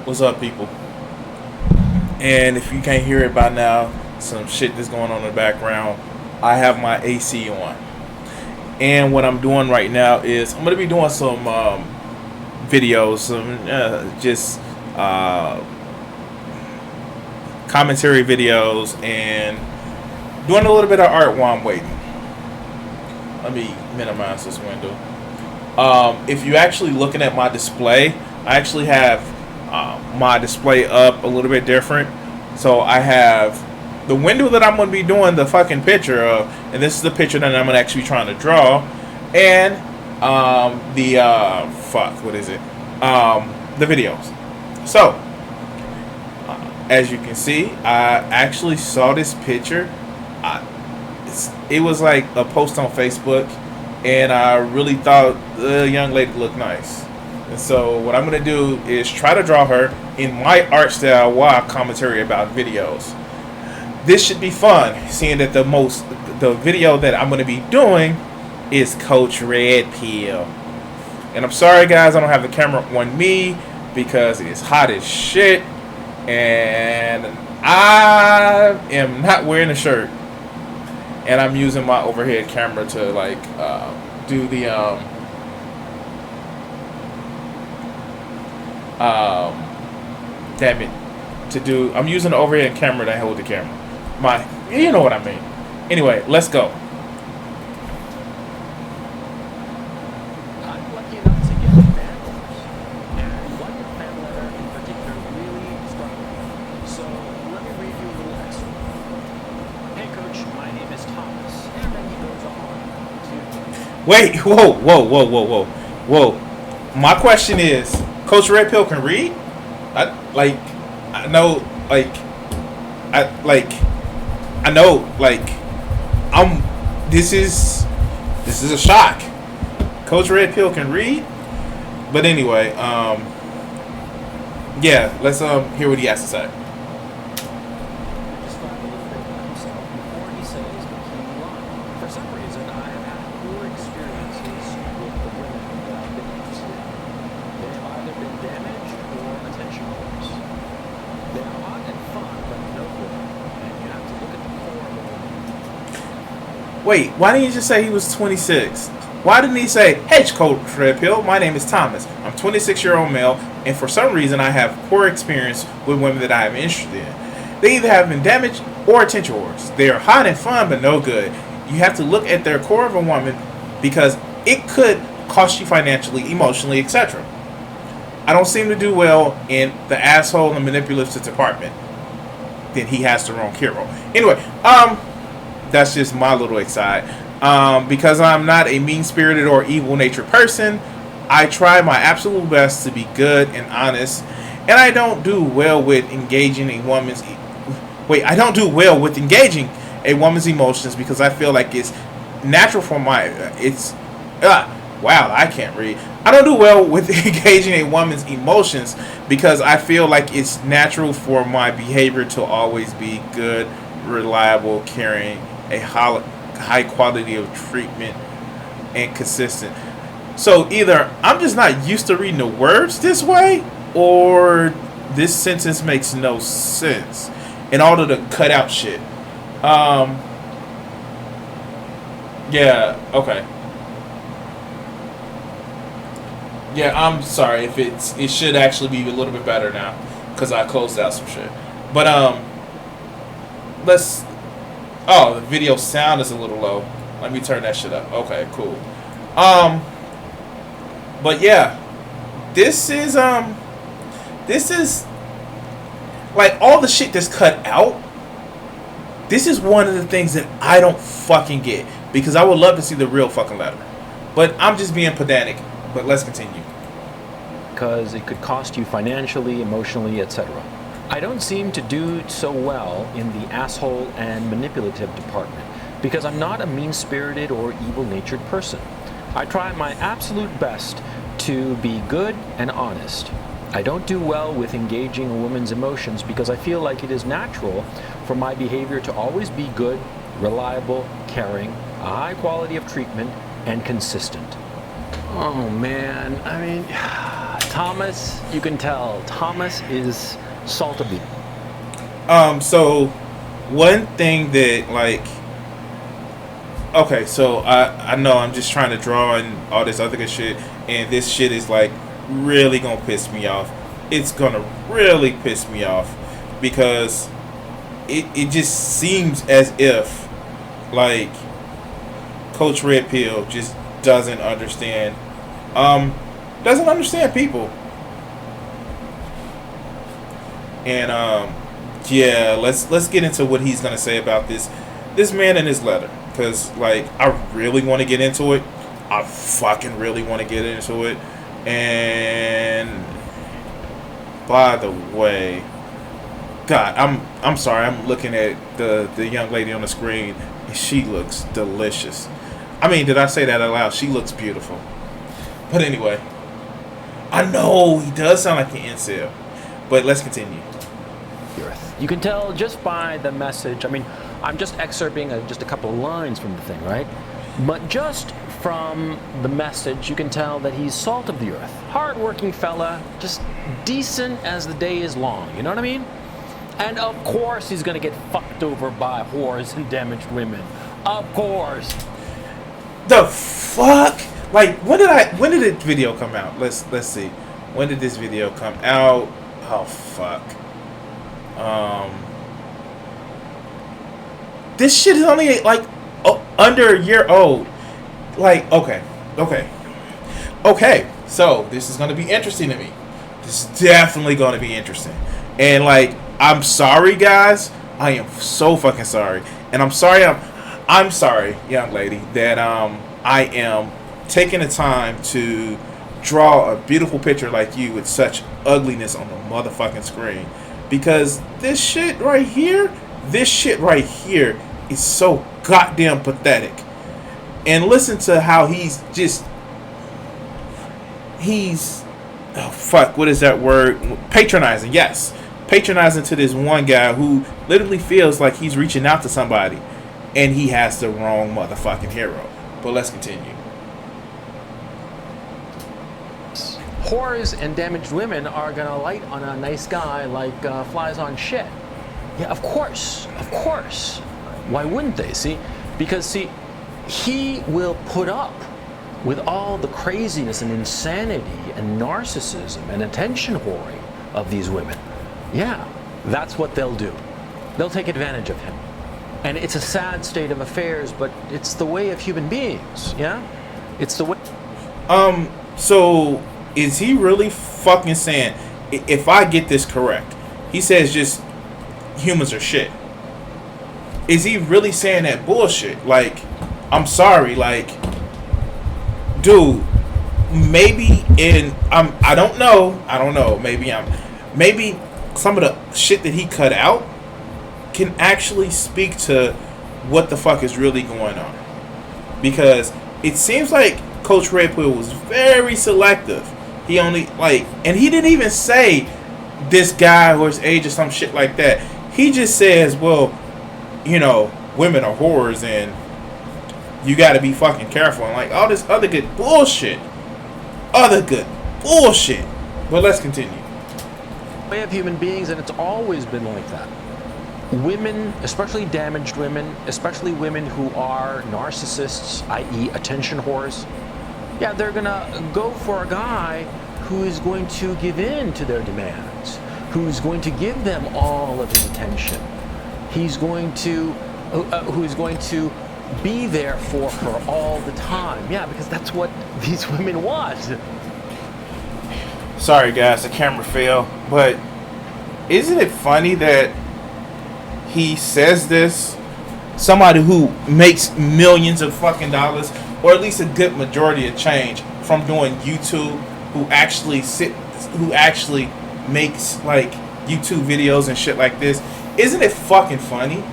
What's up, people? And if you can't hear it by now, some shit that's going on in the background. I have my AC on, and what I'm doing right now is I'm gonna be doing some videos, some just commentary videos, and doing a little bit of art while I'm waiting. Let me minimize this window. If you're actually looking at my display, I actually have my display up a little bit different. So I have the window that I'm going to be doing the fucking picture of, and this is the picture that I'm going to actually trying to draw, and what is it? The videos. So, as you can see, I actually saw this picture. It was like a post on Facebook, and I really thought the young lady looked nice. And so what I'm going to do is try to draw her in my art style while I commentary about videos. This should be fun, seeing that the video that I'm going to be doing is Coach Red Pill. And I'm sorry guys, I don't have the camera on me because it is hot as shit, and I am not wearing a shirt. And I'm using my overhead camera to like do the I'm using the overhead camera to hold the camera. You know what I mean. Anyway, let's go. I'm lucky enough to get fan letters, and one fan letter in particular really struck me. So let me read you a little excerpt. Hey Coach, my name is Thomas, and then he goes on to... Wait, whoa. My question is, Coach Red Pill can read? I know, this is a shock. Coach Red Pill can read? But anyway, yeah, let's hear what he has to say. describe a little bit about himself before he says the key line. For some reason, I have had poor experiences with the women that I've been interested in. They have either been damaged or attention whores. They are hot and fun, but no good. And you have to look at the core of a woman. Wait, why didn't you just say he was 26? Why didn't he say, hey, Coach Red Pill, my name is Thomas. I'm 26-year-old male, and for some reason I have poor experience with women that I am interested in. They either have been damaged or attention whores. They are hot and fun, but no good. You have to look at their core of a woman because it could cost you financially, emotionally, etc. I don't seem to do well in the asshole and manipulative department. Then he has the wrong hero. Anyway, that's just my little aside. Because I'm not a mean-spirited or evil-natured person, I try my absolute best to be good and honest, and I don't do well with engaging a woman's emotions because I feel like it's natural for I can't read. I don't do well with engaging a woman's emotions because I feel like it's natural for my behavior to always be good, reliable, caring, a high quality of treatment, and consistent. So either I'm just not used to reading the words this way, or this sentence makes no sense in order to cut out shit. Yeah, okay. Yeah, I'm sorry if it should actually be a little bit better now because I closed out some shit. But the video sound is a little low. Let me turn that shit up. Okay, cool. But yeah, this is like all the shit that's cut out. This is one of the things that I don't fucking get because I would love to see the real fucking letter. But I'm just being pedantic. But let's continue. Because it could cost you financially, emotionally, etc. I don't seem to do so well in the asshole and manipulative department because I'm not a mean-spirited or evil-natured person. I try my absolute best to be good and honest. I don't do well with engaging a woman's emotions because I feel like it is natural for my behavior to always be good, reliable, caring, a high quality of treatment, and consistent. Oh man, I mean, Thomas, you can tell Thomas is salt of the. So one thing that like, okay, so I know I'm just trying to draw and all this other good shit, and this shit is like really gonna piss me off. It's gonna really piss me off because it just seems as if like Coach Red Pill just doesn't understand people. And yeah, let's get into what he's gonna say about this man in his letter, because like I really want to get into it. I fucking really want to get into it. And by the way, God, I'm sorry. I'm looking at the young lady on the screen, and she looks delicious. I mean, did I say that out loud? She looks beautiful. But anyway, I know he does sound like an incel, but let's continue. You can tell just by the message. I mean, I'm just excerpting just a couple of lines from the thing, right? But just from the message, you can tell that he's salt of the earth. Hard-working fella, just decent as the day is long. You know what I mean? And of course he's going to get fucked over by whores and damaged women. Of course. The fuck? Like, when did the video come out? Let's see. When did this video come out? Oh fuck. This shit is only like under a year old. Like, okay. So this is gonna be interesting to me. This is definitely gonna be interesting. And like, I'm sorry, guys. I am so fucking sorry. And I'm sorry. I'm sorry, young lady, that I am taking the time to draw a beautiful picture like you with such ugliness on the motherfucking screen. Because this shit right here is so goddamn pathetic. And listen to how he's oh fuck, what is that word? Patronizing, yes. Patronizing to this one guy who literally feels like he's reaching out to somebody, and he has the wrong motherfucking hero. But let's continue. Whores and damaged women are gonna light on a nice guy like flies on shit. Yeah, of course. Why wouldn't they? See, because he will put up with all the craziness and insanity and narcissism and attention whoring of these women. Yeah, that's what they'll do. They'll take advantage of him. And it's a sad state of affairs, but it's the way of human beings, yeah? It's the way... So, is he really fucking saying, if I get this correct, he says just humans are shit. Is he really saying that bullshit? Like, I'm sorry, like, dude, maybe I don't know, maybe some of the shit that he cut out can actually speak to what the fuck is really going on. Because it seems like Coach Red Pill was very selective. He only, like, and he didn't even say this guy or his age or some shit like that. He just says, well, you know, women are whores and you gotta be fucking careful. And like all this other good bullshit. But let's continue. Way of human beings, and it's always been like that. Women, especially damaged women, especially women who are narcissists, i.e. attention whores, yeah, they're gonna go for a guy who is going to give in to their demands, who's going to give them all of his attention. He's going to, who's going to be there for her all the time. Yeah, because that's what these women want. Sorry guys, the camera fell, but isn't it funny that he says this, somebody who makes millions of fucking dollars, or at least a good majority of change from doing YouTube, who actually makes like YouTube videos and shit like this? Isn't it fucking funny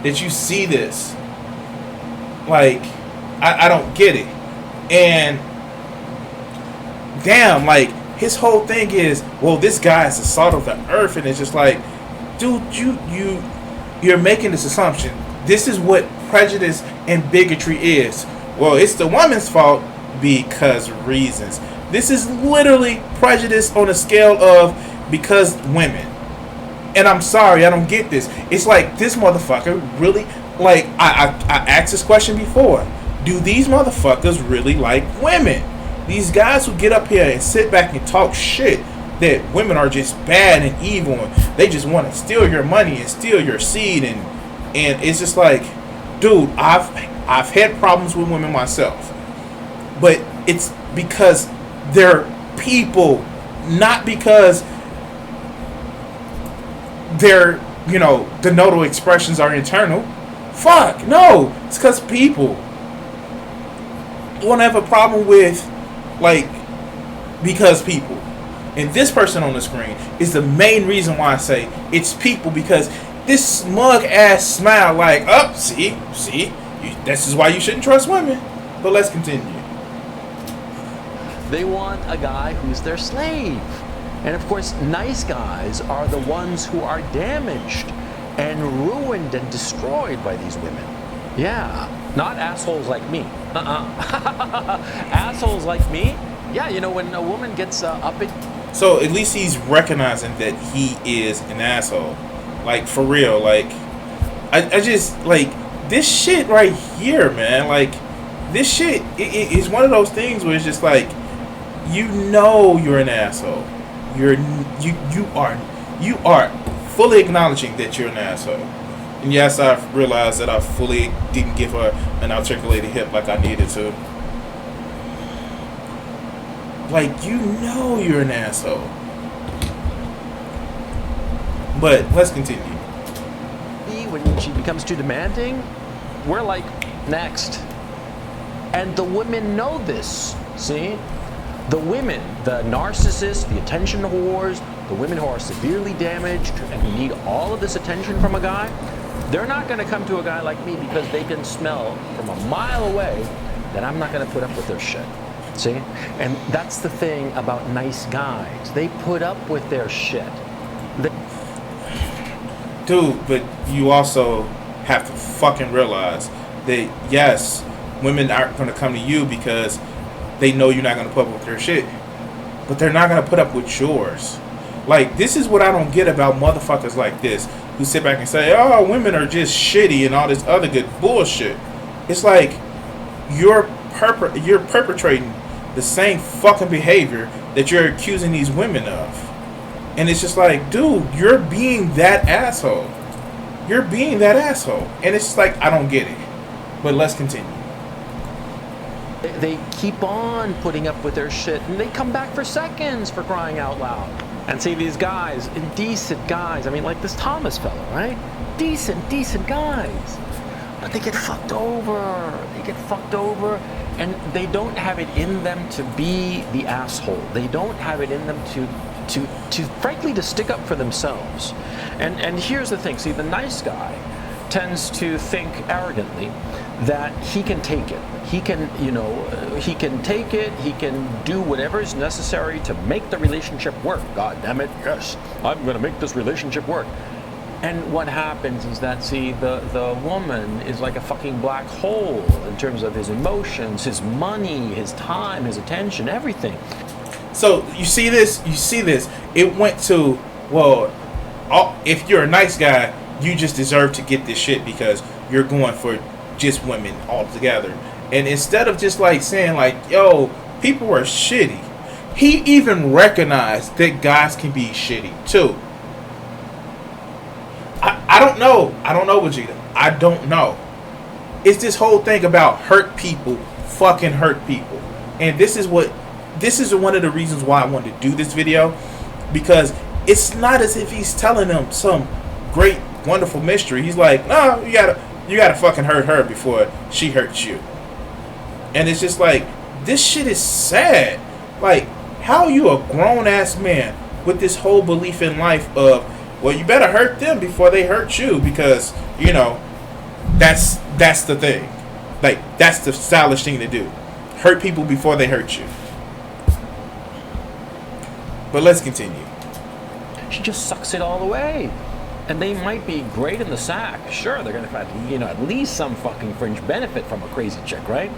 that you see this? Like, I don't get it. And damn, like, his whole thing is, well, this guy is the salt of the earth, and it's just like, dude, you're making this assumption. This is what prejudice and bigotry is. Well, it's the woman's fault because reasons. This is literally prejudice on a scale of because women. And I'm sorry, I don't get this. It's like this motherfucker really, like, I asked this question before. Do these motherfuckers really like women? These guys who get up here and sit back and talk shit that women are just bad and evil and they just want to steal your money and steal your seed, and it's just like, dude, I've had problems with women myself. But it's because they're people, not because their, the nodal expressions are internal. Fuck, no. It's because people won't have a problem with, like, because people. And this person on the screen is the main reason why I say it's people, because this smug ass smile like, oh, see, this is why you shouldn't trust women. But let's continue. They want a guy who's their slave. And of course, nice guys are the ones who are damaged and ruined and destroyed by these women. Yeah, not assholes like me. Assholes like me? Yeah, when a woman gets up in... So at least he's recognizing that he is an asshole. Like, for real. Like, I just, like, this shit right here, man. Like, this shit is one of those things where it's just like, you're an asshole. You are fully acknowledging that you're an asshole. And yes, I've realized that I fully didn't give her an articulated hip like I needed to. Like, you're an asshole. But let's continue. When she becomes too demanding, we're like, next. And the women know this, see? The women, the narcissists, the attention whores, the women who are severely damaged and who need all of this attention from a guy, they're not going to come to a guy like me because they can smell from a mile away that I'm not going to put up with their shit. See? And that's the thing about nice guys. They put up with their shit. Dude, but you also have to fucking realize that, yes, women aren't going to come to you because they know you're not going to put up with their shit, but they're not going to put up with yours. Like, this is what I don't get about motherfuckers like this who sit back and say, oh, women are just shitty and all this other good bullshit. It's like you're perpetrating the same fucking behavior that you're accusing these women of. And it's just like, dude, you're being that asshole. You're being that asshole. And it's just like, I don't get it. But let's continue. They keep on putting up with their shit, and they come back for seconds, for crying out loud. And see, these guys, decent guys, I mean, like this Thomas fellow, right? Decent guys. But they get fucked over. And they don't have it in them to be the asshole. They don't have it in them to frankly, to stick up for themselves. And here's the thing. See, the nice guy tends to think arrogantly that he can take it. He can, he can take it. He can do whatever is necessary to make the relationship work. God damn it, yes, I'm going to make this relationship work. And what happens is that, see, the woman is like a fucking black hole in terms of his emotions, his money, his time, his attention, everything. So you see this? It went to, well, if you're a nice guy, you just deserve to get this shit because you're going for just women altogether. And instead of just like saying like, yo, people are shitty, he even recognized that guys can be shitty too. I don't know, Vegeta. I don't know. It's this whole thing about hurt people fucking hurt people. And this is one of the reasons why I wanted to do this video, because it's not as if he's telling them some great, wonderful mystery. He's like, no, you gotta fucking hurt her before she hurts you. And it's just like, this shit is sad. Like, how are you a grown ass man with this whole belief in life of, well, you better hurt them before they hurt you, because that's the thing. Like, that's the stylish thing to do. Hurt people before they hurt you. But let's continue. She just sucks it all away. And they might be great in the sack. Sure, they're going to have, at least some fucking fringe benefit from a crazy chick, right?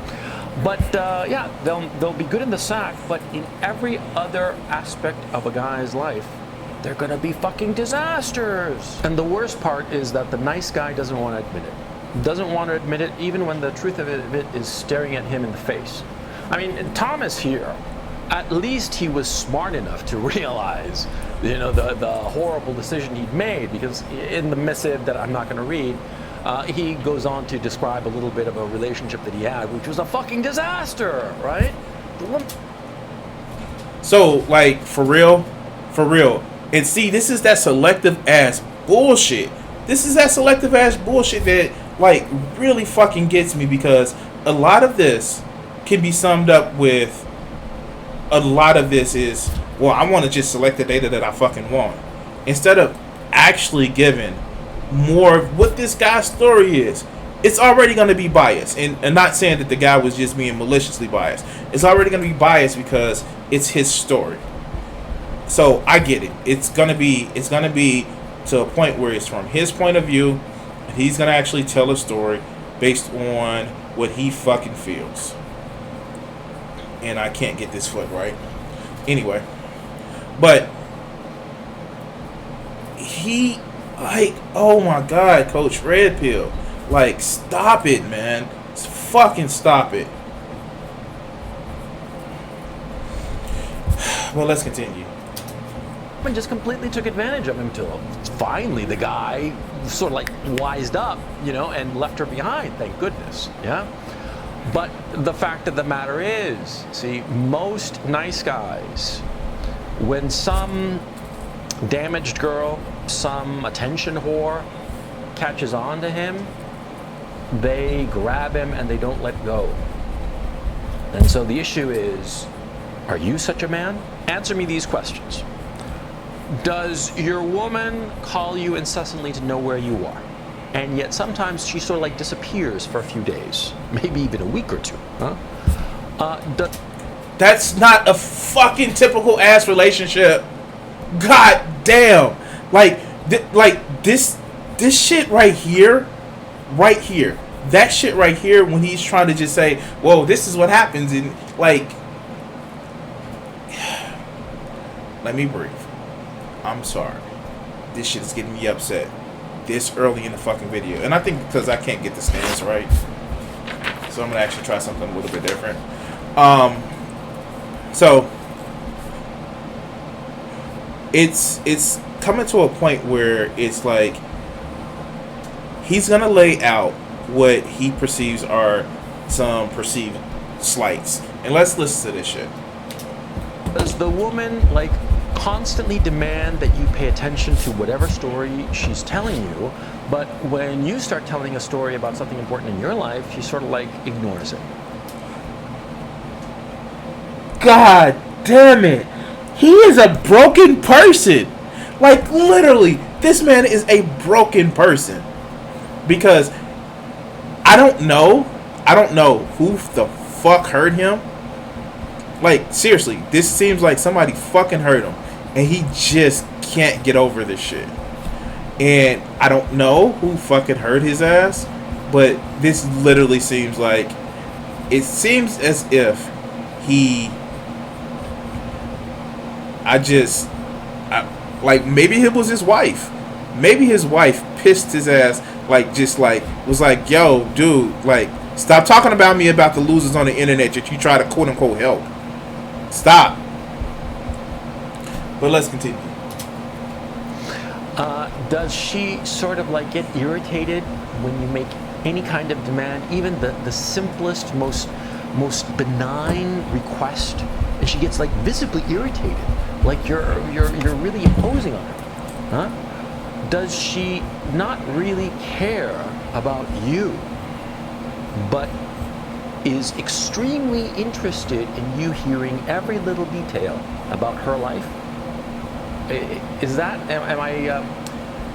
But yeah, they'll be good in the sack, but in every other aspect of a guy's life, they're gonna be fucking disasters. And the worst part is that the nice guy doesn't want to admit it. Doesn't want to admit it even when the truth of it is staring at him in the face. I mean, Thomas here, at least he was smart enough to realize, you know, the horrible decision he'd made, because in the missive that I'm not going to read, he goes on to describe a little bit of a relationship that he had, which was a fucking disaster, right? So, like, for real. And see, this is that selective ass bullshit. This is that selective ass bullshit that, like, really fucking gets me, because a lot of this can be summed up with, a lot of this is, well, I want to just select the data that I fucking want, instead of actually giving more of what this guy's story is. It's already going to be biased, and not saying that the guy was just being maliciously biased. It's already going to be biased because it's his story. So I get it. It's gonna be to a point where it's from his point of view, and he's gonna actually tell a story based on what he fucking feels. And I can't get this foot right. Anyway, but he, like, oh my god, Coach Red Pill, like, stop it, man. Fucking stop it. Well, let's continue. And just completely took advantage of him till finally the guy sort of like wised up, you know, and left her behind, thank goodness. Yeah. But the fact of the matter is, see, most nice guys, when some damaged girl, some attention whore catches on to him, they grab him and they don't let go. And so the issue is, are you such a man? Answer me these questions. Does your woman call you incessantly to know where you are? And yet sometimes she sort of like disappears for a few days, maybe even a week or two. Huh? That's not a fucking typical ass relationship. God damn. Like this shit right here. That shit right here, when he's trying to just say, whoa, this is what happens, and like, let me breathe. I'm sorry. This shit is getting me upset this early in the fucking video. And I think because I can't get the stance right. So I'm going to actually try something a little bit different. So it's coming to a point where it's like he's going to lay out what he perceives are some perceived slights. And let's listen to this shit. Does the woman, like, constantly demand that you pay attention to whatever story she's telling you, but when you start telling a story about something important in your life, she sort of like ignores it? God damn it. He is a broken person. Like, literally, this man is a broken person. Because I don't know who the fuck hurt him. Like, seriously, this seems like somebody fucking hurt him, and he just can't get over this shit. And I don't know who fucking hurt his ass, but this literally seems like, it seems as if he, like, maybe it was his wife. Maybe his wife pissed his ass, like, just like, was like, yo, dude, like, stop talking about me about the losers on the internet that you try to quote unquote help. Stop. But let's continue. Does she sort of like get irritated when you make any kind of demand, even the simplest, most benign request, and she gets like visibly irritated, like you're really imposing on her? Huh? Does she not really care about you, but is extremely interested in you hearing every little detail about her life? Is that,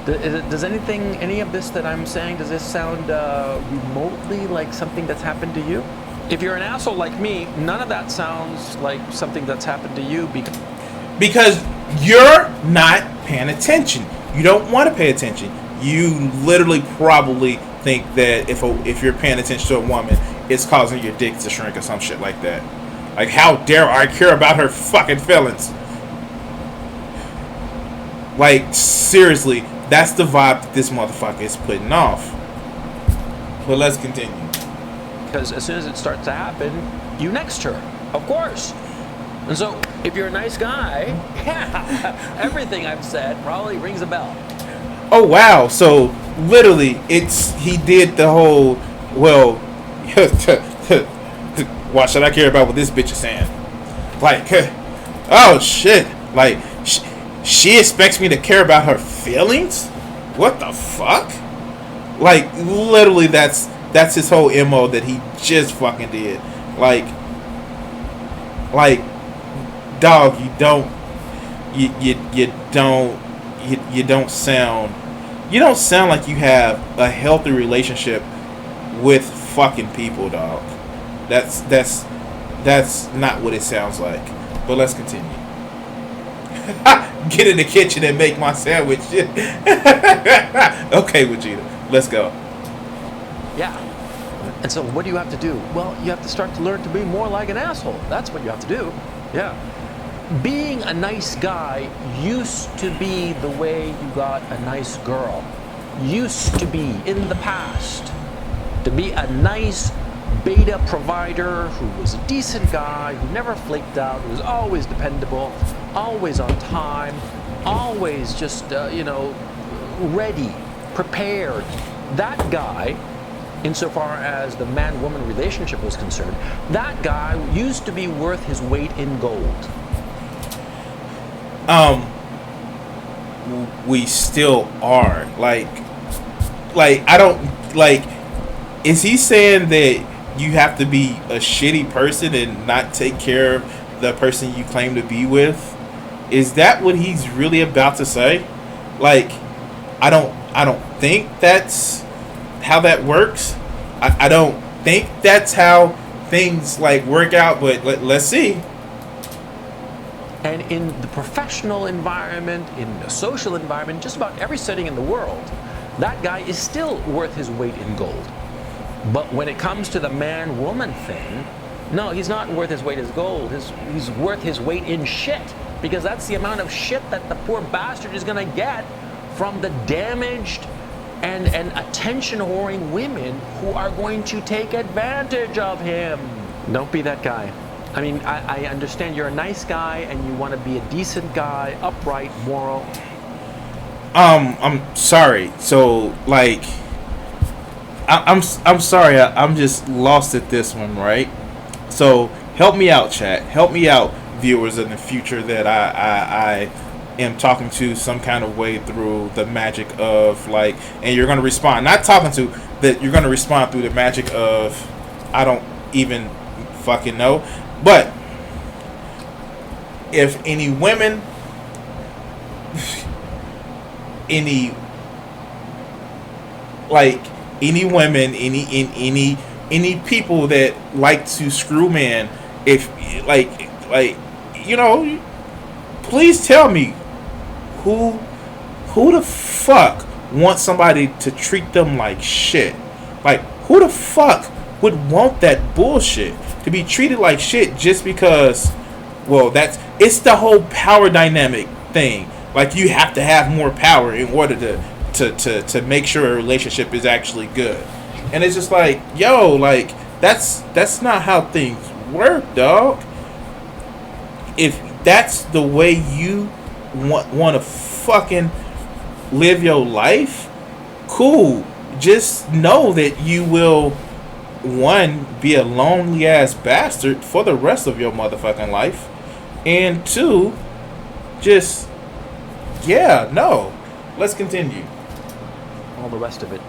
does any of this that I'm saying, does this sound remotely like something that's happened to you? If you're an asshole like me, none of that sounds like something that's happened to you because you're not paying attention. You don't want to pay attention. You literally probably think that if you're paying attention to a woman, it's causing your dick to shrink or some shit like that. Like, how dare I care about her fucking feelings? Like, seriously, that's the vibe that this motherfucker is putting off. But let's continue. Because as soon as it starts to happen, you next her, of course. And so, if you're a nice guy, yeah, everything I've said probably rings a bell. Oh wow! So literally, he did the whole, well, why should I care about what this bitch is saying? Like, oh shit! Like, she expects me to care about her feelings? What the fuck? Like, literally, that's his whole MO that he just fucking did. Like, dog, you don't sound like you have a healthy relationship with fucking people, dog. That's not what it sounds like. But let's continue. Get in the kitchen and make my sandwich. Okay, Vegeta, let's go. Yeah. And so what do you have to do? Well, you have to start to learn to be more like an asshole. That's what you have to do. Yeah. Being a nice guy used to be the way you got a nice girl. Used to be, in the past. To be a nice beta provider who was a decent guy, who never flaked out, who was always dependable, always on time, always just, ready, prepared. That guy, insofar as the man-woman relationship was concerned, that guy used to be worth his weight in gold. We still are. Like I don't, like, is he saying that you have to be a shitty person and not take care of the person you claim to be with? Is that what he's really about to say? Like, I don't think that's how that works. I don't think that's how things like work out, but let's see. And in the professional environment, in the social environment, just about every setting in the world, that guy is still worth his weight in gold. But when it comes to the man-woman thing, no, he's not worth his weight in gold. He's worth his weight in shit. Because that's the amount of shit that the poor bastard is going to get from the damaged and attention-whoring women who are going to take advantage of him. Don't be that guy. I mean, I understand you're a nice guy and you want to be a decent guy, upright, moral. I'm sorry. So, like, I'm sorry. I'm just lost at this one, right? So, help me out, chat. Help me out, viewers in the future that I am talking to some kind of way through the magic of, like, and you're going to respond. Not talking to, that you're going to respond through the magic of, I don't even fucking know. But if any women, any people that like to screw men, if please tell me who the fuck wants somebody to treat them like shit? Like, who the fuck would want that bullshit? To be treated like shit just because, well, it's the whole power dynamic thing. Like, you have to have more power in order to make sure a relationship is actually good. And it's just like, yo, like, that's not how things work, dog. If that's the way you want to fucking live your life, cool. Just know that you will, one, be a lonely ass bastard for the rest of your motherfucking life, and two, just, yeah, no. Let's continue. All the rest of it.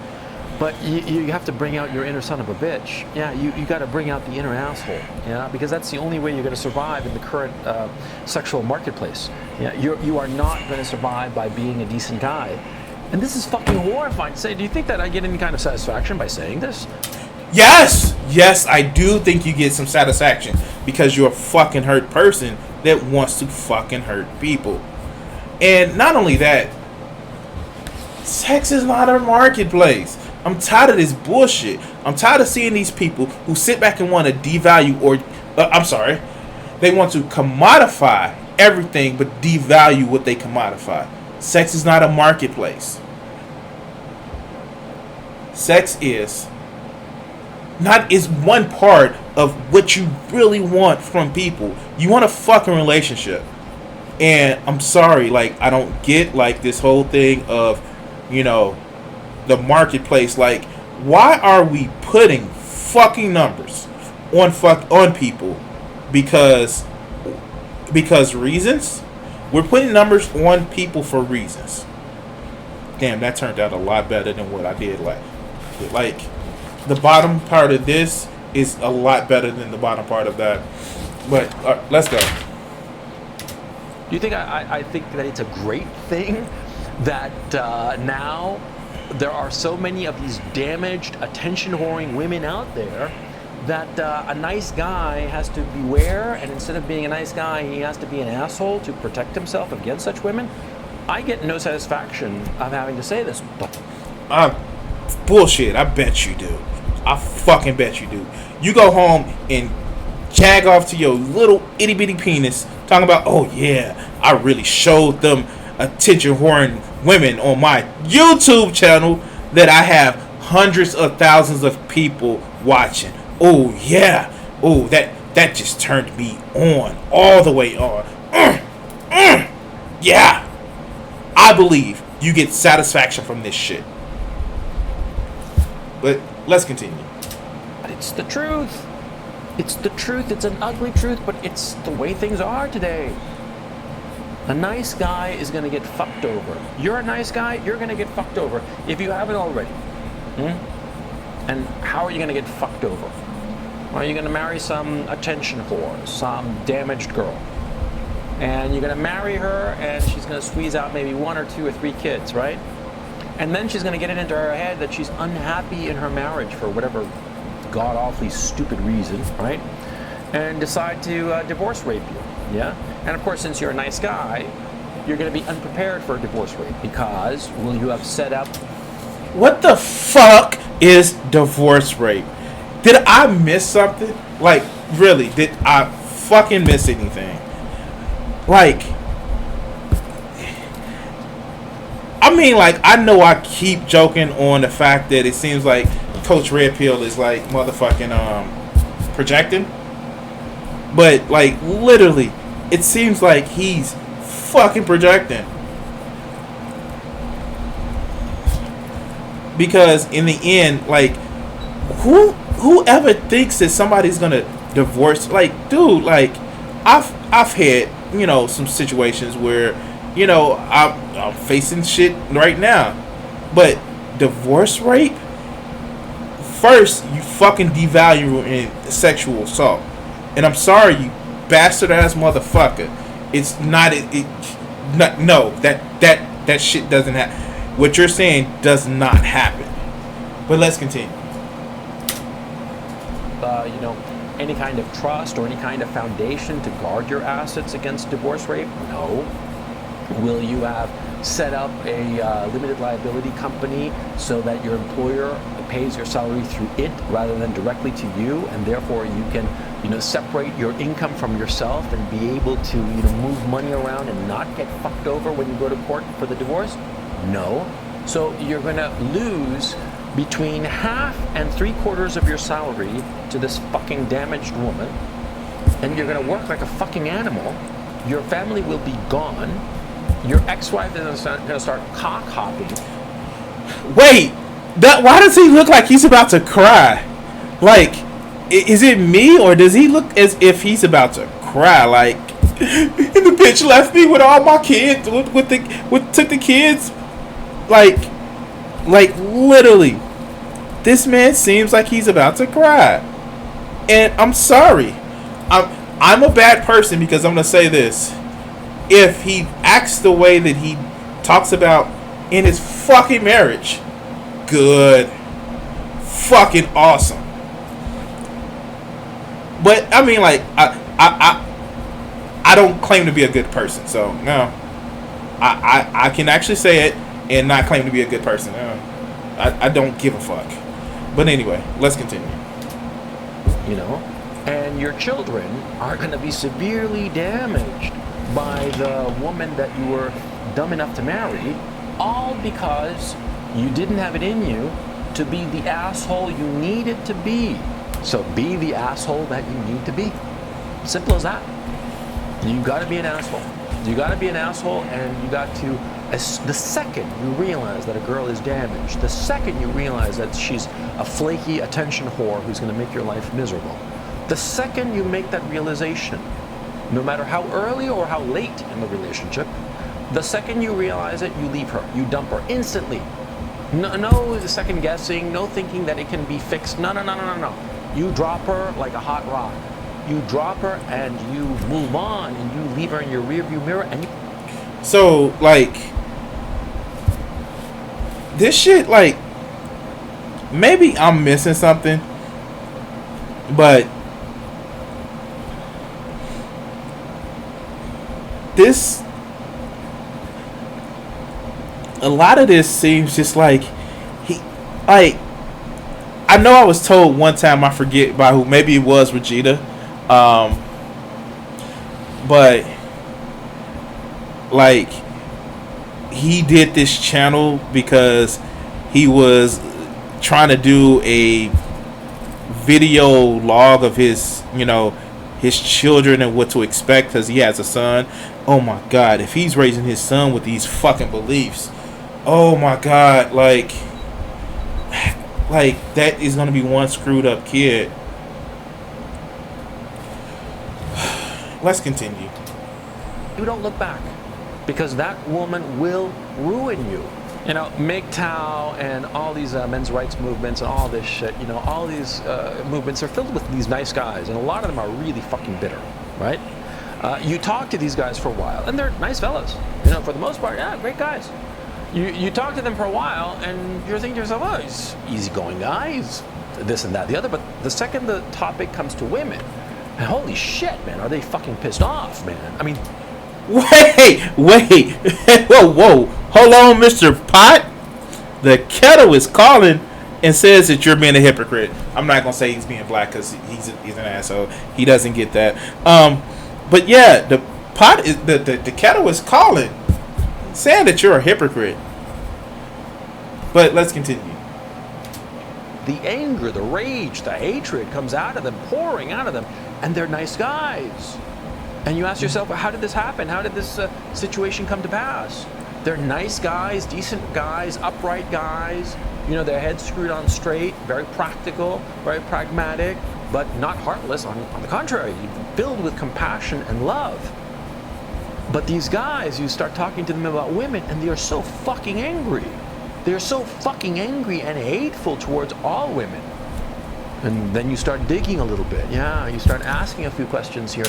But you have to bring out your inner son of a bitch. Yeah, you got to bring out the inner asshole. Yeah, because that's the only way you're going to survive in the current sexual marketplace. Yeah, you are not going to survive by being a decent guy. And this is fucking horrifying to say. Do you think that I get any kind of satisfaction by saying this? Yes, I do think you get some satisfaction because you're a fucking hurt person that wants to fucking hurt people. And not only that, sex is not a marketplace. I'm tired of this bullshit. I'm tired of seeing these people who sit back and want to devalue they want to commodify everything but devalue what they commodify. Sex is not a marketplace. Sex is one part of what you really want from people. You want a fucking relationship. And I'm sorry, like, I don't get, like, this whole thing of, the marketplace. Like, why are we putting fucking numbers on people? Because reasons? We're putting numbers on people for reasons. Damn, that turned out a lot better than what I did. Like the bottom part of this is a lot better than the bottom part of that. But let's go. Do you think I think that it's a great thing that now there are so many of these damaged, attention-whoring women out there that a nice guy has to beware, and instead of being a nice guy, he has to be an asshole to protect himself against such women? I get no satisfaction of having to say this. Bullshit, I bet you do. I fucking bet you do. You go home and jag off to your little itty-bitty penis talking about, oh yeah, I really showed them attention-whoring women on my YouTube channel that I have hundreds of thousands of people watching. Oh yeah. Oh, that just turned me on. All the way on. Yeah. I believe you get satisfaction from this shit. But let's continue. But it's the truth. It's the truth. It's an ugly truth, but it's the way things are today. A nice guy is going to get fucked over. You're a nice guy, you're going to get fucked over if you haven't already. And how are you going to get fucked over? Well, you're going to marry some attention whore, some damaged girl. And you're going to marry her, and she's going to squeeze out maybe 1 or 2 or 3 kids, right? And then she's going to get it into her head that she's unhappy in her marriage for whatever god-awfully stupid reason, right? And decide to divorce rape you, yeah? And of course, since you're a nice guy, you're going to be unprepared for a divorce rape because will you have set up... What the fuck is divorce rape? Did I miss something? Like, really, did I fucking miss anything? Like, I mean, like, I know I keep joking on the fact that it seems like Coach Red Pill is like motherfucking projecting. But, like, literally, it seems like he's fucking projecting. Because in the end, like, whoever thinks that somebody's gonna divorce, like, dude, like, I've had, some situations where, I'm facing shit right now. But divorce rape, first you fucking devalue in sexual assault. And I'm sorry, you bastard ass motherfucker. It's not no, that shit doesn't happen. What you're saying does not happen. But let's continue. Any kind of trust or any kind of foundation to guard your assets against divorce rape? No. Will you have set up a limited liability company so that your employer pays your salary through it rather than directly to you, and therefore you can, separate your income from yourself and be able to, move money around and not get fucked over when you go to court for the divorce? No. So you're going to lose between half and 3/4 of your salary to this fucking damaged woman, and you're going to work like a fucking animal. Your family will be gone. Your ex-wife is going to start cock hopping. Wait, why does he look like he's about to cry? Like, is it me, or does he look as if he's about to cry? Like, and the bitch left me with all my kids, took the kids. Like literally, this man seems like he's about to cry. And I'm sorry, I'm a bad person because I'm gonna say this. If he acts the way that he talks about in his fucking marriage, good, fucking awesome. But I mean, like, I don't claim to be a good person, so no, I can actually say it and not claim to be a good person. No. I don't give a fuck. But anyway, let's continue. You know, and your children are going to be severely damaged by the woman that you were dumb enough to marry, all because you didn't have it in you to be the asshole you needed to be. So be the asshole that you need to be. Simple as that. You got to be an asshole. You got to be an asshole, and you got to, the second you realize that a girl is damaged, the second you realize that she's a flaky attention whore who's going to make your life miserable, the second you make that realization, no matter how early or how late in the relationship, the second you realize it, you leave her. You dump her instantly. No second guessing, no thinking that it can be fixed. No. You drop her like a hot rock. You drop her and you move on, and you leave her in your rearview mirror. And so, like, this shit, like, maybe I'm missing something, but this, a lot of this seems just like like, I know I was told one time, I forget by who, maybe it was Regina, but like, he did this channel because he was trying to do a video log of his, you know, his children and what to expect, because he has a son. Oh my god, if he's raising his son with these fucking beliefs, oh my god, like that is gonna be one screwed up kid. Let's continue. you don't look back, because that woman will ruin you. You know, MGTOW and all these men's rights movements and all this shit, you know, all these movements are filled with these nice guys, and a lot of them are really fucking bitter, right? You talk to these guys for a while, and they're nice fellas. You know, for the most part, yeah, great guys. You talk to them for a while, and you're thinking to yourself, oh, he's an easygoing guy, he's this and that, the other. But the second the topic comes to women, and holy shit, man, are they fucking pissed off, man? I mean, wait, whoa, hold on, Mr. Pot. The kettle is calling and says that you're being a hypocrite. I'm not gonna say he's being black because he's an asshole. He doesn't get that. But yeah, the pot is the kettle is calling, saying that you're a hypocrite. But let's continue. the anger, the rage, the hatred comes out of them, pouring out of them, and they're nice guys. And you ask yourself, well, how did this happen? How did this situation come to pass? They're nice guys, decent guys, upright guys, you know, their heads screwed on straight, very practical, very pragmatic, but not heartless. On the contrary, filled with compassion and love. But these guys, you start talking to them about women, and they are so fucking angry. They're so fucking angry and hateful towards all women. And then you start digging a little bit. Yeah, you start asking a few questions here.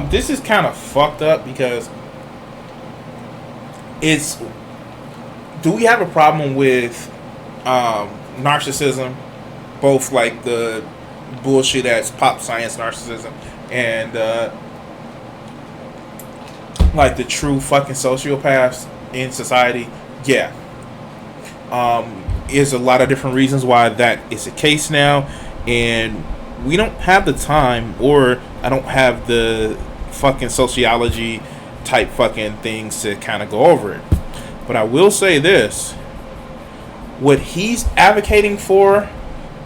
This is kind of fucked up because do we have a problem with narcissism, both like the bullshit as pop science narcissism and like the true fucking sociopaths in society? Yeah. There's a lot of different reasons why that is the case now, and we don't have the time, or I don't have the fucking sociology type fucking things to kind of go over it. But I will say this: what he's advocating for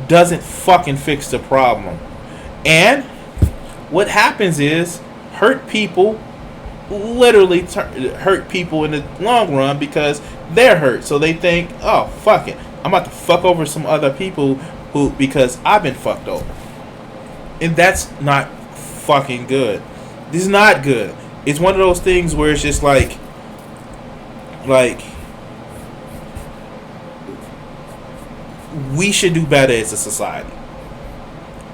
doesn't fucking fix the problem. And what happens is hurt people literally hurt people in the long run because they're hurt. So they think, oh, fuck it, I'm about to fuck over some other people because I've been fucked over. And that's not fucking good. This is not good. It's one of those things where it's just like we should do better as a society.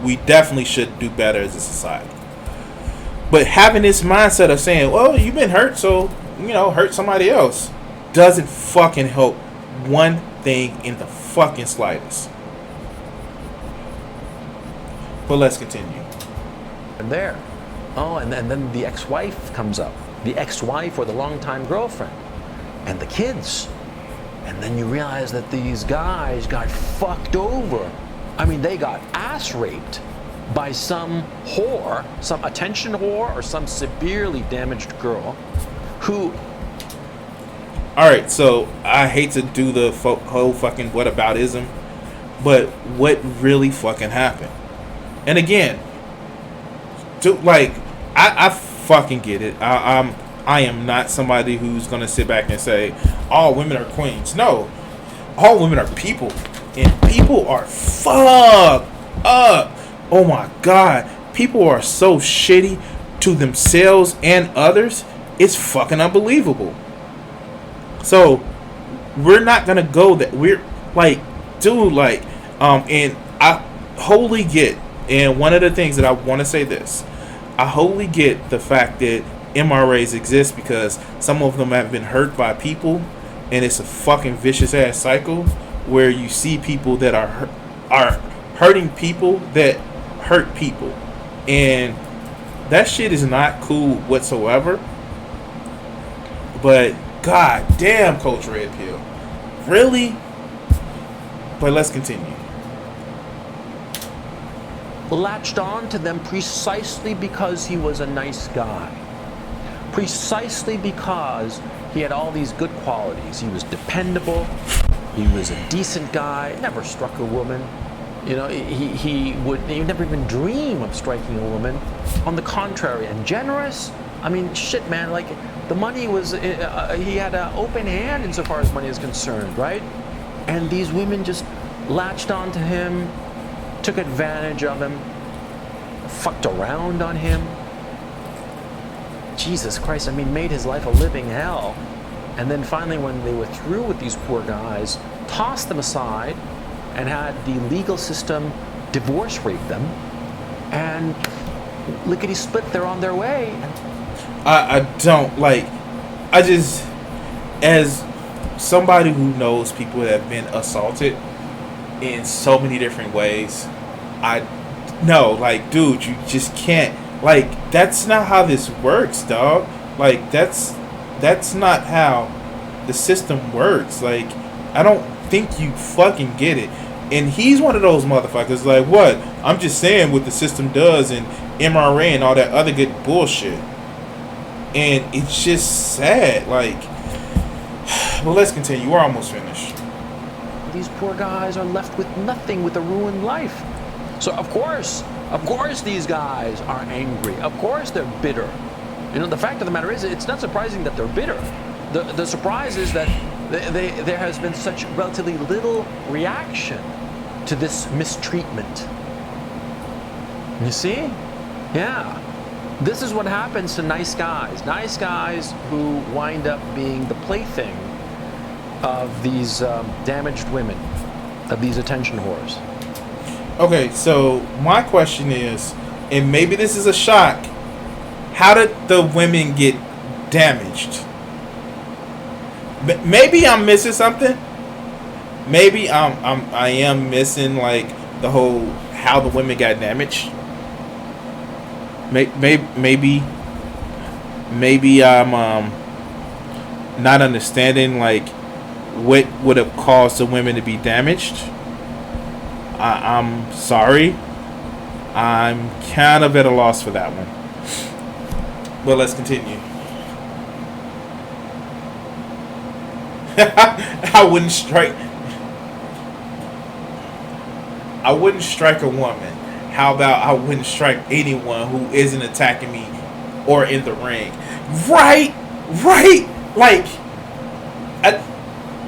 We definitely should do better as a society. But having this mindset of saying, well, you've been hurt, so, you know, hurt somebody else, doesn't fucking help one thing in the fucking slightest. But let's continue. And there. Oh, and then the ex-wife comes up. The ex-wife or the longtime girlfriend. And the kids. And then you realize that these guys got fucked over. I mean, they got ass raped by some whore, some attention whore, or some severely damaged girl who... All right, so I hate to do the whole fucking whataboutism, but what really fucking happened? And again, I fucking get it. I am not somebody who's gonna sit back and say all women are queens. No, all women are people, and people are fucked up. Oh my god, people are so shitty to themselves and others. It's fucking unbelievable. So we're not gonna go that we're like, dude, like, and I wholly get. And one of the things that I want to say this, I wholly get the fact that MRAs exist because some of them have been hurt by people, and it's a fucking vicious ass cycle where you see people that are hurting people that hurt people, and that shit is not cool whatsoever. But god damn, Coach Red Pill, really? But let's continue. Latched on to them precisely because he was a nice guy. Precisely because he had all these good qualities. He was dependable. He was a decent guy. Never struck a woman. You know, he would never even dream of striking a woman. On the contrary, and generous. I mean, shit, man. Like, the money was, he had an open hand insofar as money is concerned, right? And these women just latched onto him, took advantage of him, fucked around on him. Jesus Christ, I mean, made his life a living hell. And then finally, when they were through with these poor guys, tossed them aside and had the legal system divorce rape them. And lickety split, they're on their way. I don't like, I just, as somebody who knows people that have been assaulted in so many different ways, I know, like, dude, you just can't, like, that's not how this works, dog. Like, that's not how the system works. Like, I don't think you fucking get it. And he's one of those motherfuckers, like, what? I'm just saying what the system does, and MRA and all that other good bullshit. And it's just sad, like, well, let's continue. We're almost finished. These poor guys are left with nothing, with a ruined life. So of course these guys are angry. Of course they're bitter. You know, the fact of the matter is, it's not surprising that they're bitter. The surprise is that there has been such relatively little reaction to this mistreatment. You see? Yeah. This is what happens to nice guys. Nice guys who wind up being the plaything of these damaged women, of these attention whores. Okay, so my question is, and maybe this is a shock, how did the women get damaged? Maybe I'm missing something. Maybe I am missing, like, the whole how the women got damaged. Maybe I'm not understanding, like, what would have caused the women to be damaged. I'm sorry. I'm kind of at a loss for that one. But let's continue. I wouldn't strike a woman. How about I wouldn't strike anyone who isn't attacking me or in the ring? Right. Like,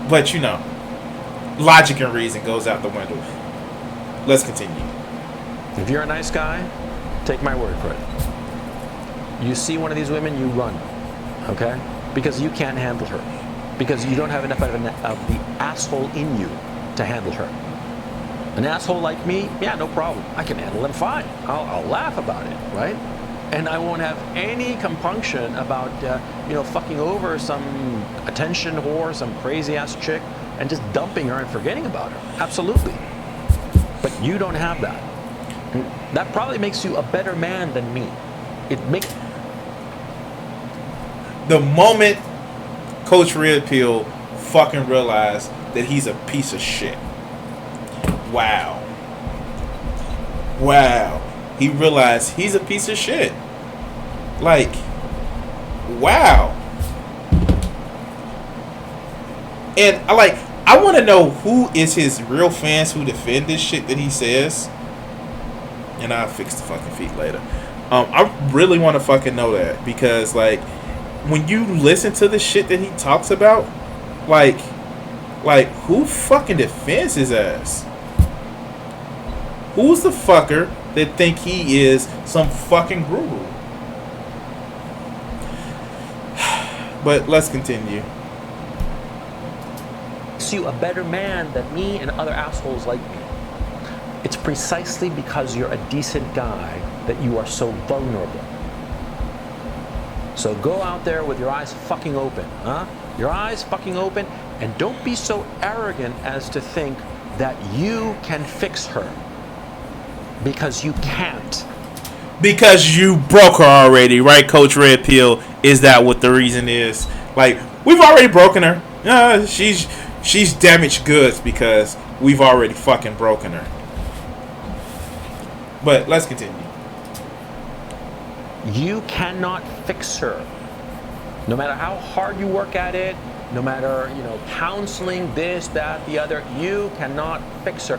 but you know, logic and reason goes out the window. Let's continue. If you're a nice guy, take my word for it. You see one of these women, you run, okay? Because you can't handle her. Because you don't have enough of the asshole in you to handle her. An asshole like me, yeah, no problem. I can handle him fine. I'll laugh about it, right? And I won't have any compunction about, fucking over some attention whore, some crazy ass chick, and just dumping her and forgetting about her. Absolutely. But you don't have that. And that probably makes you a better man than me. It makes... The moment Coach Red Pill fucking realize that he's a piece of shit. Wow. Wow. He realized he's a piece of shit. Like, wow. And I want to know who is his real fans who defend this shit that he says. And I'll fix the fucking feet later. I really want to fucking know that, because like when you listen to the shit that he talks about, like who fucking defends his ass? Who's the fucker that think he is some fucking guru? But let's continue. Makes you a better man than me and other assholes like me. It's precisely because you're a decent guy that you are so vulnerable. So go out there with your eyes fucking open, huh? Your eyes fucking open, and don't be so arrogant as to think that you can fix her. Because you can't. Because you broke her already, right, Coach Red Pill? Is that what the reason is? Like, we've already broken her. She's damaged goods because we've already fucking broken her. But let's continue. You cannot fix her. No matter how hard you work at it, no matter, counseling, this, that, the other, you cannot fix her.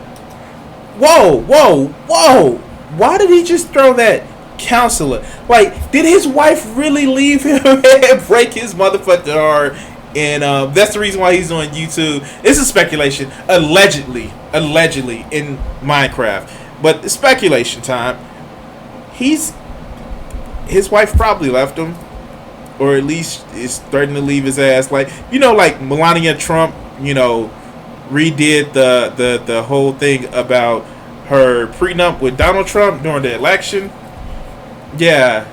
Whoa. Why did he just throw that counselor? Like, did his wife really leave him and break his motherfucking heart? And that's the reason why he's on YouTube. It's a speculation. Allegedly in Minecraft. But it's speculation time. His wife probably left him. Or at least is threatening to leave his ass. Like, like Melania Trump, redid the whole thing about her prenup with Donald Trump during the election. Yeah.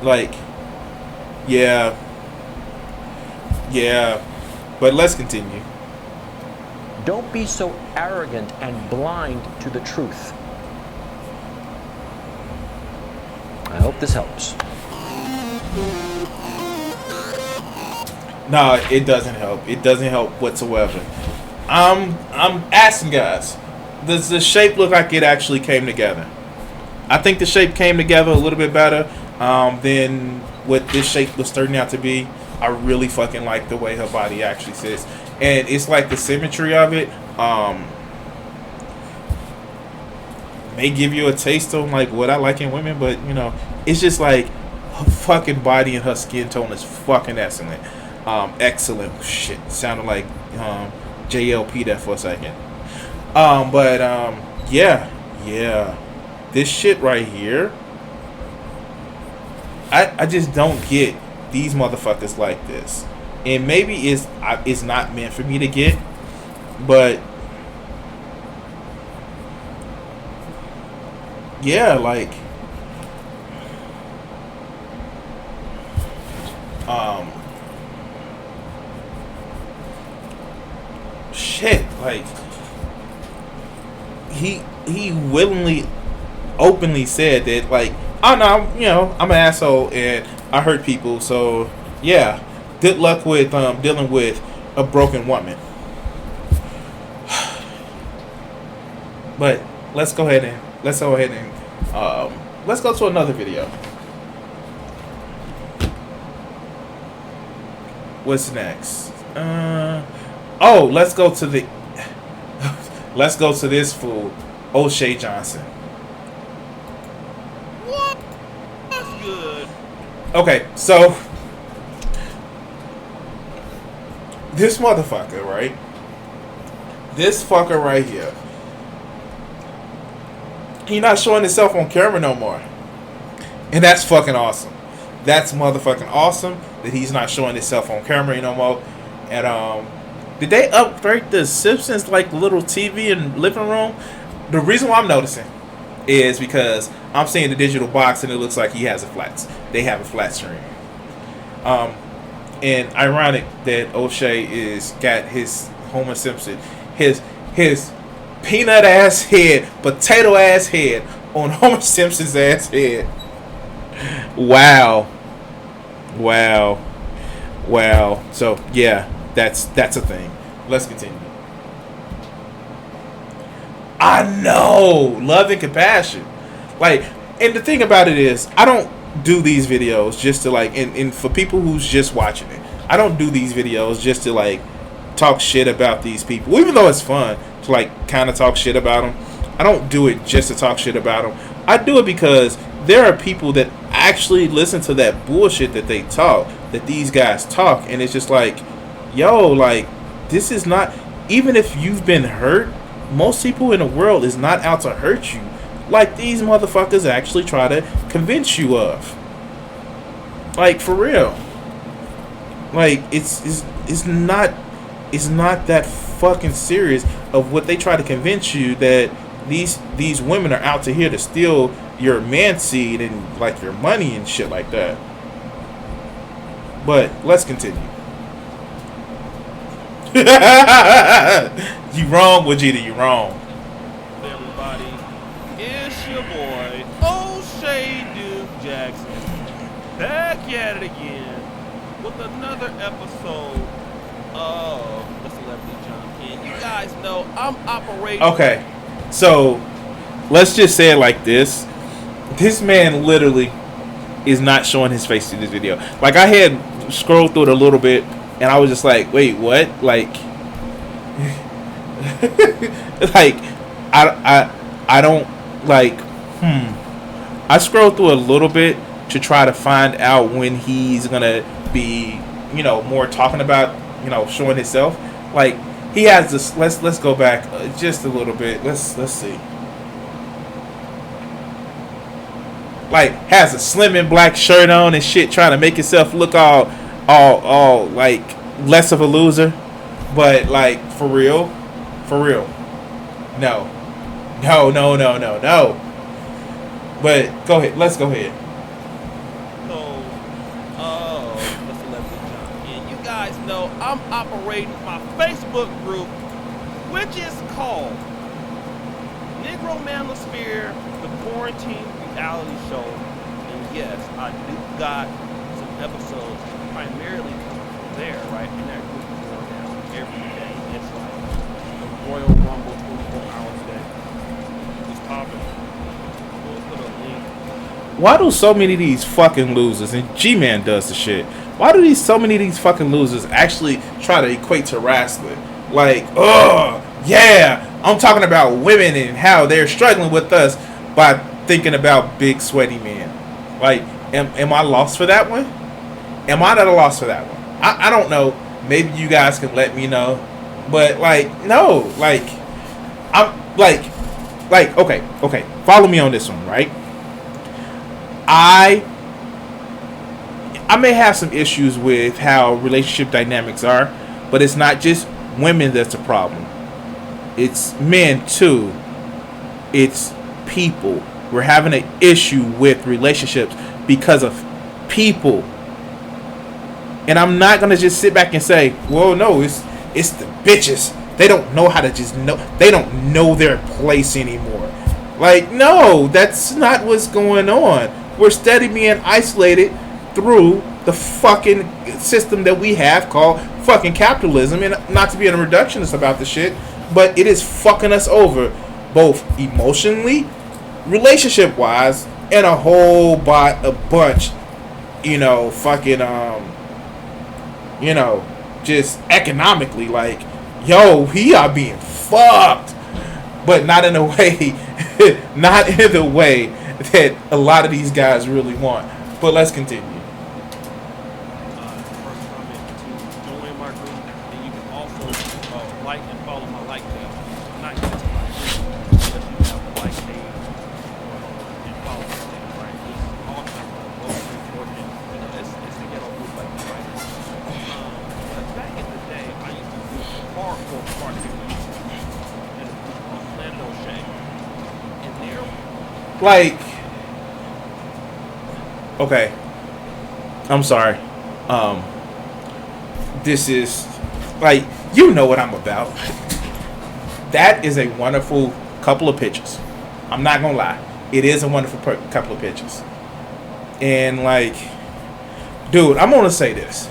Like, yeah. But let's continue. Don't be so arrogant and blind to the truth. I hope this helps. No, it doesn't help. It doesn't help whatsoever. I'm asking guys, does the shape look like it actually came together? I think the shape came together a little bit better than what this shape was turning out to be. I really fucking like the way her body actually sits. And it's like the symmetry of it may give you a taste of like what I like in women, but it's just like her fucking body and her skin tone is fucking excellent. Excellent. Shit, sounded like JLP there for a second. Yeah. This shit right here, I just don't get these motherfuckers like this. And maybe it's not meant for me to get, but yeah, like shit, like he willingly, openly said that, like, oh no, I'm an asshole and I hurt people, so yeah, good luck with dealing with a broken woman. But let's go ahead and let's go to another video. What's next? Let's go to this fool, Oshay Johnson. What? That's good. Okay, so this motherfucker, right? This fucker right here. He not showing himself on camera no more. And that's fucking awesome. That's motherfucking awesome that he's not showing himself on camera no more. And did they upgrade the Simpsons like little TV in living room? The reason why I'm noticing is because I'm seeing the digital box and it looks like he has they have a flat screen. And ironic that Oshay is got his Homer Simpson, his peanut ass head, potato ass head on Homer Simpson's ass head. Wow. Well, so yeah, that's a thing. Let's continue. I know, love and compassion. Like, and the thing about it is, I don't do these videos just to like, and for people who's just watching it, I don't do these videos just to like talk shit about these people. Even though it's fun to like kind of talk shit about them, I don't do it just to talk shit about them. I do it because there are people that actually listen to that bullshit that they talk, that these guys talk, and it's just like, yo, like, this is not, even if you've been hurt, most people in the world is not out to hurt you like these motherfuckers actually try to convince you of. Like, for real. Like, it's not that fucking serious of what they try to convince you, that these women are out to here to steal your man seed and like your money and shit like that. But let's continue. You wrong, Vegeta, you wrong. Hey everybody, it's your boy, Oshay Duke Jackson, back at it again with another episode of The Celebrity Junkie. And you guys know I'm operating... Okay, so let's just say it like this. This man literally is not showing his face in this video. Like, I had scrolled through it a little bit, and I was just like, wait, what? Like, like, I don't, like, I scrolled through a little bit to try to find out when he's gonna be, you know, more talking about, you know, showing himself. Like, he has this, let's go back just a little bit. Let's see. Like, has a slim and black shirt on and shit, trying to make himself look all like less of a loser. But like, for real, no. But go ahead, let's go ahead. So, The Celebrity Junkie. And you guys know I'm operating my Facebook group, which is called Negro Manosphere, the Quarantine Reality Show. And yes, I do got some episodes primarily there, right? And that group is going down every day. It's like the Royal Rumble 24 hours a day. It's popping. We'll put a link. Why do so many of these fucking losers, and G-Man does the shit, why do so many of these fucking losers actually try to equate to wrestling? Like, oh, yeah, I'm talking about women and how they're struggling with us by thinking about big sweaty men. Like, am I lost for that one? Am I at a loss for that one? I don't know. Maybe you guys can let me know. But like, no, like, I'm like, okay. Follow me on this one, right? I may have some issues with how relationship dynamics are, but it's not just women that's a problem. It's men too. It's people. We're having an issue with relationships because of people. And I'm not gonna just sit back and say, well, no, it's the bitches. They don't know how to just know. They don't know their place anymore. Like, no, that's not what's going on. We're steady being isolated through the fucking system that we have called fucking capitalism. And not to be a reductionist about the shit, but it is fucking us over, both emotionally, relationship wise, and a whole bunch, you know, fucking you know, just economically. Like, yo, we are being fucked, but not in a way not in the way that a lot of these guys really want. But let's continue. First comment to join my group, and you can also like and follow my like page. Not just my group, but you have the like page and follow the page, right? It's awesome. Most important, you know, it's a ghetto group like this, right? But back in the day, I used to do hardcore cartoons in a group called Planet Oshay. And there, Like, okay, I'm sorry. This is, like, you know what I'm about. That is a wonderful couple of pictures. I'm not gonna lie. It is a wonderful couple of pictures. And, like, dude, I'm gonna say this.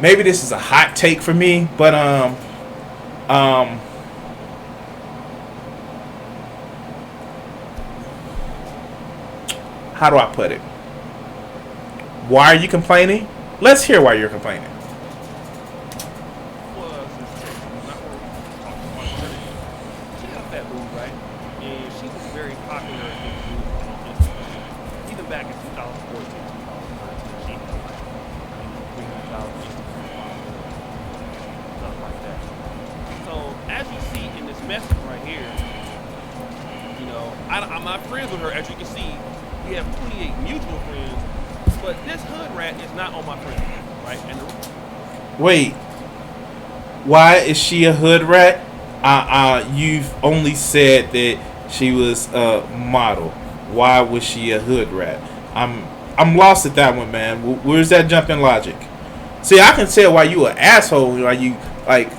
maybe this is a hot take for me, but how do I put it? Why are you complaining? Let's hear why you're complaining. I'm not friends with her, as you can see. We have 28 mutual friends, but this hood rat is not on my friend list, right? And wait, why is she a hood rat? You've only said that she was a model. Why was she a hood rat? I'm lost at that one, man. Where's that jump in logic? See, I can tell why you an asshole. Why you like,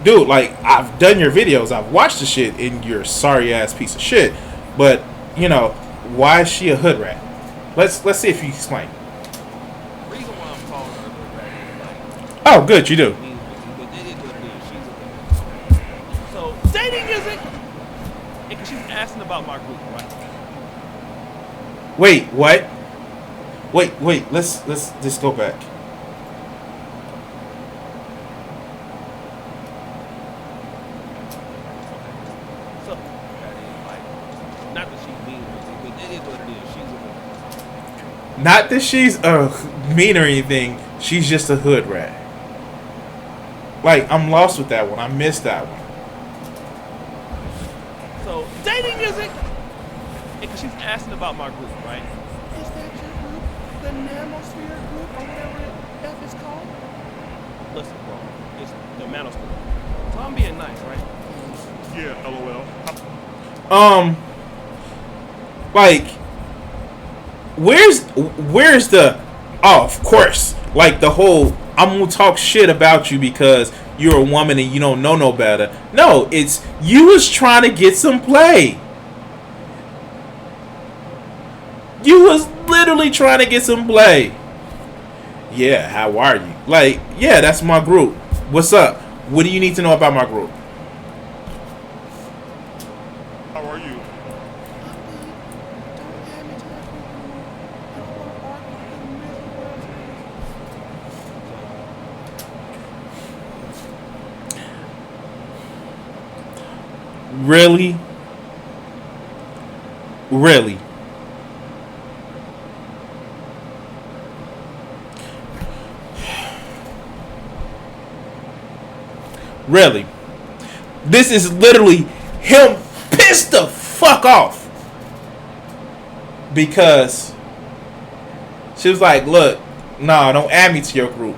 dude, like, I've done your videos, I've watched the shit, and you're a sorry ass piece of shit. But you know, why is she a hood rat? Let's see if you explain. The reason why I'm calling her a hood rat is like, oh, good, you do. but it is what it is. She's a hood rat. So dating isn't, because she's asking about my group, right? Wait, what? Wait. Let's just go back. Not that she's mean or anything. She's just a hood rat. Like, I'm lost with that one. I missed that one. So dating isn't, because she's asking about my group, right? Is that your group, the Nanosphere group, or whatever the F is called? Listen, bro, it's the Manosphere. So I'm being nice, right? Yeah, LOL. Like, where's the, oh, of course, like the whole I'm gonna talk shit about you because you're a woman and you don't know no better. No, it's you was trying to get some play. You was literally trying to get some play. Yeah, how are you? Like, yeah, that's my group. What's up? What do you need to know about my group? How are you? Really? Really? Really? This is literally him pissed the fuck off. Because she was like, look, nah, don't add me to your group.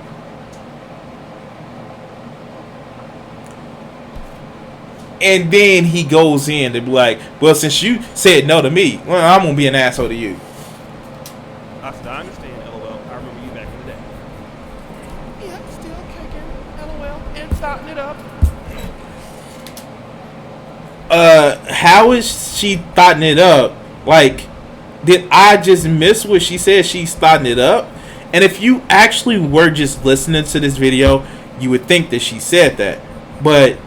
And then he goes in to be like, well, since you said no to me, well, I'm going to be an asshole to you. I said, I understand, LOL. I remember you back in the day. Yeah, still kicking, LOL, and starting it up. How is she thotting it up? Like, did I just miss what she said? She's thotting it up? And if you actually were just listening to this video, you would think that she said that. But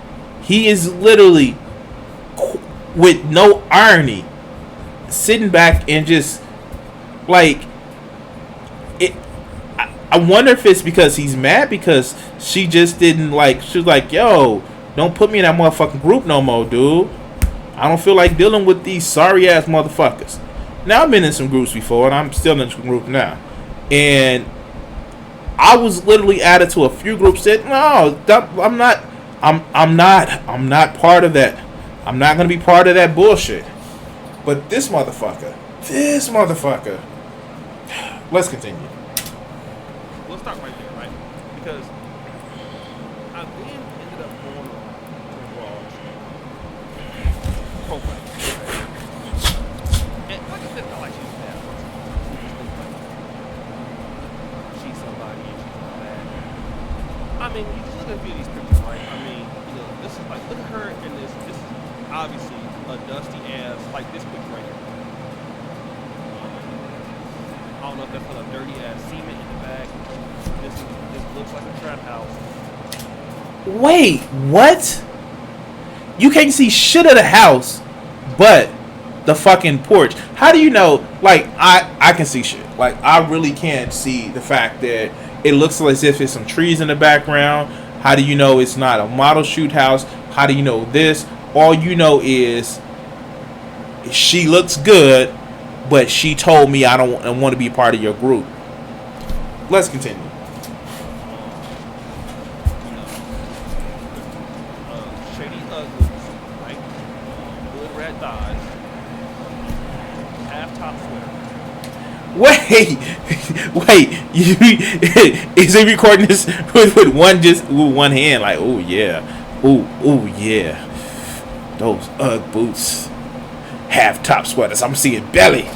he is literally, with no irony, sitting back and just, like, it. I wonder if it's because he's mad because she just didn't, like, she was like, yo, don't put me in that motherfucking group no more, dude. I don't feel like dealing with these sorry ass motherfuckers. Now, I've been in some groups before, and I'm still in some group now. And I was literally added to a few groups that, no, I'm not. I'm not part of that. I'm not gonna be part of that bullshit. But this motherfucker. Let's continue. We'll start right there, right? Because I then ended up going to Raw's profile. And like I said, I like she's a bad person. She's somebody and she's not bad. I mean, you just look at a few of these pictures, right? I mean, you know, this is like, look at her in this. This is obviously a dusty ass, like this picture right here. I don't know if that's a dirty ass cement in the bag. This looks like a trap house. Wait, what? You can't see shit of the house, but the fucking porch. How do you know? Like, I can see shit. Like, I really can't see the fact that it looks as if it's some trees in the background. How do you know it's not a model shoot house? How do you know this? All you know is she looks good, but she told me I don't want to be part of your group. Let's continue. Shady ugly, right? Good red thighs. Half top sweater. Wait, is he recording this with one hand? Like, oh yeah, oh yeah, those Ugg boots, half top sweaters. I'm seeing belly,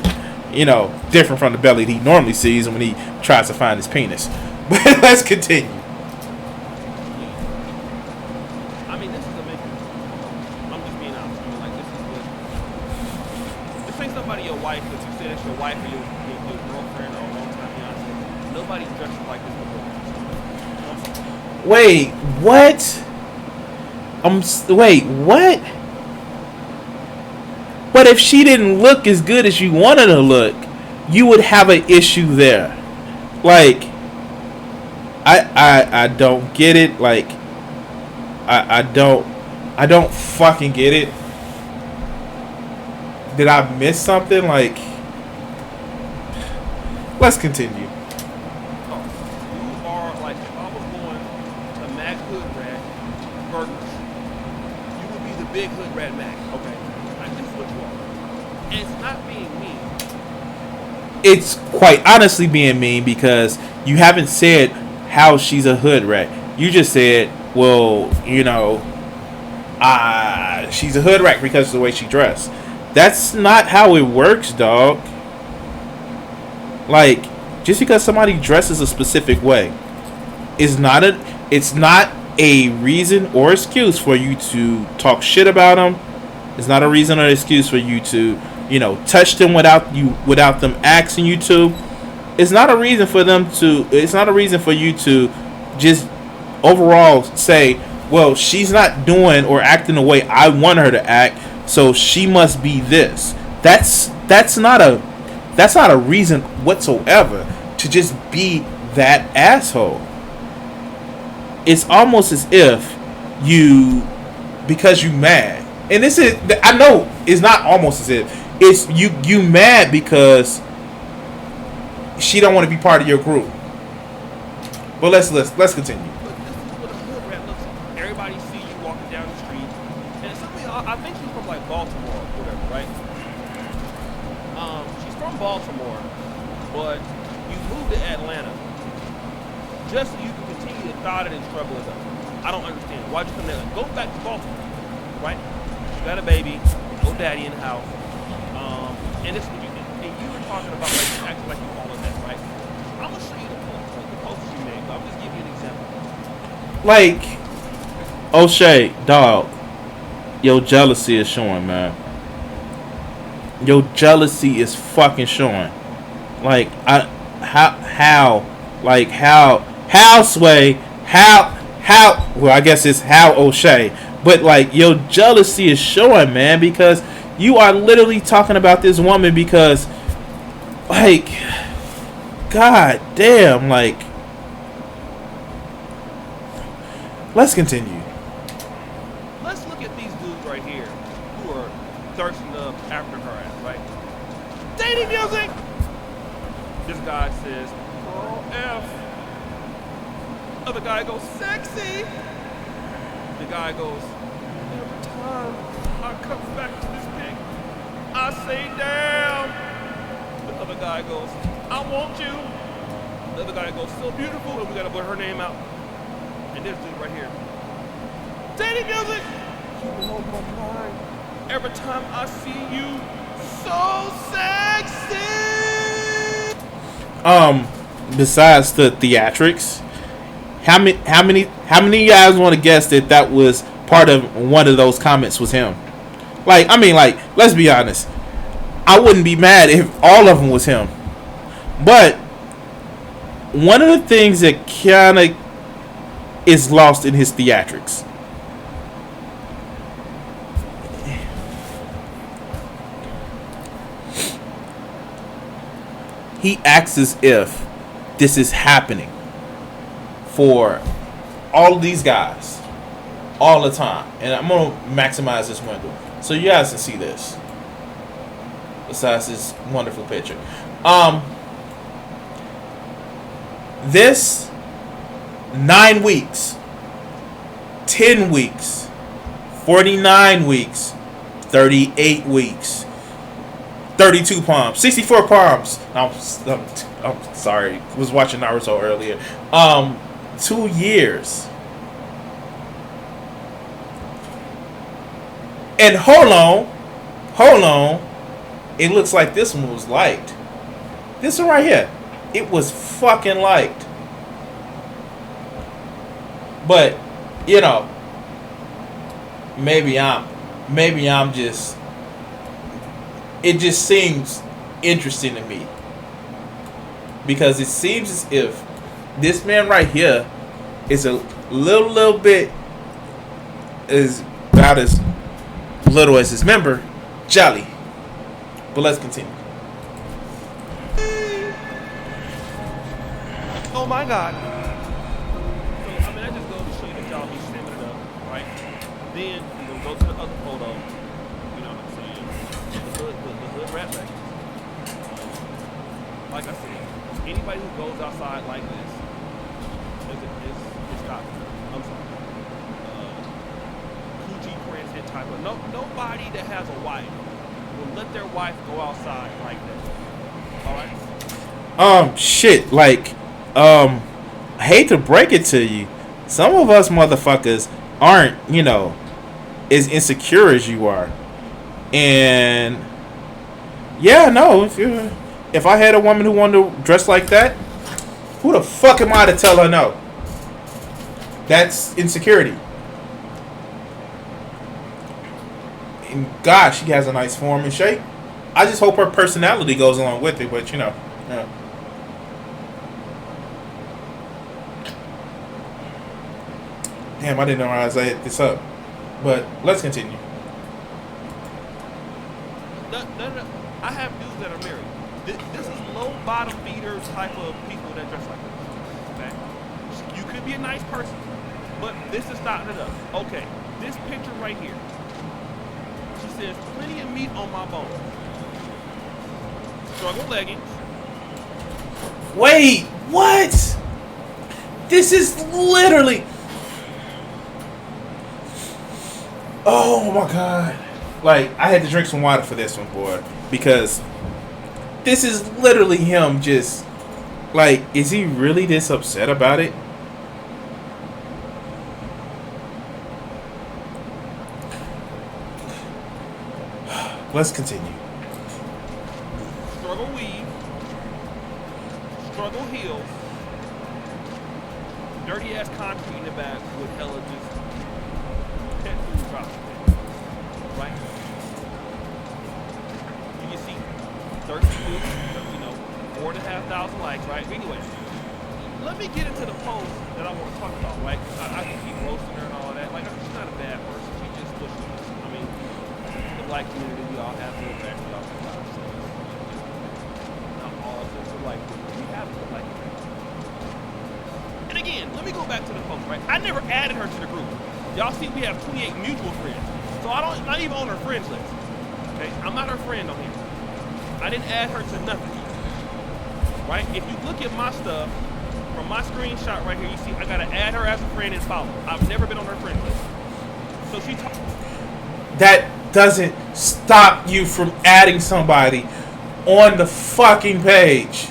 different from the belly he normally sees when he tries to find his penis. But let's continue. I mean, this is amazing. I'm just being honest. I mean, like, this ain't somebody your wife, but you said it's your wife or your girlfriend or a long-time fiance. Nobody's dressed like this before. Wait, what? Wait, what? But if she didn't look as good as you wanted her to look, you would have an issue there. Like, I don't get it. Like, I don't fucking get it. Did I miss something? Like, let's continue. Oh, you are like, if I was going to Mac Hood Rat Burgers, you would be the big Hood Rat Mac. Okay, like, this is what you are. And it's not being mean. It's quite honestly being mean because you haven't said how she's a hood rat. You just said, well, she's a hood rat because of the way she dressed. That's not how it works, dog. Like, just because somebody dresses a specific way it's not a reason or excuse for you to talk shit about them. It's not a reason or excuse for you to, touch them without them asking you to. It's not a reason for you to just overall say, well, she's not doing or acting the way I want her to act, so she must be this. That's not a reason whatsoever to just be that asshole. It's almost as if because you mad. And this is, I know it's not almost as if. It's you mad because she don't want to be part of your group. But let's continue. But this is what a hood rat looks like. Everybody see you walking down the street, and somebody, I think she's from like Baltimore or whatever, right? She's from Baltimore, but you moved to Atlanta just so you can continue to thought it and struggle with them. I don't understand. Why'd you come there? Go back to Baltimore, right? You got a baby, no daddy in the house, and this is what you did. And you were talking about like you acting like you all of that, right? I'm gonna show you the posts you made, but I'm just giving you an example. Like, Oshay, dog, your jealousy is showing, man. Your jealousy is fucking showing. Like, Sway, well, I guess it's how Oshay, but like, your jealousy is showing, man, because you are literally talking about this woman because, like, god damn, like, let's continue. Let's look at these dudes right here who are thirsting up after her ass, right? Dating music! This guy says, Girl F. Other guy goes, Sexy! The guy goes, Every time I come back to this pic, I say damn! The other guy goes, I want you! The other guy goes, So beautiful, and we gotta put her name out. And this dude right here. Dating music! You blow my mind. Every time I see you, so sexy! Besides the theatrics, how many of you guys want to guess that was part of one of those comments was him? Like, I mean, like, let's be honest. I wouldn't be mad if all of them was him. But one of the things that kind of is lost in his theatrics. He acts as if this is happening for all of these guys all the time. And I'm going to maximize this window so you guys can see this. Besides this wonderful picture. This 9 weeks, 10 weeks, 49 weeks, 38 weeks, 32 palms, 64 palms. I'm sorry. I was watching Naruto earlier. 2 years. And hold on. It looks like this one was liked. This one right here. It was fucking liked. But, you know, maybe I'm just, it just seems interesting to me. Because it seems as if this man right here is a little bit, is about as little as his member, Jelly. But let's continue. Oh my God. So, I mean, that just goes to show you that y'all be stemming it up, right? Then, you go to the other photo, you know what I'm saying? The hood rat back. Like I said, anybody who goes outside like this is got, I'm sorry. Coochie printed type of, nobody that has a wife will let their wife go outside like that. Alright? Shit, like, I hate to break it to you. Some of us motherfuckers aren't, you know, as insecure as you are. And yeah, no, if I had a woman who wanted to dress like that, who the fuck am I to tell her no? That's insecurity. And God, she has a nice form and shape. I just hope her personality goes along with it, but you know. Yeah. Damn, I didn't realize I hit this up. But let's continue. No. I have dudes that are married. This is low bottom feeder type of people that dress like this. Okay? You could be a nice person, but this is not enough. Okay, this picture right here. She says, plenty of meat on my bones. Struggle leggings. Wait, what? This is literally... Oh my God. Like, I had to drink some water for this one, boy. Because this is literally him just... Like, is he really this upset about it? Let's continue. Struggle weave. Struggle heels. Dirty ass concrete in the back with hella just pet food drops. Right? You can see 30 views, you know, 4,500 likes, right? Anyway, let me get into the post that I want to talk about, right? I can keep roasting her and all that. Like, she's not a bad person. She just pushes us. I mean, the black community, we all have little facts, we all have ourselves. Not all of us are like, we have to like it. And again, let me go back to the post, right? I never added her to the group. Y'all see we have 28 mutual friends. So I'm not even on her friends list. Okay? I'm not her friend on here. I didn't add her to nothing. Right? If you look at my stuff, from my screenshot right here, you see I gotta add her as a friend and follow. I've never been on her friend list. So she That doesn't stop you from adding somebody on the fucking page.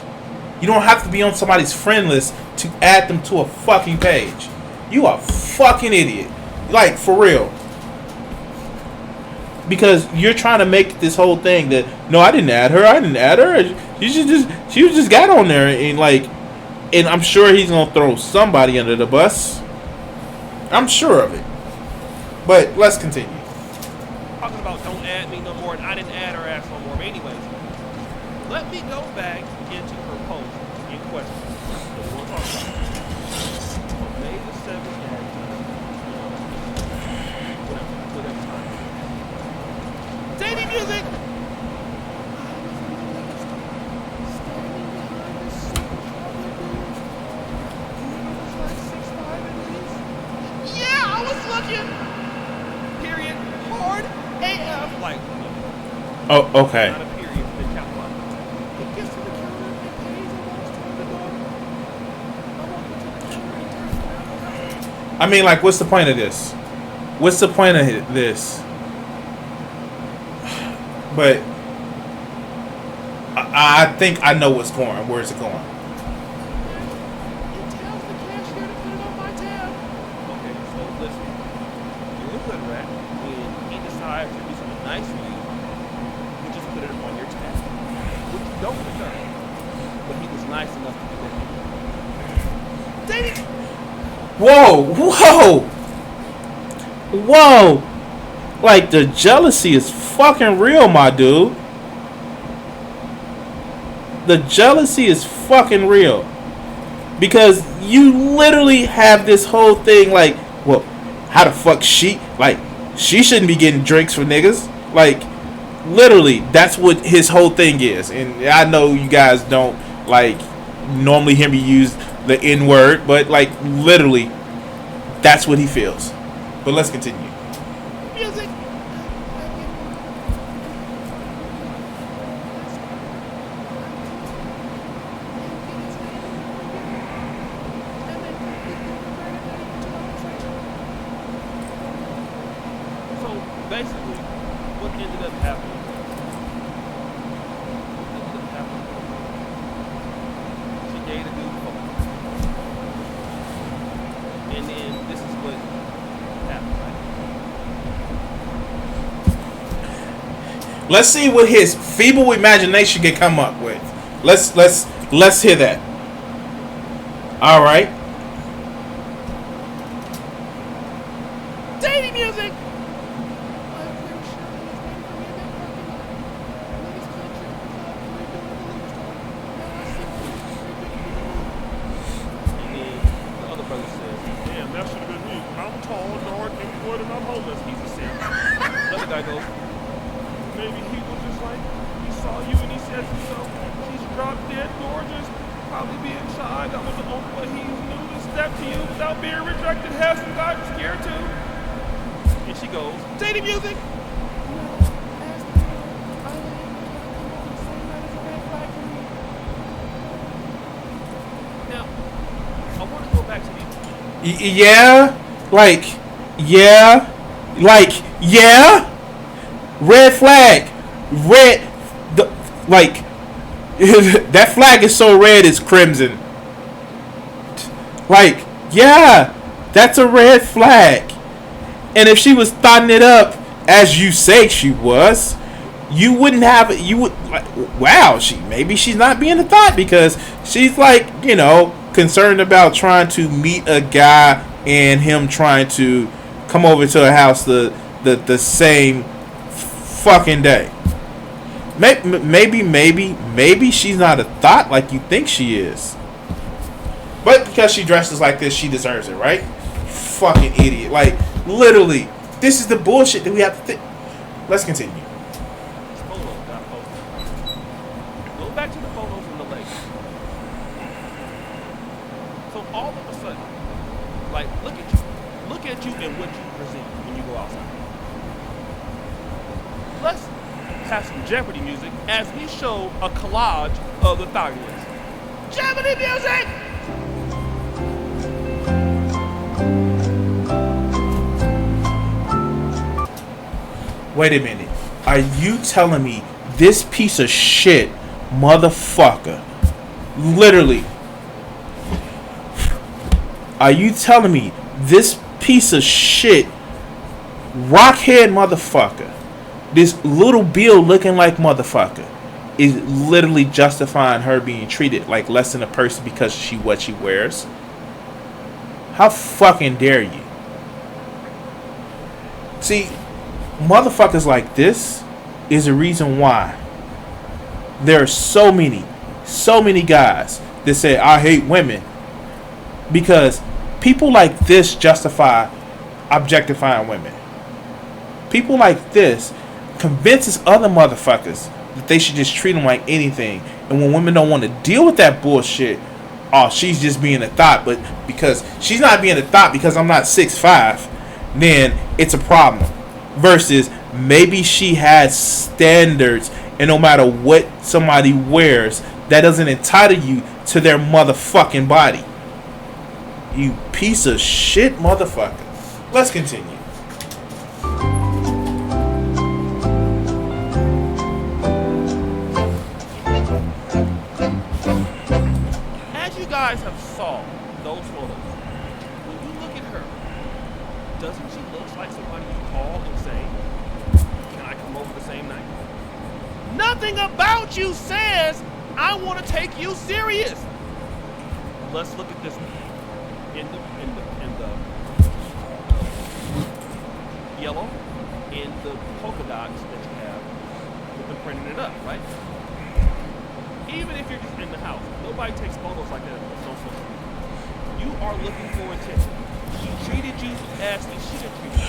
You don't have to be on somebody's friend list to add them to a fucking page. You are a fucking idiot. Like, for real. Because you're trying to make this whole thing that, no, I didn't add her. She just got on there and I'm sure he's gonna throw somebody under the bus. I'm sure of it. But let's continue. talking about don't add me no more, and I didn't add her ass no more. But anyways, let me go back into her post in question. So we're gonna talk about it. On May the 7th at whatever time. Dating music! Yeah, I was looking. Period. Hard AF. Like, Oh, okay. not a period. They capitalize. It gets to the counter and pays almost $20. I mean, like, what's the point of this? What's the point of this? But I think I know what's going. Where's it going? It tells the cashier to put it on my tab. Okay, so listen. You're a good rat. When he decides to do something nice for you, you just put it on your tab. Which you don't return. But he was nice enough to do that. Dating! Whoa! Like, the jealousy is fucking real, my dude. The jealousy is fucking real. Because you literally have this whole thing like, well, how the fuck she shouldn't be getting drinks for niggas. Like, literally, that's what his whole thing is. And I know you guys don't like normally hear me use the N-word, but like literally that's what he feels. But let's continue. Music! So basically, what ended up happening? She gave the dude phone. And then this is what happened, right? Let's see what his feeble imagination can come up with. Let's hear that. All right. Dating music! And then the other brother says, damn, that should have been me. I'm tall, dark, and good, and I'm homeless. He's a simp. Another guy goes, maybe he was just like, he saw you and he said to himself, she's drop dead gorgeous, probably being shy. That was the only way he knew to step to you without being rejected. Have some guys scared too. And she goes, dating music! Now, I want to go back to these. Yeah. Red flag. That flag is so red it's crimson. Like, yeah, that's a red flag. And if she was thotting it up as you say she was, you wouldn't have it. You would like, wow, she's not being a thought because she's like, concerned about trying to meet a guy and him trying to come over to her house the same fucking day. Maybe she's not a thought like you think she is. But because she dresses like this, she deserves it, right? Fucking idiot. Like, literally, this is the bullshit that we have to think. Let's continue. This photo got posted. Go back to the photos in the lake. So all of a sudden, like, look at you. Look at you and what you present when you go outside. Let's have some Jeopardy music as we show a collage of the thottiness. Jeopardy music! Wait a minute. Are you telling me this piece of shit motherfucker, literally, are you telling me this piece of shit rockhead motherfucker, this little Bill looking like motherfucker, is literally justifying her being treated like less than a person because what she wears? How fucking dare you? See, motherfuckers like this is a reason why there are so many guys that said, I hate women. Because people like this justify objectifying women. People like this convinces other motherfuckers that they should just treat them like anything. And when women don't want to deal with that bullshit, oh, she's just being a thought. But because she's not being a thought because I'm not 6'5", then it's a problem. Versus maybe she has standards, and no matter what somebody wears, that doesn't entitle you to their motherfucking body. You piece of shit motherfucker. Let's continue. As you guys have saw those photos, when you look at her, doesn't she look like somebody you call and say, can I come over the same night? Nothing about you says, I want to take you serious. Let's look at this one. In the yellow, in the polka dots that you have, with them printing it up, right? Even if you're just in the house, nobody takes photos like that on social media. You are looking for attention. He treated you as he should have treated you.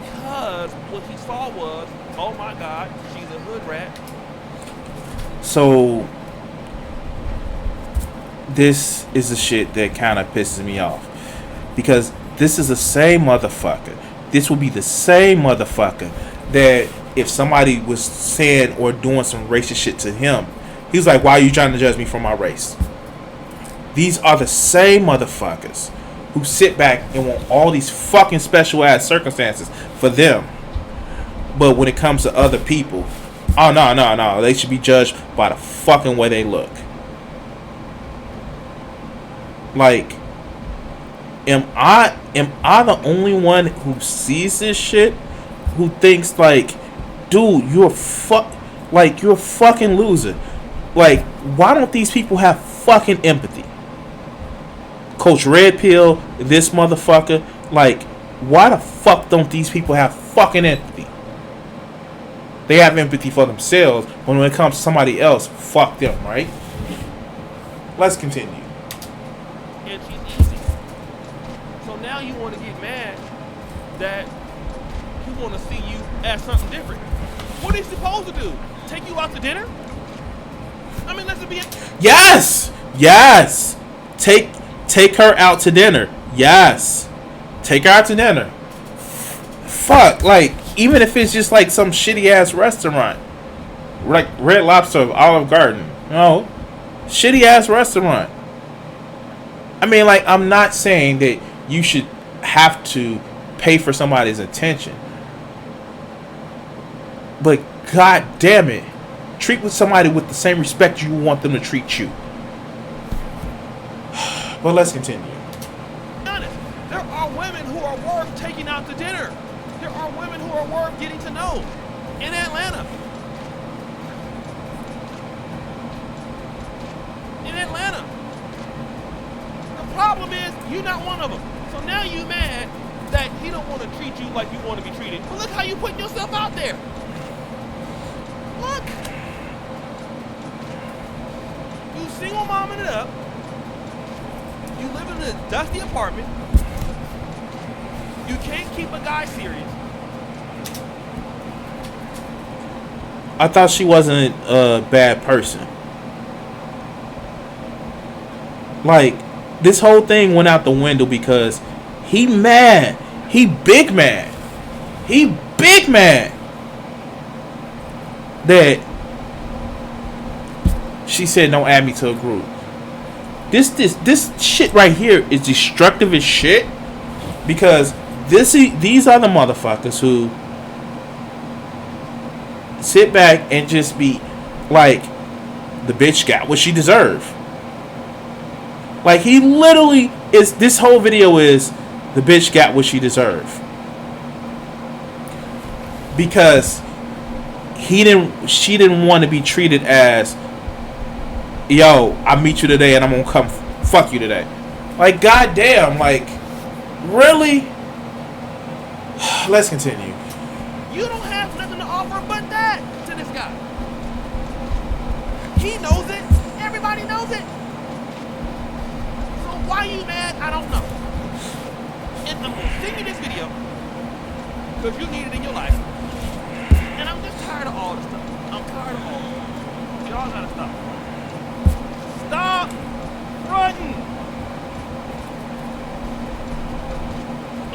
Because what he saw was, oh my God, she's a hood rat. So this is the shit that kind of pisses me off, because this is the same motherfucker. This will be the same motherfucker that if somebody was saying or doing some racist shit to him, he's like, why are you trying to judge me for my race? These are the same motherfuckers who sit back and want all these fucking special ass circumstances for them. But when it comes to other people, oh no, they should be judged by the fucking way they look. Like, am I the only one who sees this shit, who thinks like, dude, you're a fucking loser? Like, why don't these people have fucking empathy? Coach Red Pill, this motherfucker, like, why the fuck don't these people have fucking empathy? They have empathy for themselves, but when it comes to somebody else, fuck them, right? Let's continue. And she's easy. So now you want to get mad that you want to see you as something different. What are you supposed to do? Take you out to dinner? I mean, let's be Yes. Take her out to dinner. Yes. Take her out to dinner. Fuck, like, even if it's just like some shitty ass restaurant, like Red Lobster of Olive Garden, no, shitty ass restaurant. I mean, like, I'm not saying that you should have to pay for somebody's attention, but god damn it, treat with somebody with the same respect you want them to treat you. But let's continue. Honest, there are women who are worth taking out to dinner. There are women who are worth getting to know in Atlanta. The problem is, you're not one of them. So now you mad that he don't want to treat you like you want to be treated. But look how you putting yourself out there. Look. You single momming it up. You live in a dusty apartment. You can't keep a guy serious. I thought she wasn't a bad person. Like, this whole thing went out the window because he mad. He big mad. He big mad that she said don't add me to a group. This shit right here is destructive as shit, because these are the motherfuckers who sit back and just be like, the bitch got what she deserved. Like, he literally is, this whole video is, the bitch got what she deserved. Because she didn't want to be treated as, yo, I meet you today and I'm gonna come fuck you today. Like, goddamn, like, really? Let's continue. You don't have nothing to offer but that to this guy. He knows it. Everybody knows it. Why you mad? I don't know. And I'm gonna send you this video because you need it in your life. And I'm just tired of all this stuff. I'm tired of all this stuff. Y'all gotta stop. Stop running.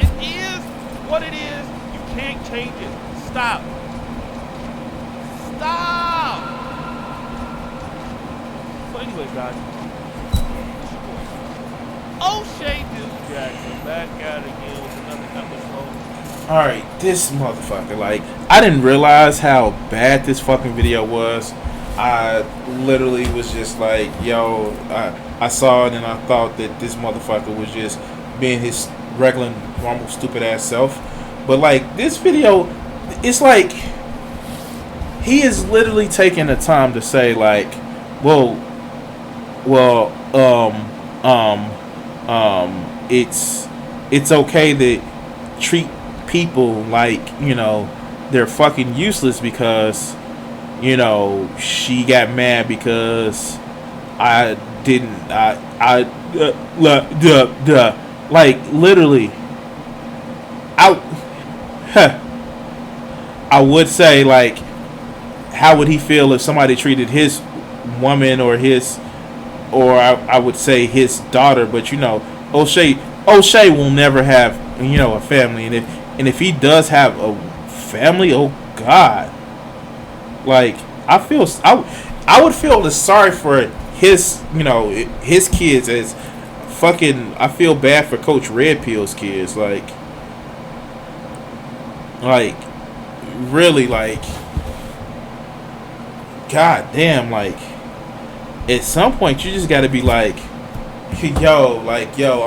It is what it is. You can't change it. Stop. Stop. So anyways, guys. Oshay Duke Jackson back out again with another episode. Alright, this motherfucker, like, I didn't realize how bad this fucking video was. I literally was just like, yo, I saw it and I thought that this motherfucker was just being his regular, normal, stupid ass self. But like, this video, it's like, he is literally taking the time to say like, it's okay to treat people like, you know, they're fucking useless because, you know, she got mad because like literally I would say, like, how would he feel if somebody treated his woman or I would say his daughter, but you know, Oshay will never have, you know, a family, and if he does have a family, oh God, like I would feel sorry for his, you know, his kids as fucking. I feel bad for Coach Red Pill's kids, like really, like, God damn, like at some point you just got to be like, yo,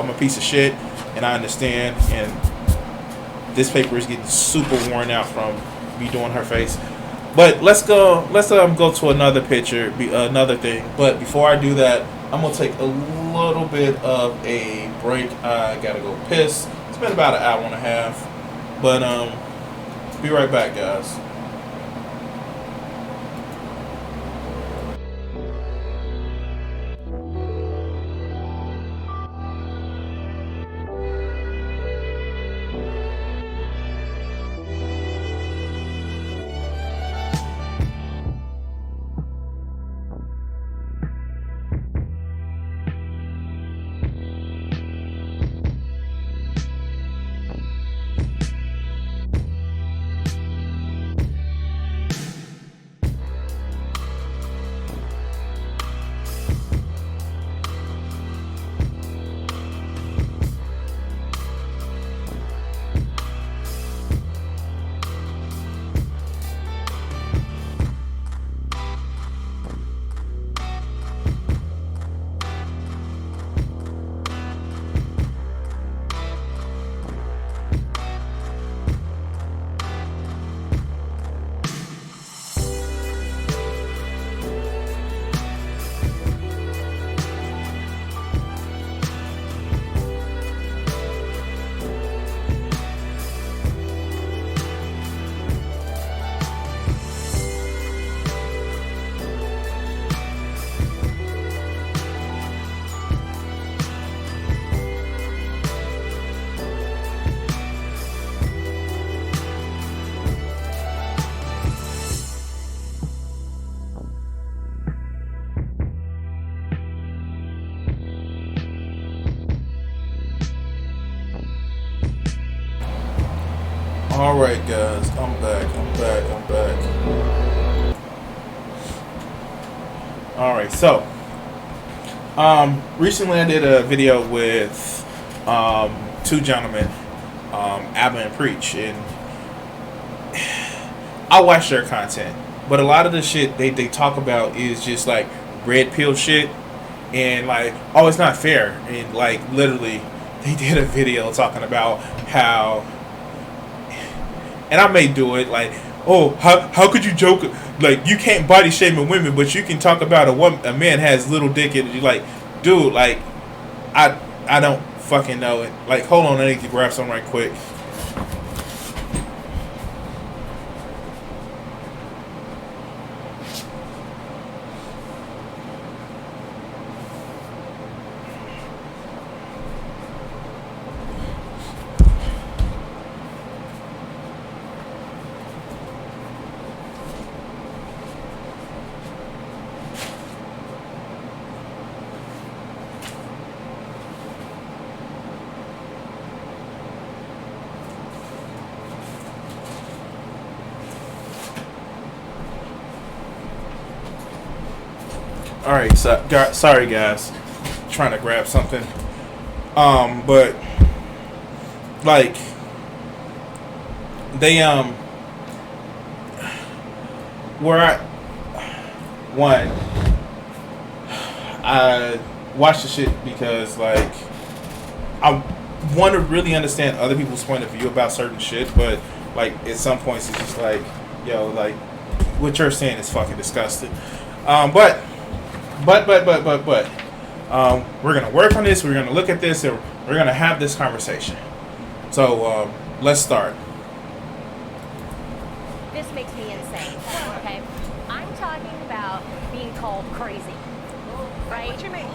I'm a piece of shit, and I understand, and this paper is getting super worn out from me doing her face. But let's go to another picture, another thing. But before I do that, I'm gonna take a little bit of a break. I gotta go piss. It's been about an hour and a half, but be right back, guys. Alright guys, I'm back. Alright, so recently I did a video with two gentlemen, Abba and Preach, and I watch their content, but a lot of the shit they talk about is just like red pill shit, and like, oh, it's not fair, and like literally they did a video talking about how, and I may do it, like, oh, how could you joke, like, you can't body shame women, but you can talk about a man has little dick, and you're like, dude, like, I don't fucking know it. Like, hold on, I need to grab something right quick. All right, so sorry guys, trying to grab something. But like they where I watch the shit because like I want to really understand other people's point of view about certain shit, but like at some points it's just like, yo, like what you're saying is fucking disgusting. But we're gonna work on this. We're gonna look at this, and we're gonna have this conversation. So let's start. This makes me insane. Okay, I'm talking about being called crazy, right? What you mean?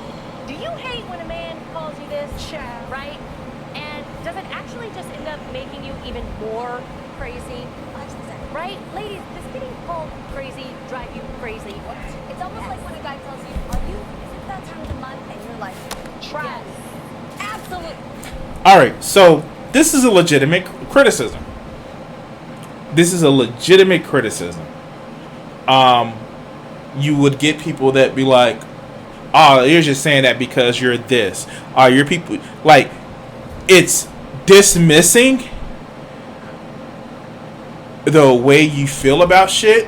Do you hate when a man calls you this? Child. Right? And does it actually just end up making you even more crazy? 100%. Right? Ladies, does getting called crazy drive you crazy? It's almost like when a guy tells you, is it that time of the month? And you're like, Yes. absolutely. All right, so this is a legitimate criticism. This is a legitimate criticism. You would get people that be like, "Oh, you're just saying that because you're this." You're people like it's dismissing the way you feel about shit,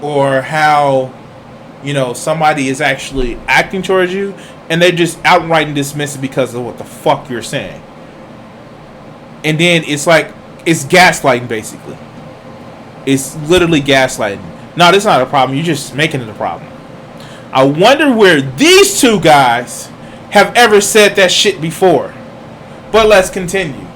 or how somebody is actually acting towards you, and they just outright dismiss it because of what the fuck you're saying. And then it's like it's gaslighting, basically. It's literally gaslighting. No, that's not a problem. You're just making it a problem. I wonder where these two guys have ever said that shit before. But let's continue.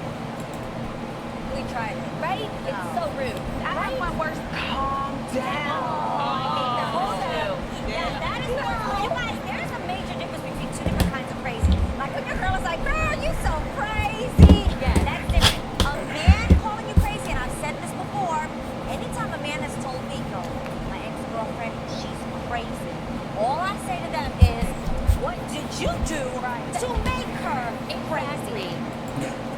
We tried it, right? It's so rude. That's my worst. Calm down. Hold up. Yeah, that is the worst. You guys, there's a major difference between two different kinds of crazy. Like when your girl is like, girl, you so crazy. Yeah. That's different. A man calling you crazy, and I've said this before, anytime a man has told me, no, my ex-girlfriend, she's crazy. All I say to them is, what did you do to make her crazy?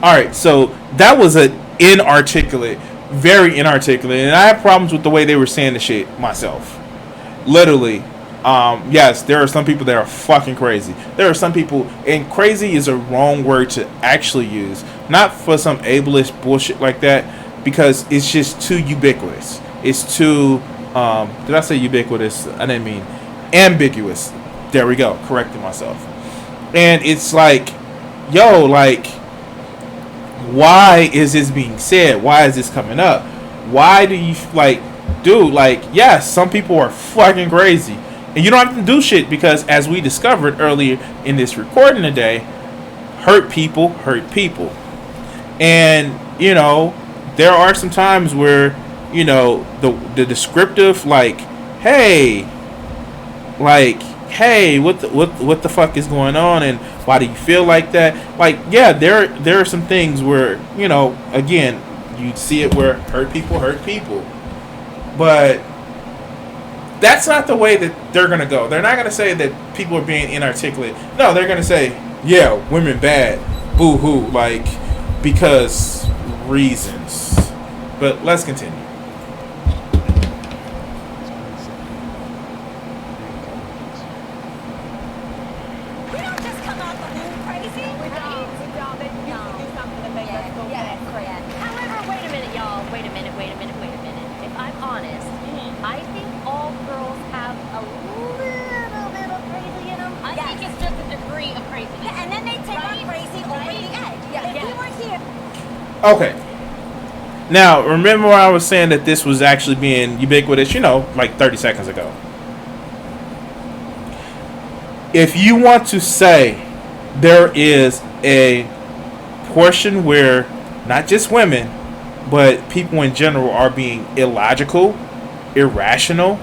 All right, so that was a inarticulate, very inarticulate, and I have problems with the way they were saying the shit myself. Literally, yes, there are some people that are fucking crazy. There are some people, and crazy is a wrong word to actually use, not for some ableist bullshit like that, because it's just too ubiquitous. It's too, did I say ubiquitous? I didn't mean ambiguous. There we go, correcting myself. And it's like, yo, like, why is this being said? Why is this coming up? Why do you, like, dude, like, yes, some people are fucking crazy. And you don't have to do shit because, as we discovered earlier in this recording today, hurt people hurt people. And, there are some times where, the descriptive, like, hey, what the fuck is going on, and why do you feel like that? Like, yeah, there are some things where, again, you see it where hurt people. But that's not the way that they're going to go. They're not going to say that people are being inarticulate. No, they're going to say, yeah, women bad, boo-hoo, like, because reasons. But let's continue. We don't just come out the womb crazy. We don't. They usually do something to make us go back crazy. However, Wait a minute, y'all. Wait a minute. If I'm honest, I think all girls have a little bit of crazy in them. I think it's just a degree of craziness. yeah, and then they take our crazy over the edge. Yeah, If we were here, Okay. Now, remember when I was saying that this was actually being ubiquitous, like 30 seconds ago. If you want to say there is a portion where not just women, but people in general are being illogical, irrational,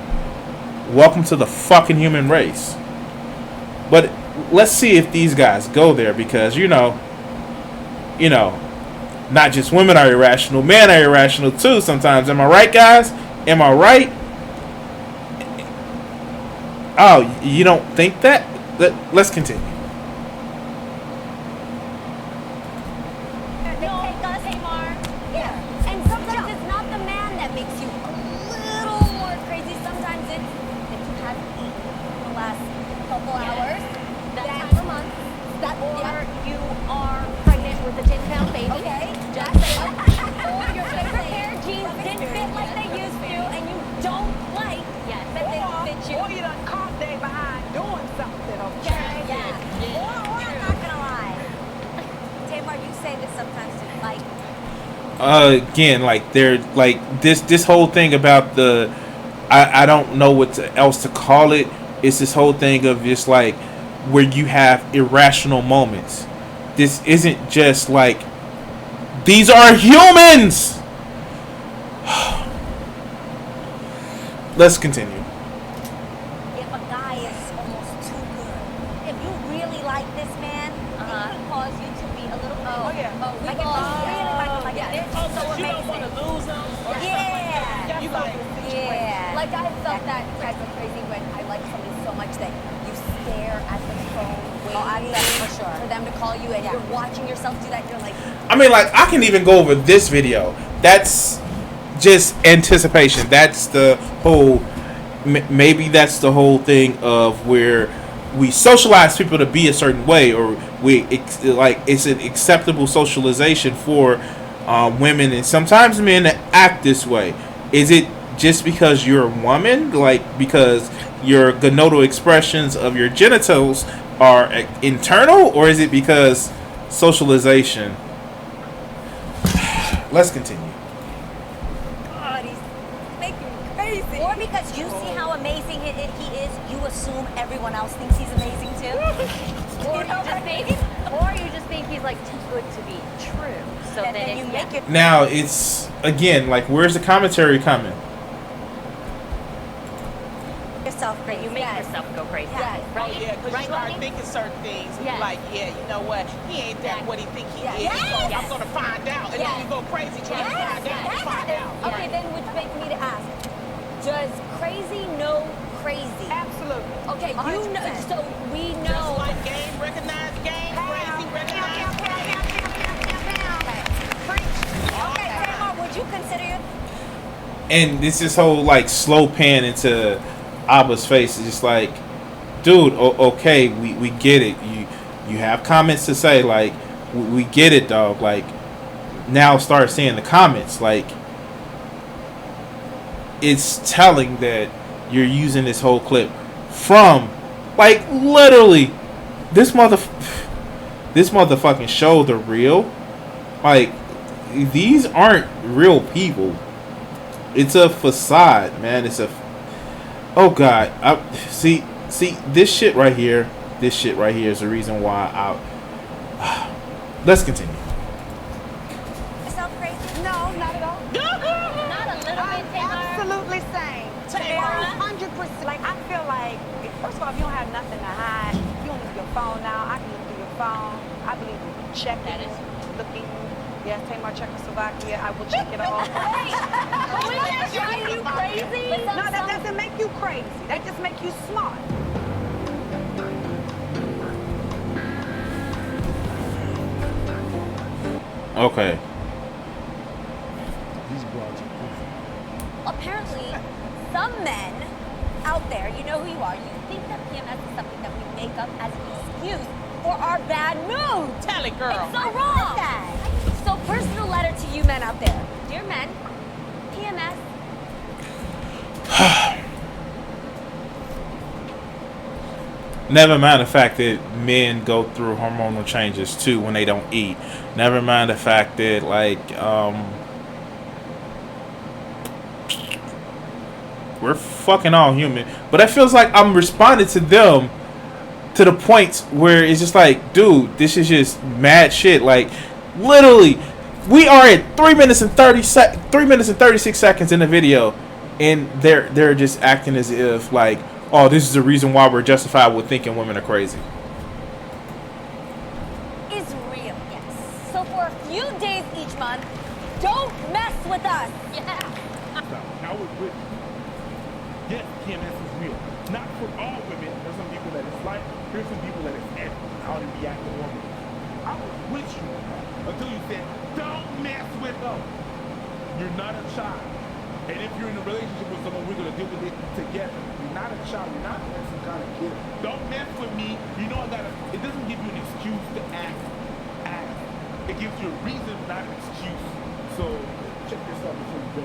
welcome to the fucking human race. But let's see if these guys go there, because not just women are irrational, men are irrational too sometimes. Am I right, guys? Am I right? Oh, you don't think that? Let's continue. they take us, Tamar. Yeah. And sometimes it's not the man that makes you a little more crazy. Sometimes it's that you have again, like they're like this whole thing about the I don't know what else to call it. It's this whole thing of just like where you have irrational moments. This isn't just like these are humans. Let's continue. If a guy is almost too good, if you really like this man, it could cause you to be a little. Oh, yeah. Like if you really like him, like yeah. this, Oh, so so you don't want to lose him? Yeah. You like, Yeah. Like I felt that type of crazy when I like somebody so much that you stare at the phone waiting for sure. for them to call you, and you're watching yourself do that. You're like, I mean, like I can even go over this video. That's just anticipation. That's the whole. Maybe that's the whole thing of where we socialize people to be a certain way, or it's an acceptable socialization for women and sometimes men to act this way. Is it just because you're a woman, like because your gonadal expressions of your genitals are internal, or is it because socialization? Let's continue. God, he's making me crazy. Or because you see how amazing he is, you assume everyone else thinks he's amazing too. or you just think he's like too good to be true. So And then then you make it. Now it's again like where's the commentary coming? yourself crazy. you make yourself go crazy. Yeah. Right? Oh yeah, because Right, you start Logan? thinking certain things, and Yes. you're like, yeah, you know what? He ain't that what he think he is. Yes. So Yes. I'm gonna find out, and Yes. then you go crazy trying to find out. Yes. You find out. okay, then which makes me to ask, does crazy know crazy? Absolutely. Okay, you know, 100%. so we Just know. like game, recognize game, crazy, recognize. Okay, Tamar, would you consider your And this is whole like slow pan into Abba's face. It's just like, dude, okay, we get it. You have comments to say, like we get it, dog. Like now start seeing the comments. Like it's telling that you're using this whole clip from like literally this motherfucking show the real. Like these aren't real people. It's a facade, man. It's a oh god. See this shit right here. This shit right here is the reason why let's continue. yourself crazy? No, not at all. Not a little bit, Tamar. Absolutely same. Tamara? 100%. Like, I feel like, first of all, if you don't have nothing to hide, you don't use your phone now. I can look through your phone. I believe in checking, That is looking. Yes, Tamar, Czechoslovakia. I will check it all. Would that drive you crazy? No, that doesn't make you crazy. That just makes you smart. Okay. Apparently, some men out there, you know who you are, you think that PMS is something that we make up as an excuse for our bad mood. Tell it, girl. It's so wrong. So personal letter to you men out there. Dear men, PMS. Never mind the fact that men go through hormonal changes too when they don't eat. Never mind the fact that like we're fucking all human. But it feels like I'm responding to them to the points where it's just like, dude, this is just mad shit. Like literally, we are at 3 minutes and 36 seconds in the video, and they're just acting as if like, oh, this is the reason why we're justified with thinking women are crazy. Is real, yes. So for a few days each month, don't mess with us. Yeah. I would with yes, PMS is real. Not for all women. There's some people that it's like. There's some people that it's empty. How to react to women. I was with you until you said, don't mess with them. You're not a child. And if you're in a relationship with someone, we're gonna deal with it together. You're not a child. You're not some kind of kid. Don't mess with me. You know I gotta. It doesn't give you an excuse to act. It gives you a reason, not an excuse. So check yourself before you go.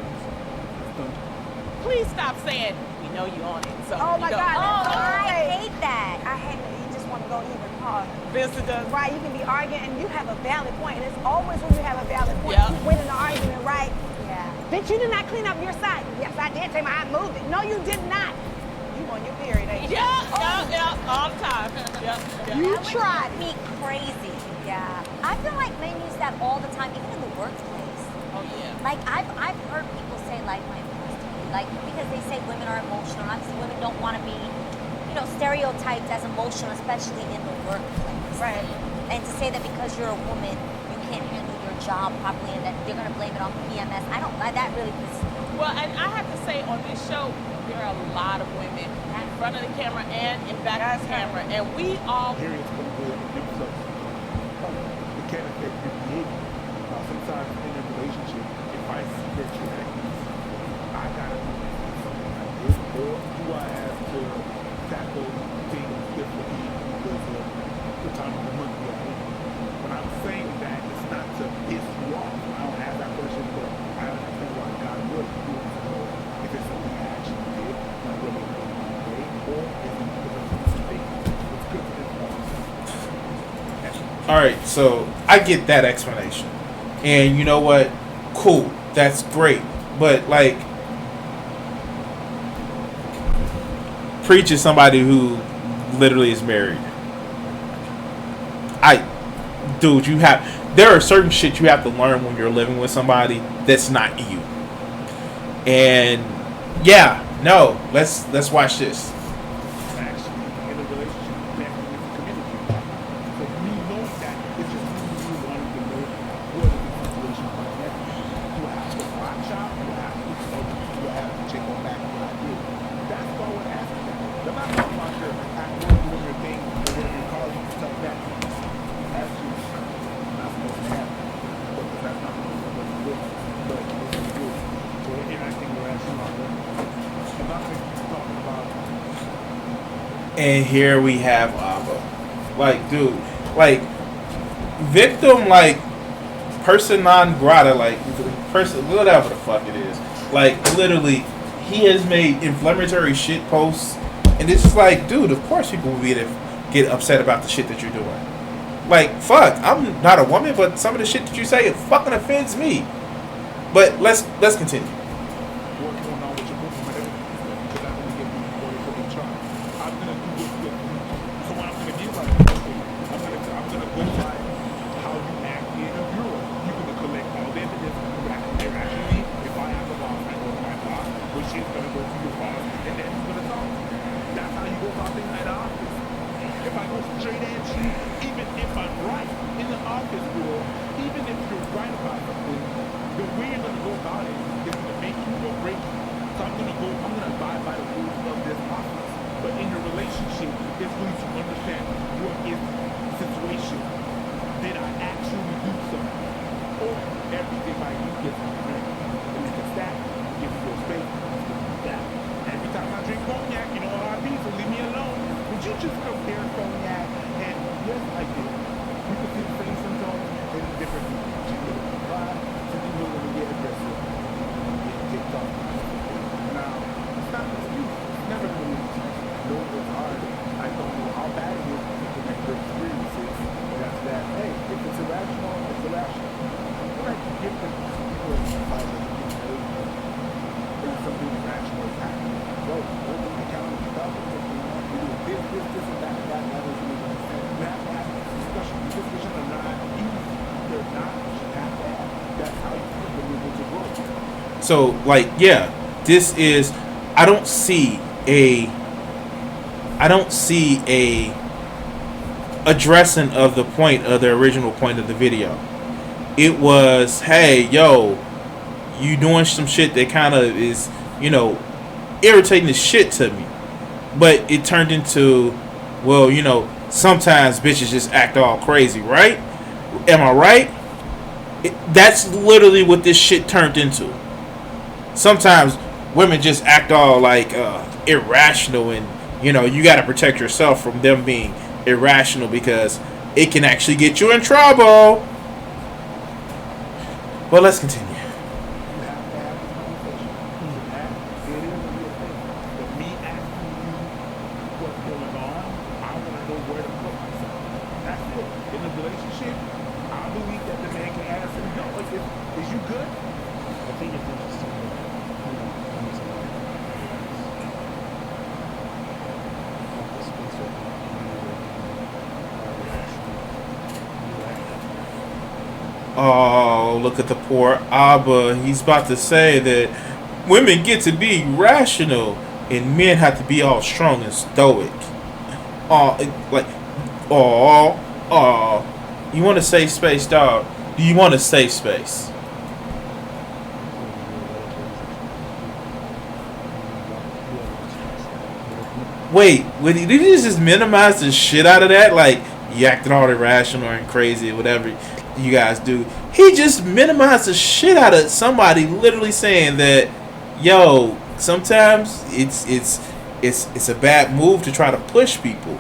Please stop saying, we know you on it. So Oh you my go, God. Oh, that's I okay. hate that. I hate it. You just want to go even harder. Vincent does. Right, you can be arguing and you have a valid point. And it's always when you have a valid point, Yeah. you win an argument, right? Yeah. Bitch, you did not clean up your side. Yes, I did. Take my eye moved it. No, you did not. You on your period, ain't you? Yeah, all the time. Yeah. You That would tried drive me crazy. Yeah. I feel like men use that all the time, even in the workplace. Oh yeah. Like I've heard people say like my first like because they say women are emotional. Obviously women don't want to be, stereotyped as emotional, especially in the workplace. Right. And to say that because you're a woman, you can't handle your job properly and that they're gonna blame it on PMS. That really pisses me off. Well, and I have to say on this show, there are a lot of women in front of the camera and in back of the camera, and we all. Periods from the influx. It can affect your behavior. Sometimes in a relationship, if I see that you're at ease, I gotta do something like this, or do I have to tackle things differently because of the time of the month we are in? When I'm saying that, it's not to piss you off. I don't have that question, but I understand why God would do it to know if it's something I actually did, not really great, or if it's because of something it's good for this All right, so I get that explanation, and you know what? Cool, that's great. But like, preach is somebody who literally is married. Dude, there are certain shit you have to learn when you're living with somebody that's not you. And yeah, no, let's watch this. actually in a relationship connecting with the community. So me knowing that it's just me wanting to know what is the situation right now. Do I have to watch out? Do I have to check on back what I did? That's all we're asking that. They're not talking about your at work doing your thing or whatever you call it, stuff that that's just not supposed to happen. Because that's not supposed to do. But it's supposed to do. So anything we're asking about that. I'm not talking about And here we have Abba. Like, dude, like, victim, like, person non grata, like, person, whatever the fuck it is. Like, literally, he has made inflammatory shit posts. And it's like, dude, of course people will get upset about the shit that you're doing. Like, fuck, I'm not a woman, but some of the shit that you say, it fucking offends me. But let's continue. what's going on with your movement and everything, because that's going to get me reported for HR. I'm going to do what's good for you. So what I'm going to do is like, okay, I'm going to go by how you act in a bureau. You're going to collect all the evidence irrationally. If I have a boss, I go to my boss, which is going to go to your boss, and then he's going to talk. That's how you go about things at the office. If I go straight at you, even if I'm right in the office bureau, even if you're right about something, the way you're going to go about it is going to make you or break you. So I'm going to abide by the rules of this office. But in your relationship, it's really to understand what is the situation. Did I actually do something? Or everything I do gets me drink. And if it's that, give me your space. That. Every time I drink cognac, you know how I be, so leave me alone. Would you just compare cognac? And yes, I did. We could see the same symptoms in different people. Some people are going to get aggressive. Get ticked off. Now, it's not an excuse. It's never going to be an excuse. No, it's hard. I don't know how bad it is to make your experiences. And that's that. Hey, if it's irrational, it's irrational. What I can give them people in the fight that you can there's something irrational is happening. Bro, hold them accountable. Stop it. You do this, and that. That is really understand. You have to have this discussion. These discussions are not easy. They're not. You have to have. That's how you put them able to grow. So, like, yeah, this is, I don't see a addressing of the point of the original point of the video. It was, hey, yo, you doing some shit that kind of is, irritating the shit to me. But it turned into, well, sometimes bitches just act all crazy, right? Am I right? That's literally what this shit turned into. Sometimes women just act all like irrational, and you got to protect yourself from them being irrational because it can actually get you in trouble. But let's continue. You have to have this conversation. That it is a real thing. But me asking you what's going on, I want to know where to put Oh, look at the poor Abba. He's about to say that women get to be rational and men have to be all strong and stoic. Like, you want a safe space, dog? Do you want a safe space? Wait, did you just minimize the shit out of that? Like, you acting all irrational and crazy or whatever you guys do. He just minimized the shit out of somebody literally saying that, yo, sometimes it's a bad move to try to push people.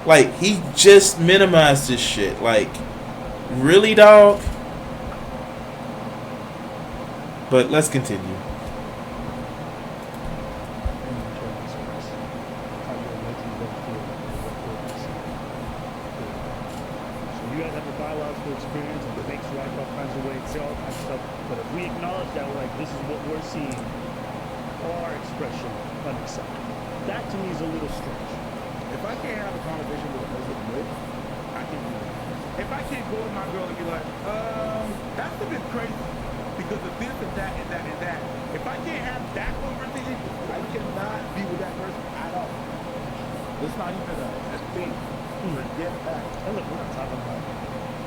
Like, he just minimized this shit. Like, really, dog? But let's continue. You guys have a biological experience and it makes you act all kinds of ways, say all kinds of stuff. But if we acknowledge that, we're like, this is what we're seeing, our expression unacceptable. That to me is a little strange. If I can't have a conversation with a person with, I can do it. If I can't go with my girl and be like, that's a bit crazy because of this and that and that and that. If I can't have that conversation, I cannot be with that person at all. It's not even a thing. Forget that. And look, we're not talking about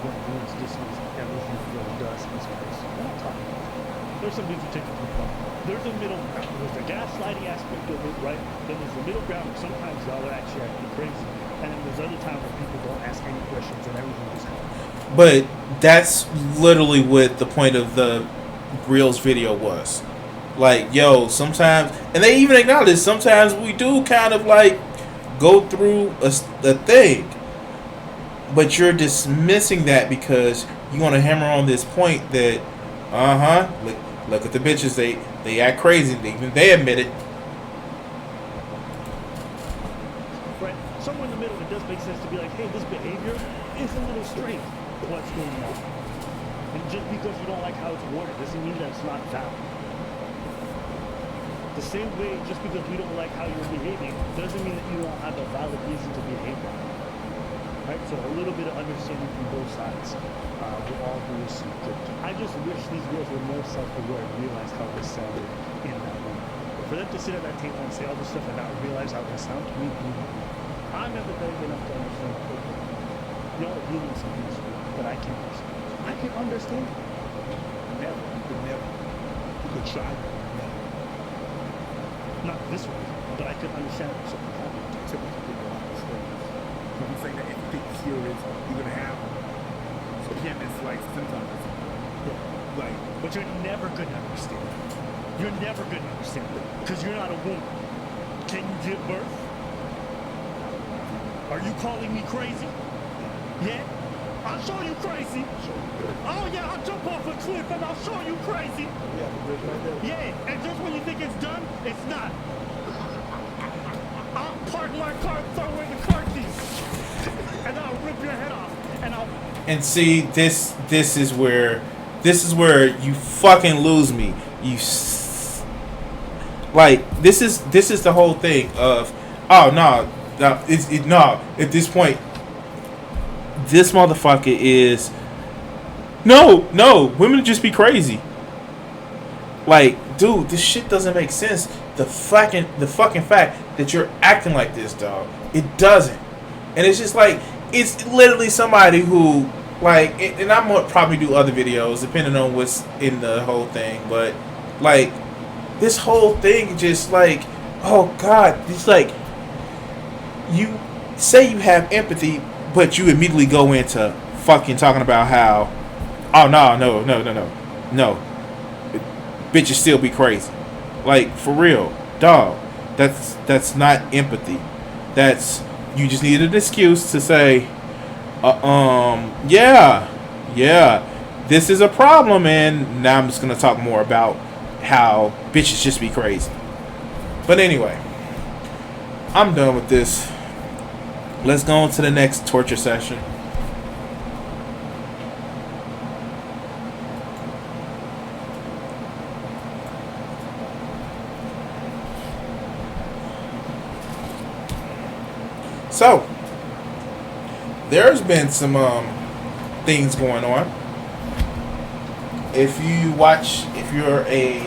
what dudes dismiss everything really does in space. We're not talking about that. There's some dudes who take it too far. There's a middle ground. There's the gaslighting aspect of it, right? Then there's the middle ground where sometimes y'all are actually acting crazy. And then there's other times where people don't ask any questions and everything just happens. But that's literally what the point of the Reels video was. Like, yo, sometimes, and they even acknowledge sometimes we do kind of like go through a thing, but you're dismissing that because you want to hammer on this point that, look at the bitches, they act crazy, even they admit it. Right, somewhere in the middle, it does make sense to be like, hey, this behavior is a little strange. What's going on? And just because you don't like how it's worded doesn't mean that it's not valid. The same way, just because we don't like how you're behaving doesn't mean that you don't have a valid reason to behave that way. Right? So a little bit of understanding from both sides will all do us some good. I just wish these girls were more self-aware and realized how they sounded in that moment. But for them to sit at that table and say all this stuff and not realize how they sound, to me, I'm empathetic enough to understand that y'all are dealing with some things that I can't understand. I can understand. Never. You could never. You could try, but never. Not this way, but I could understand it. So Typically, people understand this. When we say that if you take it serious, you're gonna have PMS like symptoms. Yeah. Like, but you're never gonna understand. You're never gonna understand because you're not a woman. Can you give birth? Are you calling me crazy? Yeah. I'll show you crazy. Oh yeah, I'll jump off a cliff and I'll show you crazy. Yeah, and just when you think it's done, it's not. I'll park my car, throw away the car keys, and I'll rip your head off, and I'll. And see, this is where you fucking lose me. Like, this is the whole thing of, oh no, at this point, this motherfucker is no, women just be crazy. Like, dude, this shit doesn't make sense. The fucking fact that you're acting like this, dog, it doesn't. And it's just like, it's literally somebody who, like, and I'm gonna probably do other videos depending on what's in the whole thing, but like, this whole thing just like, oh god, it's like, you say you have empathy, but you immediately go into fucking talking about how, oh no, bitches still be crazy. Like, for real, dog, that's not empathy. That's, you just needed an excuse to say, yeah, this is a problem, and now I'm just gonna talk more about how bitches just be crazy. But anyway, I'm done with this. Let's go on to the next torture session. So, there's been some things going on. if you're a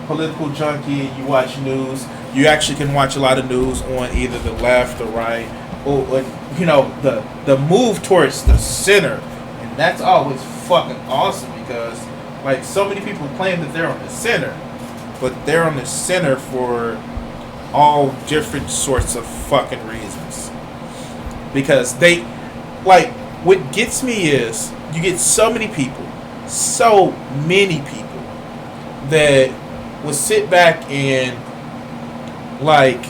political junkie, you watch news. You actually can watch a lot of news on either the left or right, or the move towards the center, and that's always fucking awesome because like so many people claim that they're on the center, but they're on the center for all different sorts of fucking reasons. Because they like what gets me is you get so many people that will sit back and like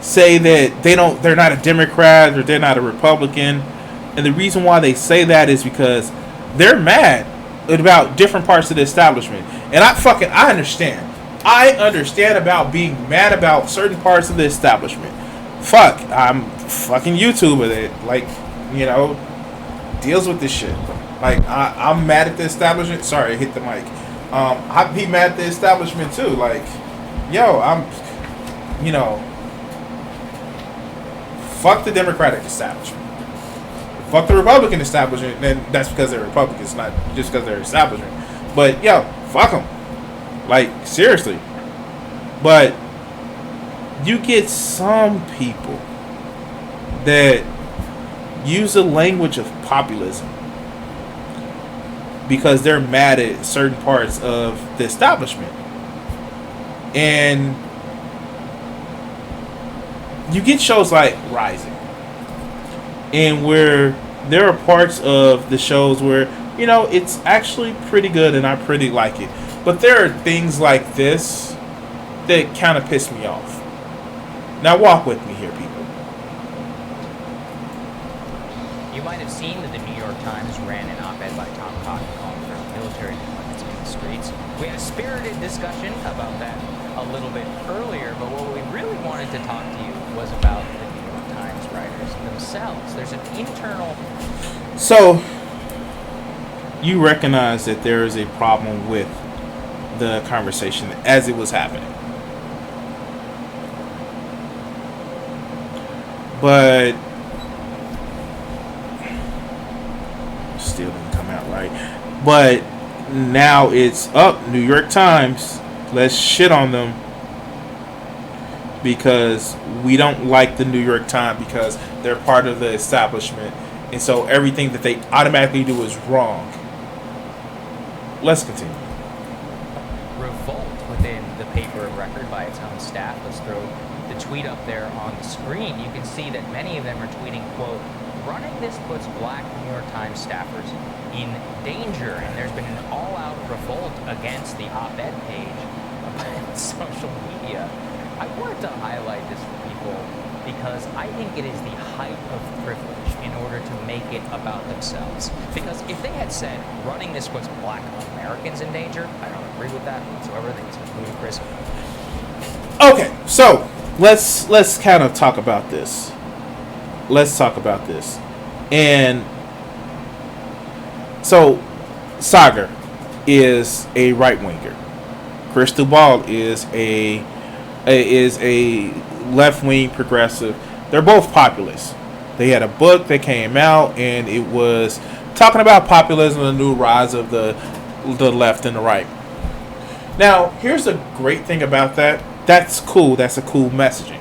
say that they're not a Democrat or they're not a Republican, and the reason why they say that is because they're mad about different parts of the establishment. And I understand about being mad about certain parts of the establishment. Fuck, I'm fucking YouTube with it, like, deals with this shit. Like I'm mad at the establishment. Sorry, I hit the mic. I'd be mad at the establishment too. Like, fuck the Democratic establishment. Fuck the Republican establishment. And that's because they're Republicans, not just because they're establishment. But fuck them. Like seriously. But you get some people that use the language of populism because they're mad at certain parts of the establishment. And you get shows like Rising, and where there are parts of the shows where, it's actually pretty good and I pretty like it. But there are things like this that kind of piss me off. Now walk with me here, people. You might have seen that the New York Times ran an op-ed by Tom Cotton calling for military deployments in the streets. We had a spirited discussion about that a little bit earlier, but what we really wanted to talk to you was about the New York Times writers themselves. There's an internal... So, you recognize that there is a problem with the conversation as it was happening. But still didn't come out right. But now it's up. New York Times, let's shit on them because we don't like the New York Times because they're part of the establishment, and so everything that they automatically do is wrong. Let's continue. Revolt within the paper of record by its own staff. Let's throw the tweet up there on the screen. You can see that many of them are tweeting, quote, "Running this puts black New York Times staffers in danger." And there's been an all-out revolt against the op-ed page on social media. I wanted to highlight this for people because I think it is the height of privilege in order to make it about themselves. Because if they had said, "Running this puts black Americans in danger," I don't agree with that whatsoever. I think it's ludicrous. Okay, so let's kind of talk about this. And so Sagar is a right winger. Crystal Ball is a left wing progressive. They're both populists. They had a book that came out and it was talking about populism and the new rise of the left and the right. Now, here's the great thing about that. That's cool. That's a cool messaging.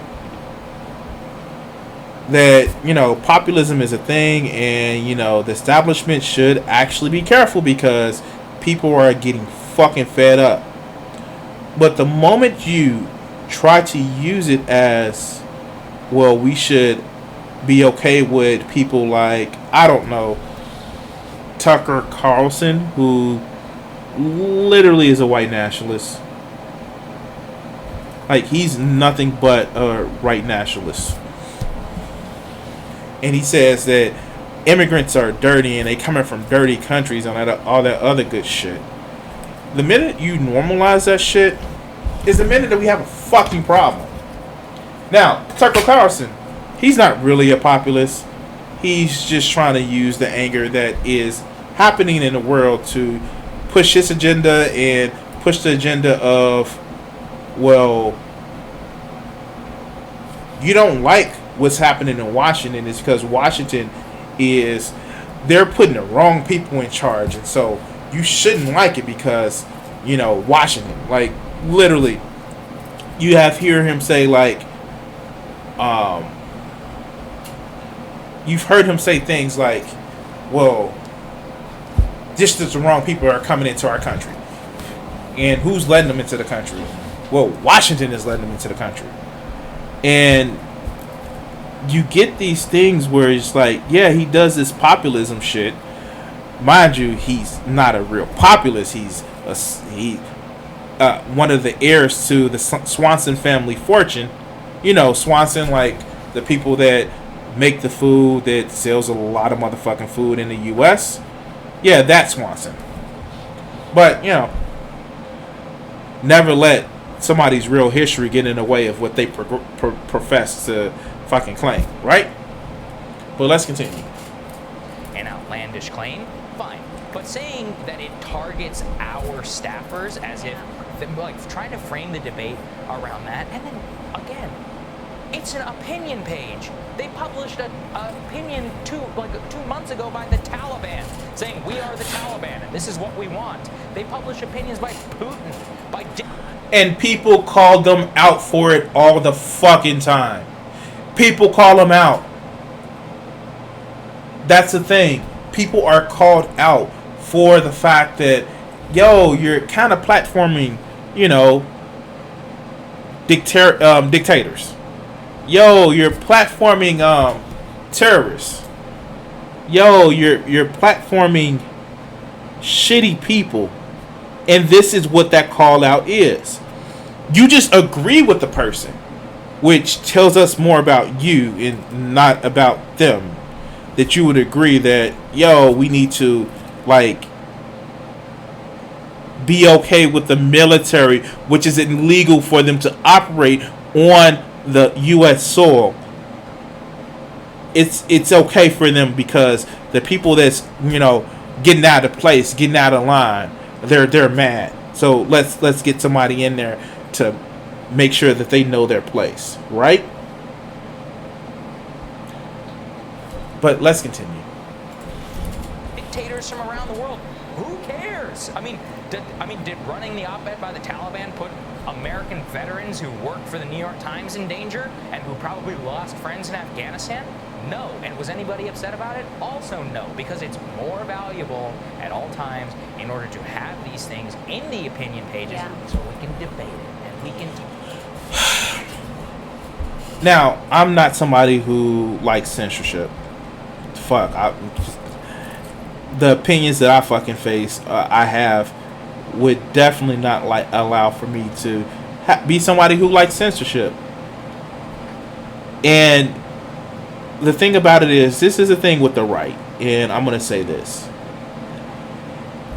That, populism is a thing, and, the establishment should actually be careful because people are getting fucking fed up. But the moment you try to use it as, well, we should be okay with people like, I don't know, Tucker Carlson, who literally is a white nationalist. Like, he's nothing but a right nationalist. And he says that immigrants are dirty and they coming from dirty countries and all that other good shit. The minute you normalize that shit is the minute that we have a fucking problem. Now, Tucker Carlson, he's not really a populist. He's just trying to use the anger that is happening in the world to push his agenda and push the agenda of, well, you don't like what's happening in Washington. It's because Washington is they're putting the wrong people in charge, and so you shouldn't like it because, you know, Washington, like, literally, you have hear him say, like, you've heard him say things like, well, just the wrong people are coming into our country. And who's letting them into the country? Well, Washington is letting them into the country. And you get these things where it's like, yeah, he does this populism shit. Mind you, he's not a real populist. He's one of the heirs to the Swanson family fortune. You know, Swanson, like the people that make the food that sells a lot of motherfucking food in the U.S. Yeah, that's Swanson. But, you know, never let somebody's real history get in the way of what they profess to fucking claim, right? But let's continue. An outlandish claim? Fine. But saying that it targets our staffers as if, like, trying to frame the debate around that, and then, again, it's an opinion page. They published an opinion 2 months ago by the Taliban saying we are the Taliban and this is what we want. They publish opinions by Putin, and people call them out for it all the fucking time. People call them out. That's the thing. People are called out for the fact that, yo, you're kind of platforming, you know, dictators. Yo, you're platforming terrorists. Yo, you're platforming shitty people. And this is what that call out is. You just agree with the person, which tells us more about you and not about them. That you would agree that, yo, we need to, like, be okay with the military, which is illegal for them to operate on the U.S. soil. It's okay for them because the people that's, you know, getting out of place, getting out of line, they're mad. So let's get somebody in there to make sure that they know their place, right? But let's continue. Dictators from around the world. Who cares? I mean, did running the op-ed by the Taliban put American veterans who worked for the New York Times in danger and who probably lost friends in Afghanistan? No. And was anybody upset about it? Also no, because it's more valuable at all times in order to have these things in the opinion pages so we can debate it and we can talk. Now, I'm not somebody who likes censorship. Fuck. The opinions that I fucking face, I have, would definitely not allow for me to be somebody who likes censorship. And the thing about it is, this is the thing with the right, and I'm going to say this.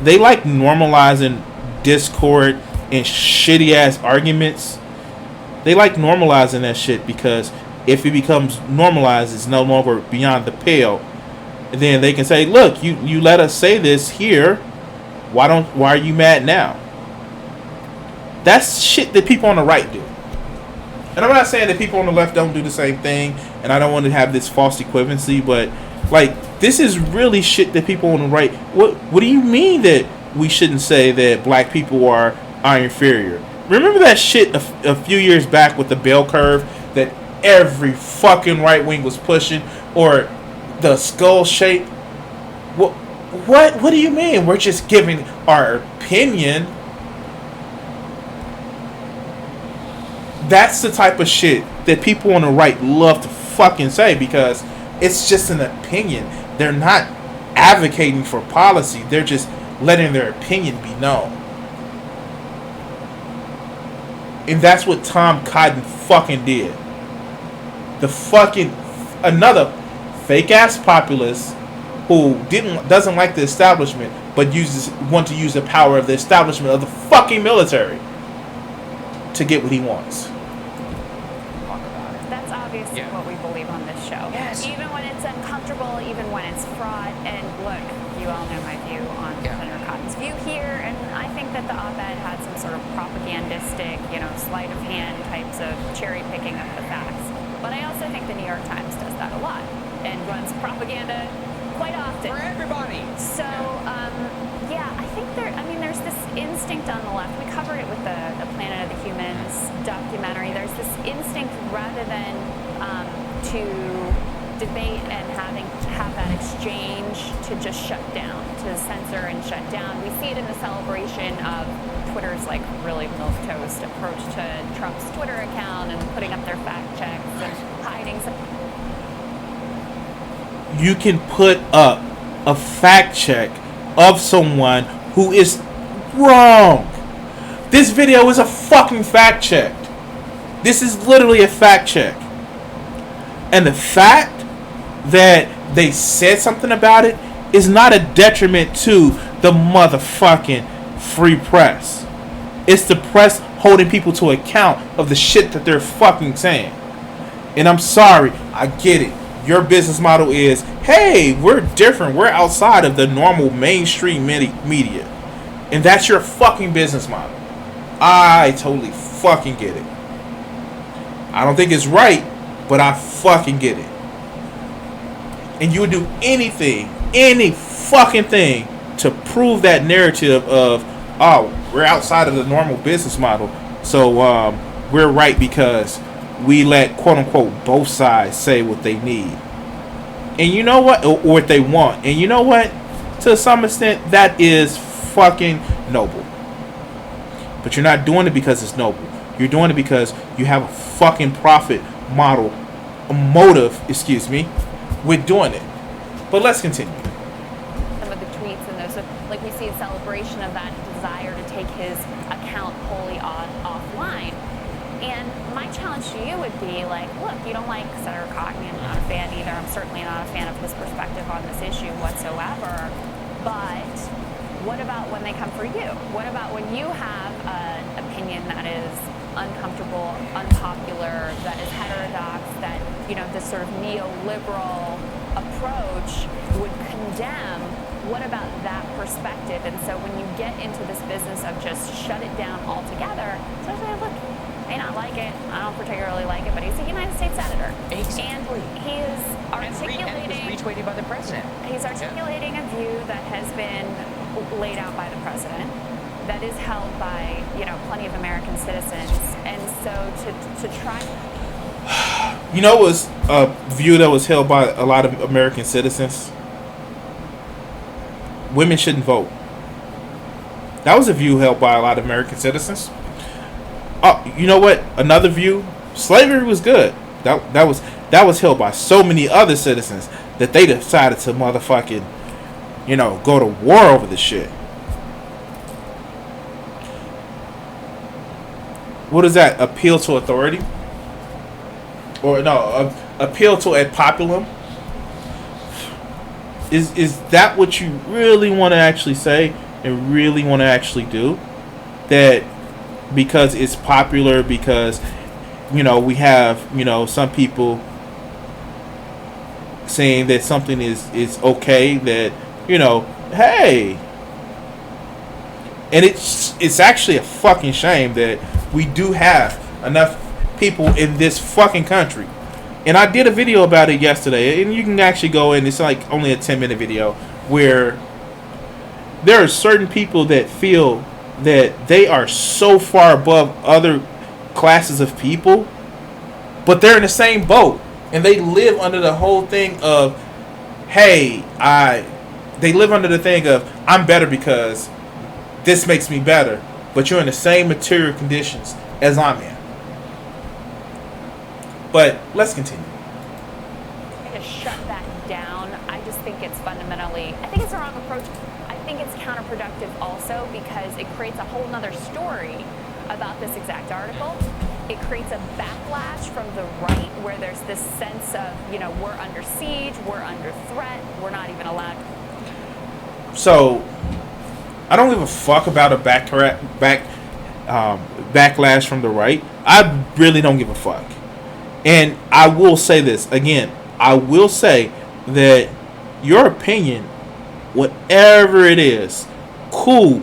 They like normalizing discord and shitty ass arguments. They like normalizing that shit because if it becomes normalized, it's no longer beyond the pale. And then they can say, look, you let us say this here. Why are you mad now? That's shit that people on the right do. And I'm not saying that people on the left don't do the same thing, and I don't want to have this false equivalency, but like, this is really shit that people on the right. What do you mean that we shouldn't say that black people are inferior? Remember that shit a few years back with the bell curve that every fucking right wing was pushing, or the skull shape? What do you mean? We're just giving our opinion. That's the type of shit that people on the right love to fucking say because it's just an opinion. They're not advocating for policy. They're just letting their opinion be known. And that's what Tom Cotton fucking did. Another fake ass populist who doesn't like the establishment but want to use the power of the establishment of the fucking military to get what he wants. That's obviously what we believe on this show. Yes. Even when it's uncomfortable, even when it's fraught. And look, you all know my view on Senator Cotton's view here, and I think that the op-ed had some sort of propagandistic, sleight of hand types of cherry picking of the facts. But I also think the New York Times does that a lot and runs propaganda quite often. For everybody. So, yeah, I think there's this instinct on the left. We covered it with the Planet of the Humans documentary. There's this instinct rather than to debate and have that exchange to just shut down, to censor and shut down. We see it in the celebration of Twitter's like really milquetoast approach to Trump's Twitter account and putting up their fact checks and hiding some. You can put up a fact check of someone who is wrong. This video is a fucking fact check. This is literally a fact check. And the fact that they said something about it is not a detriment to the motherfucking free press. It's the press holding people to account of the shit that they're fucking saying. And I'm sorry, I get it. Your business model is, hey, we're different. We're outside of the normal mainstream media. And that's your fucking business model. I totally fucking get it. I don't think it's right, but I fucking get it. And you would do anything, any fucking thing to prove that narrative of, oh, we're outside of the normal business model. So we're right because we let, quote unquote, both sides say what they need. And you know what? Or what they want. And you know what? To some extent, that is fucking noble. But you're not doing it because it's noble. You're doing it because you have a fucking profit model, a motive, with doing it. But let's continue. Some of the tweets and those, like we see a celebration of that desire to take his account wholly offline. And my challenge to you would be like, look, you don't like Senator Cotton. I'm not a fan either. I'm certainly not a fan of his perspective on this issue whatsoever. But what about when they come for you? What about when you have an opinion that is uncomfortable, unpopular, that is heterodox, that, you know, this sort of neoliberal approach would condemn? What about that perspective? And so when you get into this business of just shut it down altogether, so look, may not like it, I don't particularly like it, but he's a United States senator. Exactly. And he is articulating... And it was retweeted by the president. He's articulating a view that has been laid out by the president, that is held by, you know, plenty of American citizens. And so to try... You know, it was a view that was held by a lot of American citizens. Women shouldn't vote. That was a view held by a lot of American citizens. Oh, you know what? Another view: slavery was good. That was held by so many other citizens that they decided to motherfucking, you know, go to war over the shit. What is that? Appeal to authority? Or no, appeal to ad populum? Is that what you really want to actually say and really want to actually do? That because it's popular, because, you know, we have, you know, some people saying that something is okay, that, you know, hey. And it's actually a fucking shame that we do have enough people in this fucking country. And I did a video about it yesterday, and you can actually go in. It's like only a 10-minute video where there are certain people that feel that they are so far above other classes of people, but they're in the same boat, and they live under the whole thing of, hey, they live under the thing of, I'm better because this makes me better, but you're in the same material conditions as I'm in. But let's continue. To shut that down, I just think it's fundamentally, I think it's the wrong approach. I think it's counterproductive also because it creates a whole nother story about this exact article. It creates a backlash from the right where there's this sense of, you know, we're under siege, we're under threat, we're not even allowed. So, I don't give a fuck about a backlash from the right. I really don't give a fuck. And I will say this again. I will say that your opinion, whatever it is, cool.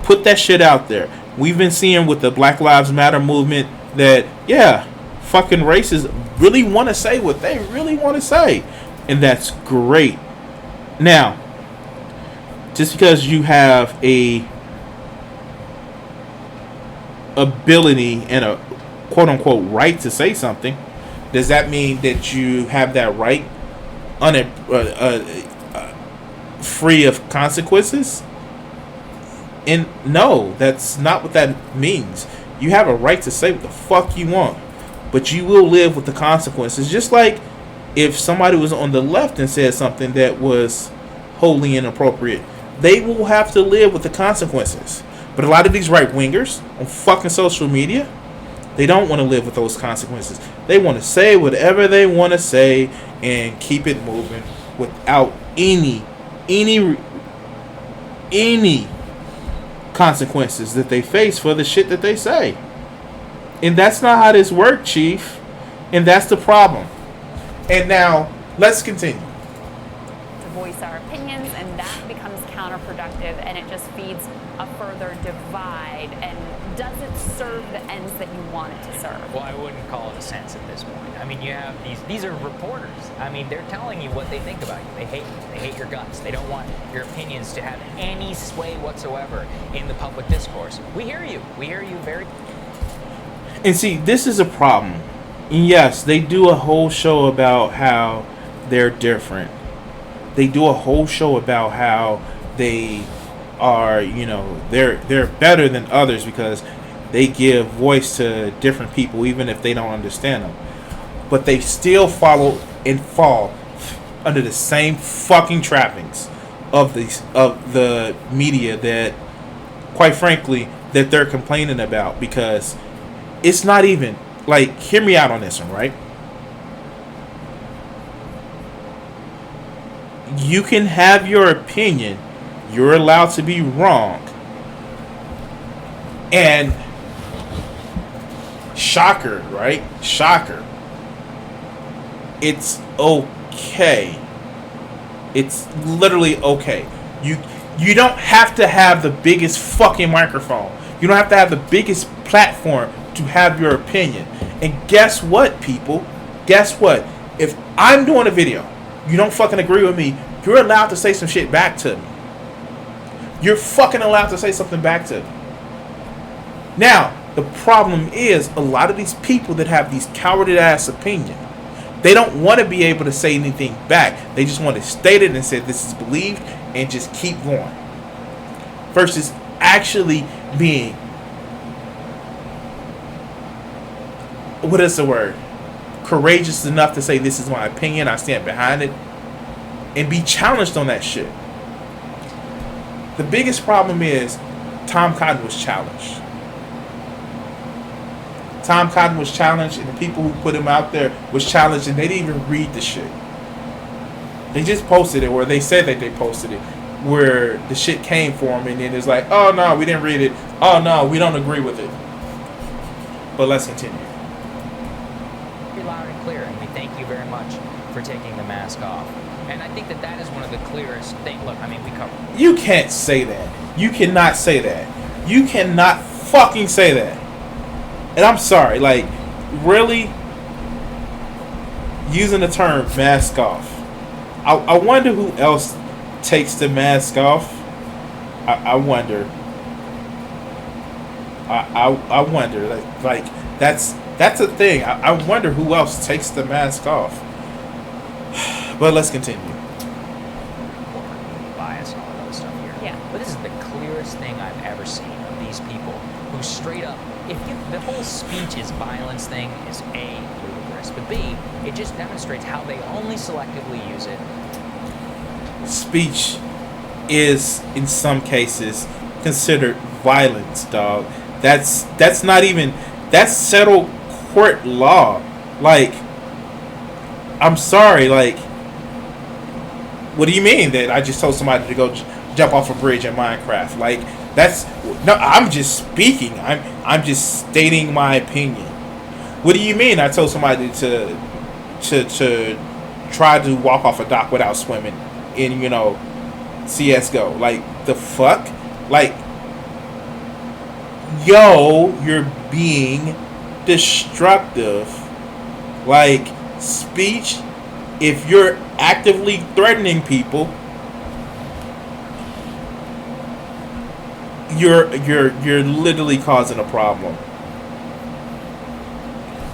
Put that shit out there. We've been seeing with the Black Lives Matter movement that, yeah, fucking racists really want to say what they really want to say. And that's great. Now, just because you have a ability and a quote unquote right to say something, does that mean that you have that right free of consequences? And no, that's not what that means. You have a right to say what the fuck you want, but you will live with the consequences. Just like if somebody was on the left and said something that was wholly inappropriate, they will have to live with the consequences. But a lot of these right-wingers on fucking social media, they don't want to live with those consequences. They want to say whatever they want to say and keep it moving without any consequences that they face for the shit that they say. And that's not how this works, Chief. And that's the problem. And now, let's continue. To voice our opinions, and that becomes counterproductive, and it just feeds a further divide and doesn't serve the ends that you want it to serve. Well, I wouldn't call it a sense at this point. I mean, you have these are reporters. I mean, they're telling you what they think about you. They hate you. They hate your guts. They don't want your opinions to have any sway whatsoever in the public discourse. We hear you. We hear you very... And see, this is a problem. And yes, they do a whole show about how they're different. They do a whole show about how they are, you know, they're better than others because they give voice to different people, even if they don't understand them. But they still follow and fall under the same fucking trappings of the media that, quite frankly, that they're complaining about. Because it's not even like, hear me out on this one, right? You can have your opinion. You're allowed to be wrong. And shocker, right? Shocker. It's okay. It's literally okay. You don't have to have the biggest fucking microphone. You don't have to have the biggest platform to have your opinion. And guess what, people? Guess what? If I'm doing a video, you don't fucking agree with me, you're allowed to say some shit back to me. You're fucking allowed to say something back to me. Now, the problem is a lot of these people that have these cowardly ass opinion, they don't want to be able to say anything back. They just want to state it and say this is believed and just keep going. Versus actually being, what is the word? Courageous enough to say this is my opinion, I stand behind it, and be challenged on that shit. The biggest problem is Tom Cotton was challenged. Tom Cotton was challenged, and the people who put him out there was challenged, and they didn't even read the shit. They just posted it, or they said that they posted it, where the shit came for him, and then it's like, oh no, we didn't read it. Oh no, we don't agree with it. But let's continue. You're loud and clear, and we thank you very much for taking the mask off. And I think that that is one of the clearest things. Look, I mean, we cover. You can't say that. You cannot say that. You cannot fucking say that. And I'm sorry, like, really? Using the term mask off. I wonder who else takes the mask off. I wonder. I wonder. Like that's a thing. I wonder who else takes the mask off. But let's continue. Bias and all that other stuff here. Yeah. But this is the clearest thing I've ever seen of these people who straight up, the whole speech is violence thing is A, ludicrous, but B, it just demonstrates how they only selectively use it. Speech is, in some cases, considered violence, dog. That's not even, that's settled court law. Like, I'm sorry, like, what do you mean that I just told somebody to go jump off a bridge in Minecraft? Like, that's, no, I'm just speaking. I'm just stating my opinion. What do you mean I told somebody to try to walk off a dock without swimming in, you know, CSGO? Like, the fuck? Like, yo, you're being destructive. Like, speech, if you're actively threatening people, you're literally causing a problem.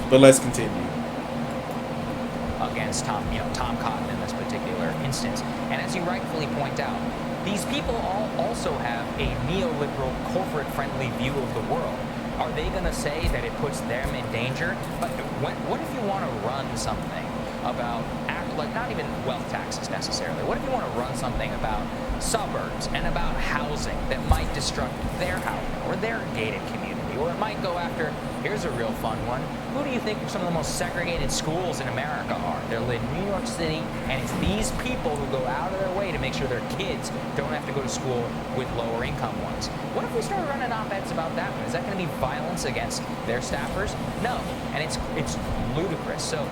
But let's continue. Against Tom Cotton in this particular instance. And as you rightfully point out, these people all also have a neoliberal, corporate-friendly view of the world. Are they going to say that it puts them in danger? But what if you want to run something about, like, not even wealth taxes necessarily? What if you want to run something about suburbs and about housing that might disrupt their housing or their gated community? Or it might go after, here's a real fun one, who do you think some of the most segregated schools in America are? They're in New York City, and it's these people who go out of their way to make sure their kids don't have to go to school with lower income ones. What if we started running op-eds about that one? Is that going to be violence against their staffers? No, and it's ludicrous. So,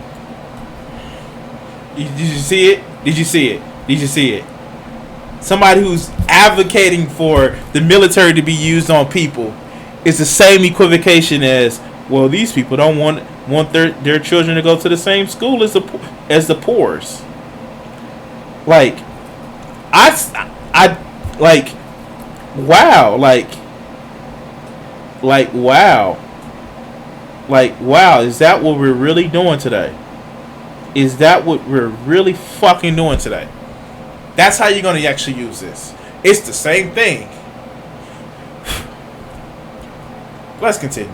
Did you see it? Did you see it? Did you see it? Somebody who's advocating for the military to be used on people is the same equivocation as, well, these people don't want their children to go to the same school as the poor's. Like, I like, wow, wow, is that what we're really doing today? Is that what we're really fucking doing today? That's how you're going to actually use this. It's the same thing. Let's continue.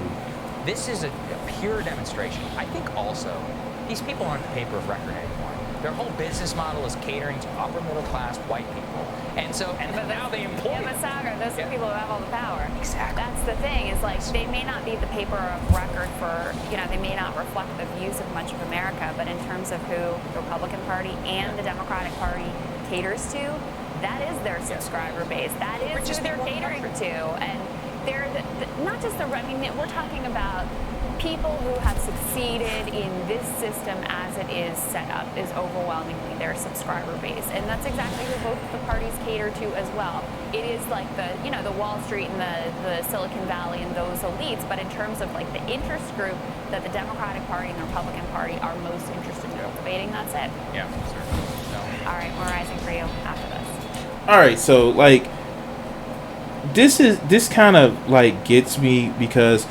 This is a pure demonstration. I think also, these people aren't the paper of record anymore. Their whole business model is catering to upper middle class white people. And now they employ Yeah, but Sagar, those are the people who have all the power. Exactly. That's the thing, is like, they may not be the paper of record for, they may not reflect the views of much of America, but in terms of who the Republican Party and the Democratic Party caters to, that is their subscriber base. That is who they're catering to. And they're not just we're talking about people who have succeeded in this system as it is set up is overwhelmingly their subscriber base. And that's exactly who both the parties cater to as well. It is like the Wall Street and the Silicon Valley and those elites, but in terms of like the interest group that the Democratic Party and the Republican Party are most interested in cultivating, that's it. Yeah, certainly. So. All right, more rising for you after this. All right, so like, this kind of like gets me because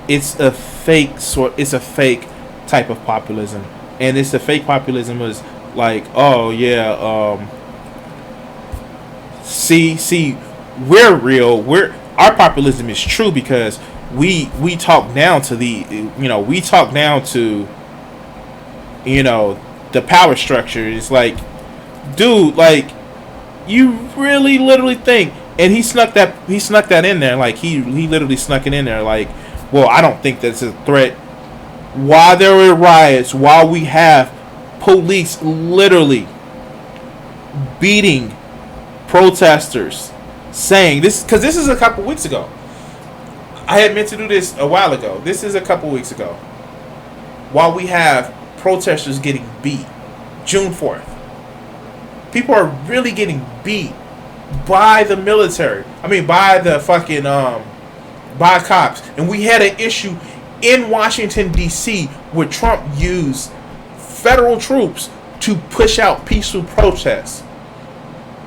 it's a fake type of populism, and it's the fake populism is like, oh yeah, see, we're real. Our populism is true because we talk down to the power structure. It's like, dude, like, you really literally think, and he snuck that in there, like he literally snuck it in there, like, well, I don't think that's a threat. While there were riots, while we have police literally beating protesters, saying this, because this is a couple weeks ago. I had meant to do this a while ago. This is a couple weeks ago. While we have protesters getting beat, June 4th. People are really getting beat by the military. I mean, by the fucking, by cops. And we had an issue in Washington, D.C. where Trump used federal troops to push out peaceful protests.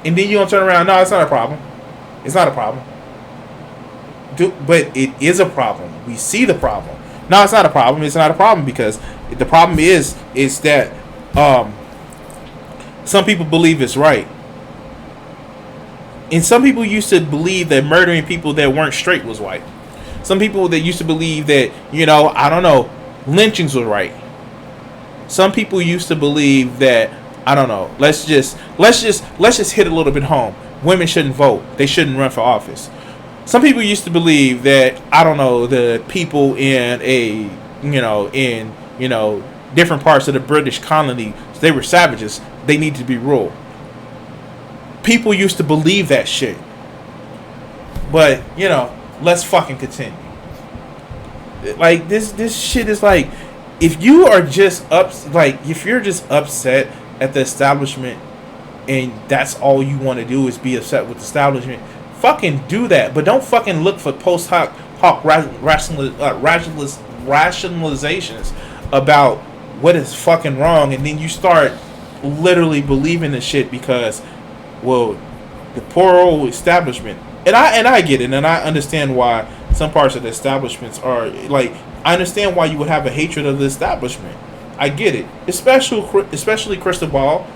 And then you're going to turn around, no, it's not a problem. It's not a problem. But it is a problem. We see the problem. No, it's not a problem. It's not a problem because the problem is that some people believe it's right. And some people used to believe that murdering people that weren't straight was right. Some people that used to believe that, I don't know, lynchings was right. Some people used to believe that, I don't know, let's just hit a little bit home. Women shouldn't vote. They shouldn't run for office. Some people used to believe that, I don't know, the people in different parts of the British colony, they were savages. They need to be ruled. People used to believe that shit. But, let's fucking continue. Like, this shit is like, if you're just upset at the establishment and that's all you want to do is be upset with the establishment, fucking do that. But don't fucking look for post hoc rationalizations about what is fucking wrong, and then you start literally believing the shit because, well, the poor old establishment, I get it, and I understand why some parts of the establishments are like. I understand why you would have a hatred of the establishment. I get it, especially Crystal Ball,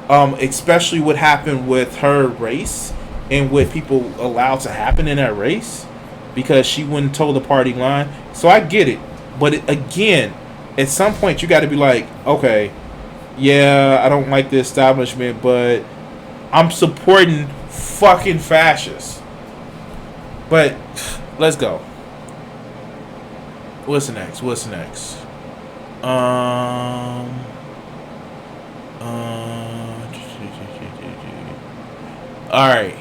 especially what happened with her race and what people allowed to happen in that race because she wouldn't toe the party line. So I get it, but again, at some point you got to be like, okay, yeah, I don't like the establishment, but I'm supporting fucking fascists. But let's go. What's next? All right.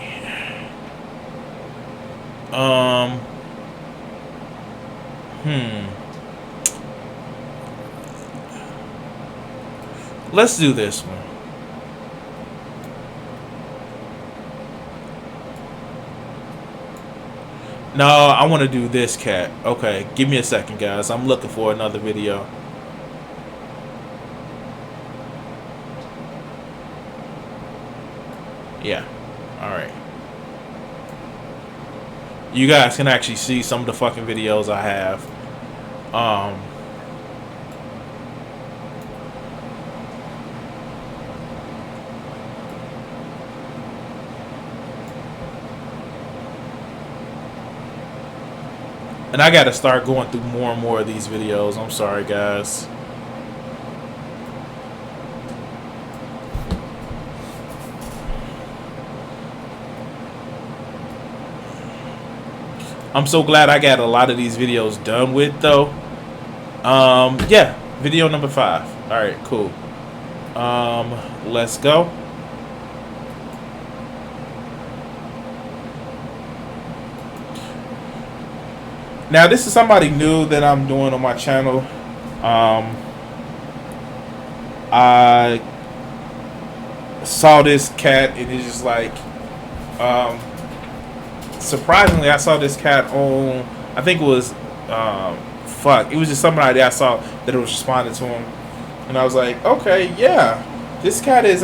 Let's do this one. No, I want to do this cat. Okay, give me a second, guys. I'm looking for another video. Yeah. Alright. You guys can actually see some of the fucking videos I have. And I gotta start going through more and more of these videos. I'm sorry, guys. I'm so glad I got a lot of these videos done with, though. Yeah, video number 5. All right, cool. Let's go. Now, this is somebody new that I'm doing on my channel. I saw this cat, and it's just like, surprisingly, I saw this cat on, I think it was, it was just somebody that I saw that was responding to him. And I was like, okay, yeah, this cat is,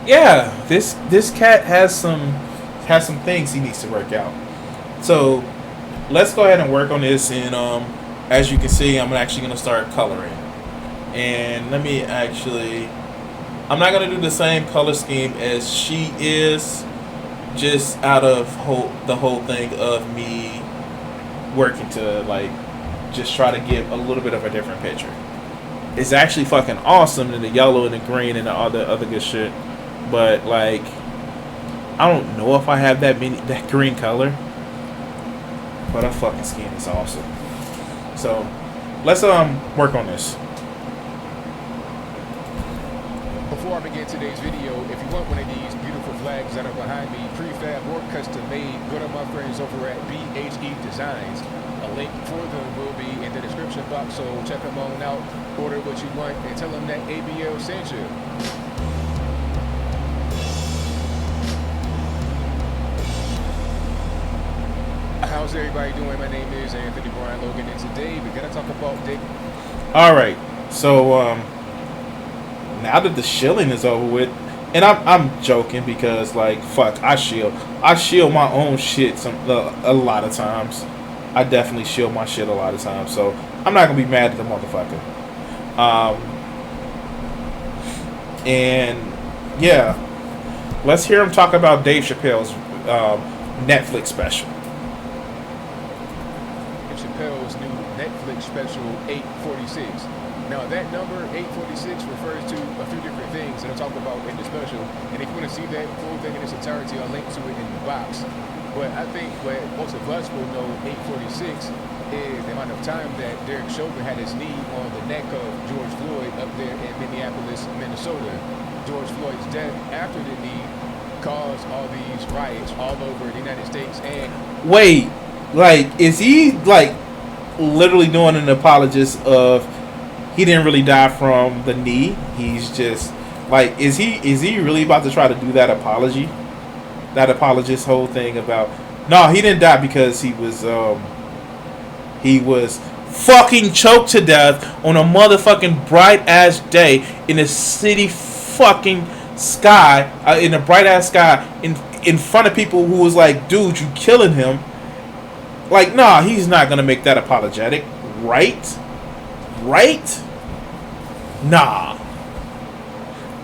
yeah, this cat has some things he needs to work out. So, let's go ahead and work on this, and as you can see, I'm actually going to start coloring. And let me actually, I'm not going to do the same color scheme as she is, just out of the whole thing of me working to, like, just try to give a little bit of a different picture. It's actually fucking awesome in the yellow and the green and the other good shit, but, like, I don't know if I have that green color. But our fucking skin is awesome. So let's work on this. Before I begin today's video, if you want one of these beautiful flags that are behind me, prefab or custom made, go to my friends over at BHE Designs. A link for them will be in the description box, so check them on out, order what you want, and tell them that ABL sent you. How's everybody doing? My name is Anthony Brian Logan, and today we're gonna talk about Dick. All right, so now that the shilling is over with, and I'm joking because, like, fuck, I shield my own shit a lot of times. I definitely shield my shit a lot of times, so I'm not gonna be mad at the motherfucker. And yeah, let's hear him talk about Dave Chappelle's Netflix special. Chappelle's new Netflix special 846. Now that number 846 refers to a few different things that I'll talk about in the special, and if you want to see that full thing in its entirety, I'll link to it in the box. But I think what most of us will know 846 is the amount of time that Derek Chauvin had his knee on the neck of George Floyd up there in Minneapolis, Minnesota. George Floyd's death after the knee caused all these riots all over the United States. And wait, like, is he like literally doing an apologist of he didn't really die from the knee? He's just like, is he really about to try to do that apology? That apologist whole thing about, no, he didn't die because he was fucking choked to death on a motherfucking bright ass day in a city fucking sky, in a bright ass sky in front of people who was like, dude, you killing him. Like, nah, he's not gonna make that apologetic, right? Nah.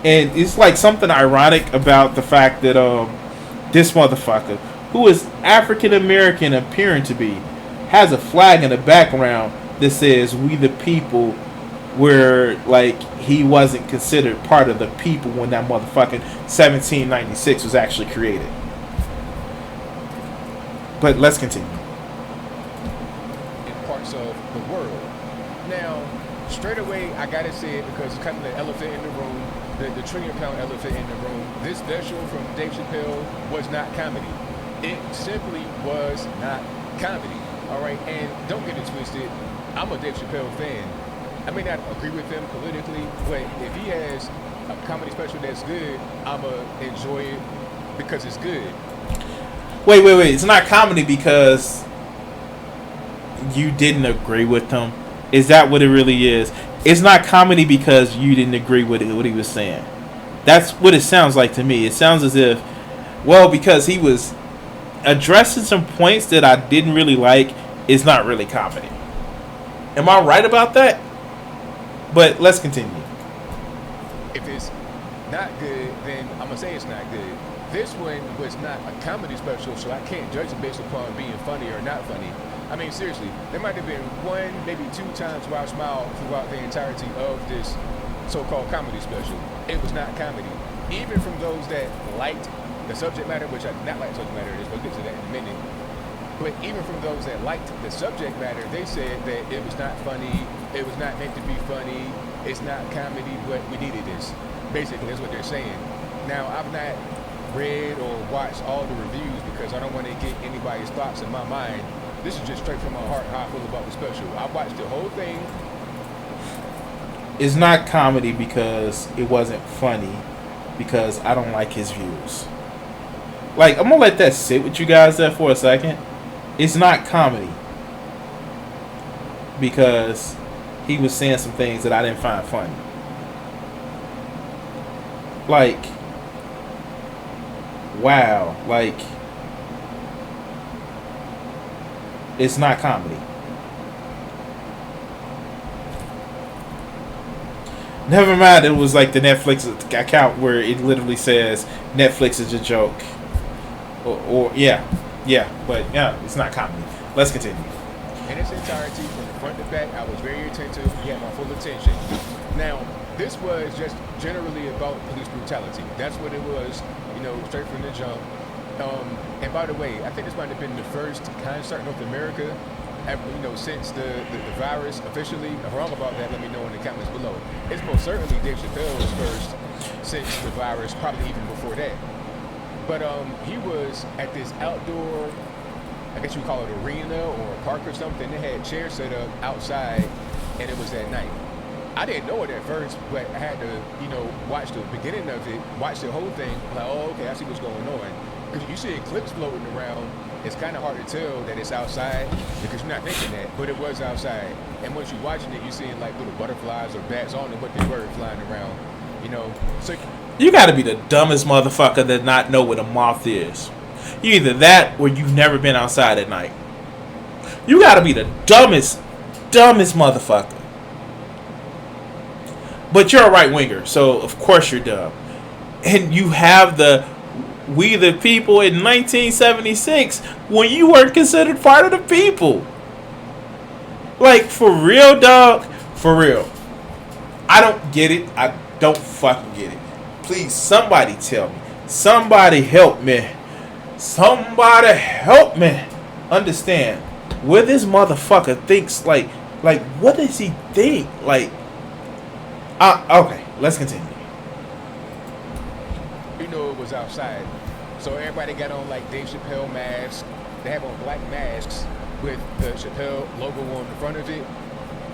And it's like something ironic about the fact that this motherfucker, who is African American appearing to be, has a flag in the background that says "We the People," where like he wasn't considered part of the people when that motherfucking 1796 was actually created. But let's continue. In parts of the world. Now, straight away, I gotta say it because it's kind of the elephant in the room, the trillion-pound elephant in the room. This special from Dave Chappelle was not comedy. It simply was not comedy. All right, and don't get it twisted. I'm a Dave Chappelle fan. I may not agree with him politically, but if he has a comedy special that's good, I'ma enjoy it because it's good. Wait. It's not comedy because you didn't agree with him. Is that what it really is? It's not comedy because you didn't agree with what he was saying. That's what it sounds like to me. It sounds as if, well, because he was addressing some points that I didn't really like, it's not really comedy. Am I right about that? But let's continue. If it's not good, then I'm gonna say it's not good. This one was not a comedy special, so I can't judge it based upon being funny or not funny. I mean, seriously, there might have been one, maybe two times where I smiled throughout the entirety of this so-called comedy special. It was not comedy. Even from those that liked the subject matter, which I did not like the subject matter, we'll get to that in a minute. But even from those that liked the subject matter, they said that it was not funny, it was not meant to be funny, it's not comedy, but we needed this. Basically, that's what they're saying. Now, I've not read or watched all the reviews because I don't want to get anybody's thoughts in my mind. This is just straight from my heart how I feel about the special. I watched the whole thing. It's not comedy because it wasn't funny, because I don't like his views. Like, I'm gonna let that sit with you guys there for a second. It's not comedy because he was saying some things that I didn't find funny. Like, wow, like, it's not comedy. Never mind, it was like the Netflix account where it literally says Netflix is a joke. Or yeah, but yeah, it's not comedy. Let's continue. In its entirety, from the front to back, I was very attentive. He had my full attention. Now, this was just generally about police brutality. That's what it was, straight from the jump. And by the way, I think this might have been the first concert in North America ever, since the virus officially. If I'm wrong about that, let me know in the comments below. It's most certainly Dave Chappelle's first since the virus, probably even before that. But he was at this outdoor, I guess you call it arena or a park or something. They had chairs set up outside, and it was at night. I didn't know it at first, but I had to, watch the beginning of it, watch the whole thing. Like, oh, okay, I see what's going on. Because you see clips floating around, it's kind of hard to tell that it's outside because you're not thinking that, but it was outside. And once you're watching it, you're seeing like little butterflies or bats on it, what they were flying around, So you got to be the dumbest motherfucker that not know what a moth is. You either that or you've never been outside at night. You got to be the dumbest motherfucker. But you're a right winger, so of course you're dumb. And you have the "We the People" in 1976 when you weren't considered part of the people. Like, for real, dog. For real. I don't get it. I don't fucking get it. Please, somebody tell me. Somebody help me. Somebody help me understand where this motherfucker thinks. Like, what does he think? Like, okay, let's continue. It was outside. So everybody got on like Dave Chappelle masks. They have on black masks with the Chappelle logo on the front of it.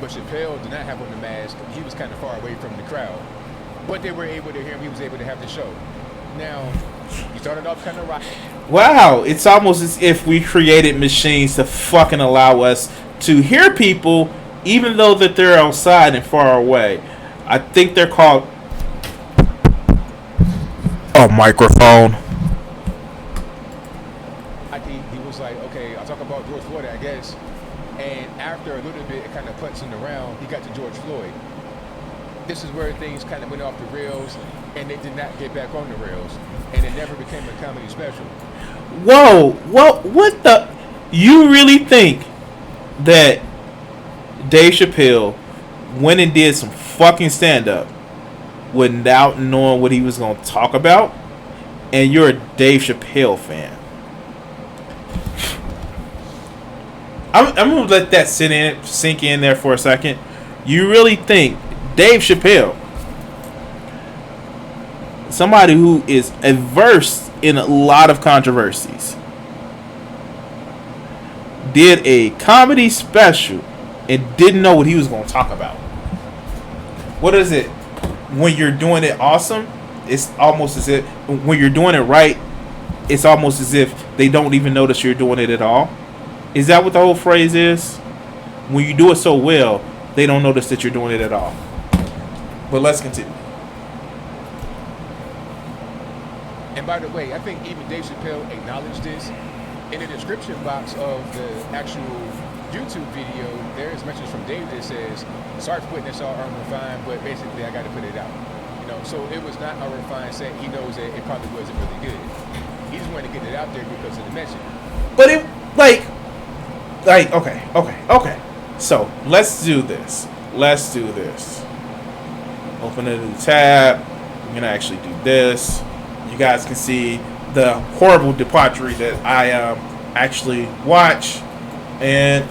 But Chappelle did not have on the mask. He was kind of far away from the crowd. But they were able to hear him. He was able to have the show. Now, he started off kind of rocky. Wow, it's almost as if we created machines to fucking allow us to hear people even though that they're outside and far away. I think they're called a microphone. little bit and kind of putzing around, he got to George Floyd. This is where things kind of went off the rails, and they did not get back on the rails, and it never became a comedy special. Whoa, what the? You really think that Dave Chappelle went and did some fucking stand-up without knowing what he was going to talk about? And you're a Dave Chappelle fan. I'm going to let that sink in there for a second. You really think Dave Chappelle, somebody who is averse in a lot of controversies, did a comedy special and didn't know what he was going to talk about? What is it? When you're doing it awesome, it's almost as if, when you're doing it right, it's almost as if they don't even notice you're doing it at all. Is that what the whole phrase is? When you do it so well, they don't notice that you're doing it at all. But let's continue. And by the way, I think even Dave Chappelle acknowledged this. In the description box of the actual YouTube video, there is message from Dave that says, sorry for putting this all unrefined, but basically I got to put it out. You know, so it was not a refined set. He knows that it probably wasn't really good. He just wanted to get it out there because of the message. But it, okay. So let's do this. Open a new tab. We're gonna actually do this. You guys can see the horrible debauchery that I actually watch. And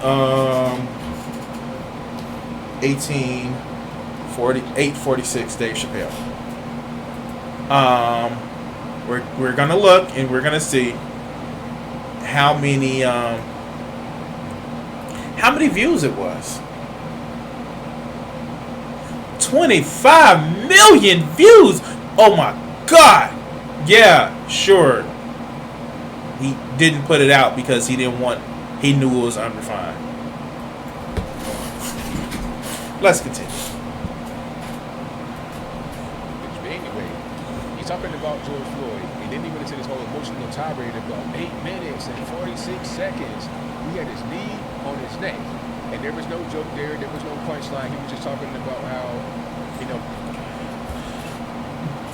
846 Dave Chappelle. We're gonna look and we're gonna see how many views it was. 25 million views. Oh my god. Yeah, sure. He didn't put it out because he knew it was unrefined. Let's continue. Anyway, he's talking about George Floyd, and then he went into this whole emotional tirade about 8 minutes and 46 seconds. He had his knee on his neck, and there was no joke there. There was no punchline. He was just talking about how, you know.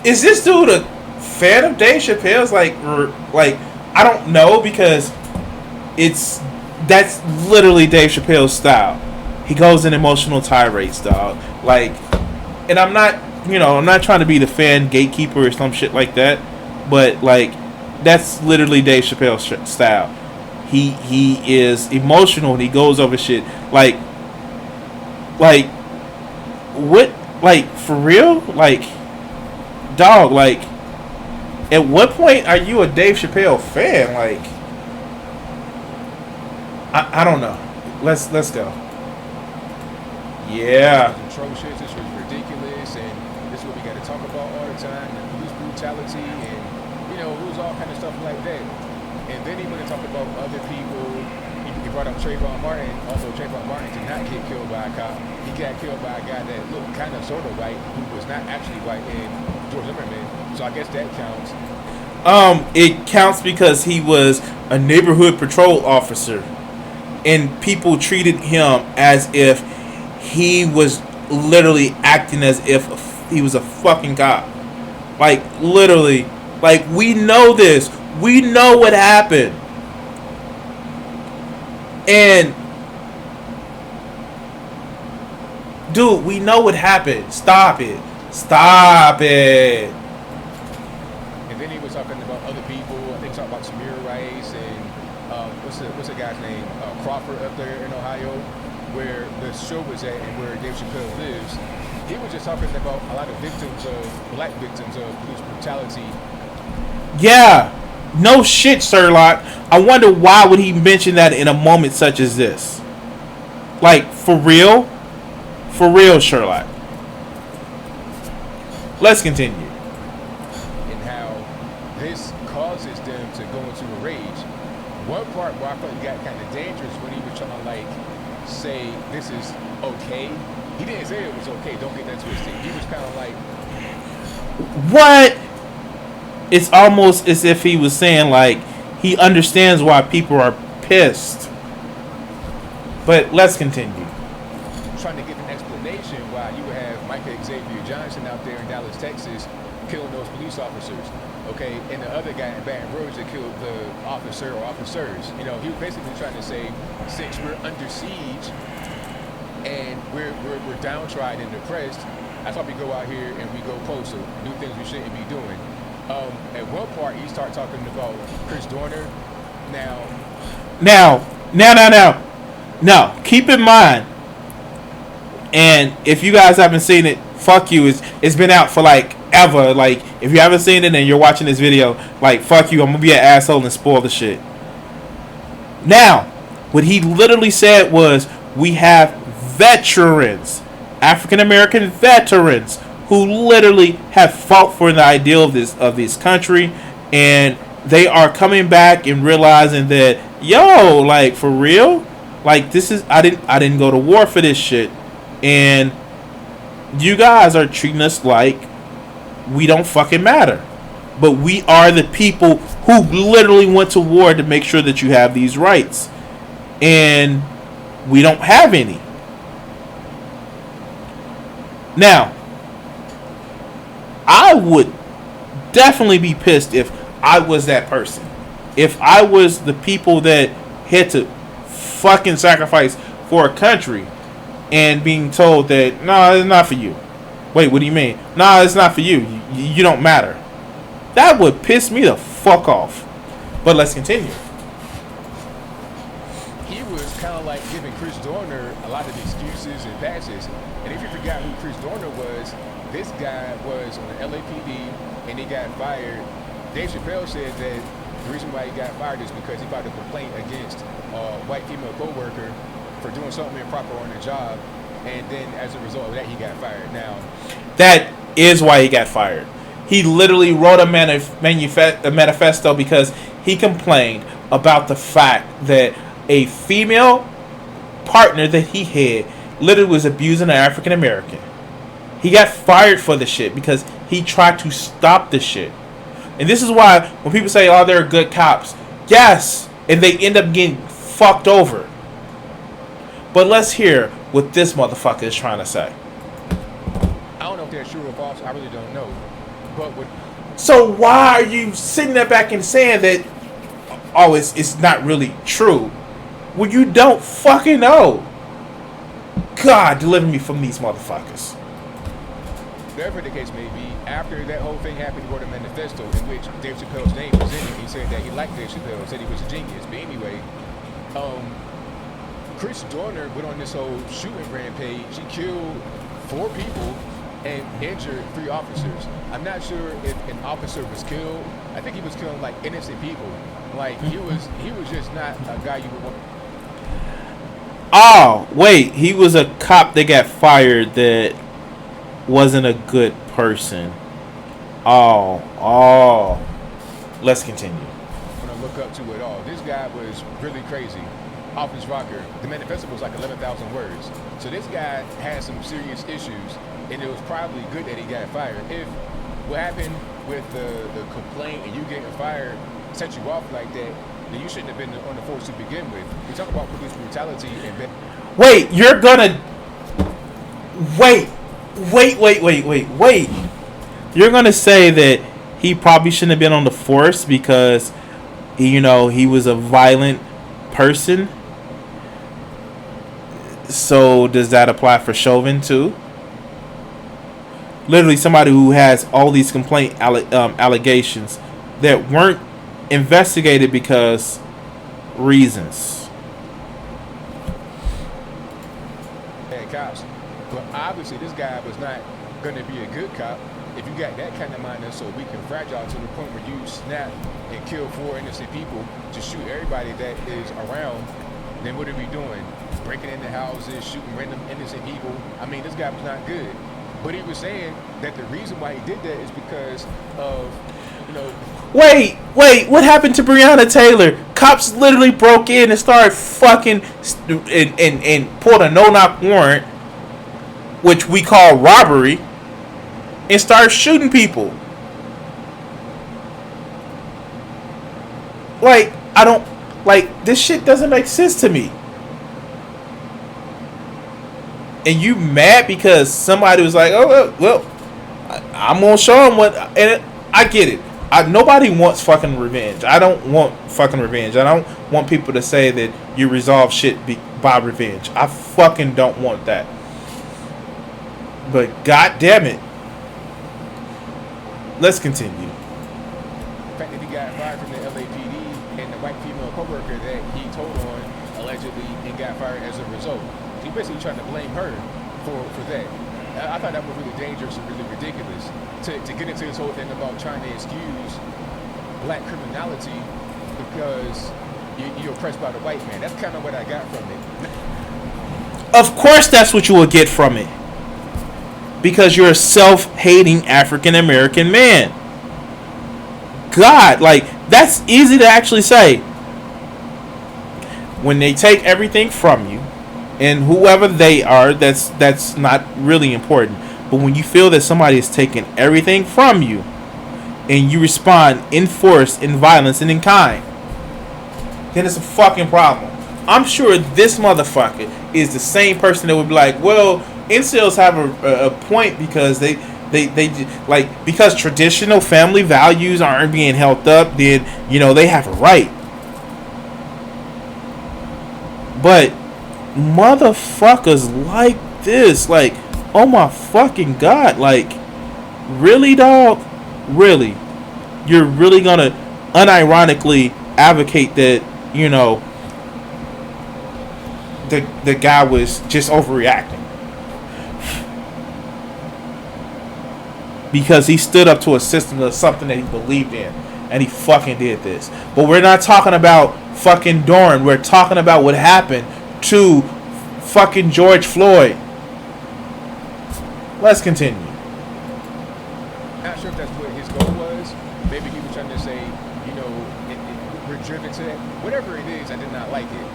Is this dude a fan of Dave Chappelle's? Like I don't know, because that's literally Dave Chappelle's style. He goes in emotional tirades, dog. Like, and I'm not trying to be the fan gatekeeper or some shit like that, but like, that's literally Dave Chappelle's style. He is emotional and he goes over shit. Like what? Like, for real? Like, dog. Like, at what point are you a Dave Chappelle fan? Like, I don't know. Let's go. Yeah. Atrocious. This was ridiculous, and this is what we got to talk about all the time. And police brutality, and it was all kind of stuff like that. And then he went to talk about other people. He brought up Trayvon Martin. Also, Trayvon Martin did not get killed by a cop. He got killed by a guy that looked kind of sort of white, who was not actually white, and George Zimmerman. So I guess that counts. It counts because he was a neighborhood patrol officer, and people treated him as if he was literally acting as if he was a fucking cop. Like, literally. Like, we know this. We know what happened. And, dude, we know what happened. Stop it. Stop it. And then he was talking about other people. I think he talked about Samir Rice and what's the guy's name? Crawford up there in Ohio, where the show was at and where Dave Chappelle lives. He was just talking about a lot of black victims of police brutality. Yeah. No shit, Sherlock. I wonder why would he mention that in a moment such as this? Like, for real? For real, Sherlock. Let's continue. And how this causes them to go into a rage. One part where I felt it got kind of dangerous when he was trying to, like, say this is okay. He didn't say it was okay. Don't get that twisted. He was kind of like, what? It's almost as if he was saying, like, he understands why people are pissed. But let's continue. trying to give an explanation why you would have Michael Xavier Johnson out there in Dallas, Texas, killing those police officers, okay, and the other guy in Baton Rouge that killed the officer or officers. You know, he was basically trying to say, since we're under siege and we're downtrodden and depressed, that's why we go out here and we go postal, do things we shouldn't be doing. At one part, he started talking about Chris Dorner. Now, keep in mind, and if you guys haven't seen it, fuck you. It's been out for like ever. Like, if you haven't seen it and you're watching this video, like, fuck you. I'm gonna be an asshole and spoil the shit. Now, what he literally said was, we have veterans, African American veterans, who literally have fought for the ideal of this country, and they are coming back and realizing that, yo, like, for real, like, this is, I didn't go to war for this shit, and you guys are treating us like we don't fucking matter. But we are the people who literally went to war to make sure that you have these rights, and we don't have any. Now, I would definitely be pissed if I was that person. If I was the people that had to fucking sacrifice for a country and being told that, no, it's not for you. Wait, what do you mean? No, it's not for you. You don't matter. That would piss me the fuck off. But let's continue. He was kind of like giving Chris Dorner a lot of excuses and passes. And if you forgot who Chris Dorner was, this guy was on the LAPD and he got fired. Dave Chappelle said that the reason why he got fired is because he filed a complaint against a white female co-worker for doing something improper on the job, and then as a result of that, he got fired. Now, that is why he got fired. He literally wrote a manifesto because he complained about the fact that a female partner that he had literally was abusing an African American. He got fired for the shit because he tried to stop the shit. And this is why when people say, oh, they're good cops, yes, and they end up getting fucked over. But let's hear what this motherfucker is trying to say. I don't know if they're true or false. I really don't know. But so why are you sitting there back and saying that, oh, it's not really true, when you don't fucking know? God, deliver me from these motherfuckers. Whatever the case may be, after that whole thing happened, he wrote a manifesto in which Dave Chappelle's name was in it. He said that he liked Dave Chappelle, said he was a genius. But anyway, Chris Dorner went on this whole shooting rampage. He killed 4 people and injured 3 officers. I'm not sure if an officer was killed. I think he was killing like innocent people. Like he was just not a guy you would want. Oh, wait, he was a cop that got fired that wasn't a good person. Oh. Let's continue. When I look up to it all, this guy was really crazy. Office rocker. The manifesto was like 11,000 words. So this guy had some serious issues, and it was probably good that he got fired. If what happened with the complaint and you getting fired set you off like that, then you shouldn't have been on the force to begin with. We talk about police brutality and wait, you're gonna wait. You're gonna say that he probably shouldn't have been on the force because he was a violent person. So does that apply for Chauvin too? Literally somebody who has all these complaint allegations that weren't investigated because reasons. Cops. But obviously this guy was not going to be a good cop. If you got that kind of mind that's so weak and fragile to the point where you snap and kill 4 innocent people to shoot everybody that is around, then what are we doing? Breaking into houses, shooting random innocent people. I mean, this guy was not good. But he was saying that the reason why he did that is because of, Wait, what happened to Breonna Taylor? Cops literally broke in and started fucking and pulled a no-knock warrant, which we call robbery, and started shooting people. This shit doesn't make sense to me. and you mad because somebody was like, oh well, I'm gonna show him what. And I get it. Nobody wants fucking revenge. I don't want fucking revenge. I don't want people to say that you resolve shit by revenge. I fucking don't want that. But god damn it, let's continue. The fact that he got fired from the LAPD and the white female coworker that he told on allegedly and got fired as a result. He basically trying to blame her for that. I thought that was really dangerous and really ridiculous to get into this whole thing about trying to excuse black criminality because you're oppressed by the white man. That's kind of what I got from it. Of course that's what you will get from it. Because you're a self-hating African-American man. God, like, that's easy to actually say. When they take everything from you, and whoever they are, that's not really important. But when you feel that somebody is taking everything from you, and you respond in force, in violence, and in kind, then it's a fucking problem. I'm sure this motherfucker is the same person that would be like, well, incels have a point because they like, because traditional family values aren't being held up, then, you know, they have a right. But motherfuckers like this, like, oh my fucking god, like, really, dog? Really? You're really gonna unironically advocate that, you know, the guy was just overreacting because he stood up to a system of something that he believed in, and he fucking did this. But we're not talking about fucking Dorn. We're talking about what happened to fucking George Floyd. Let's continue. Not sure if that's what his goal was. Maybe he was trying to say, you know, we're driven to that. Whatever it is, I did not like it.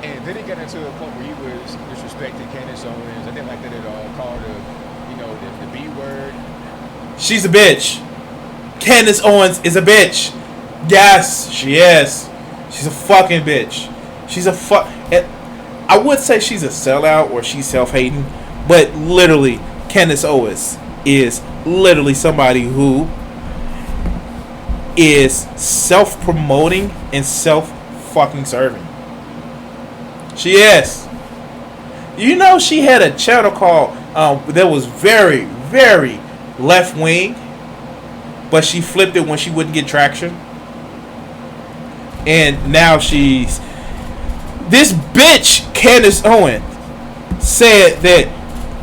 And then it got into a point where he was disrespecting Candace Owens. I didn't like that at all. Called her, you know, the B word. She's a bitch. Candace Owens is a bitch. Yes, she is. She's a fucking bitch. She's a I would say she's a sellout or she's self-hating, but literally, Candace Owens is literally somebody who is self-promoting and self-fucking serving. She is. You know, she had a channel called that was very, very left-wing, but she flipped it when she wouldn't get traction. And now she's... This bitch, Candace Owens, said that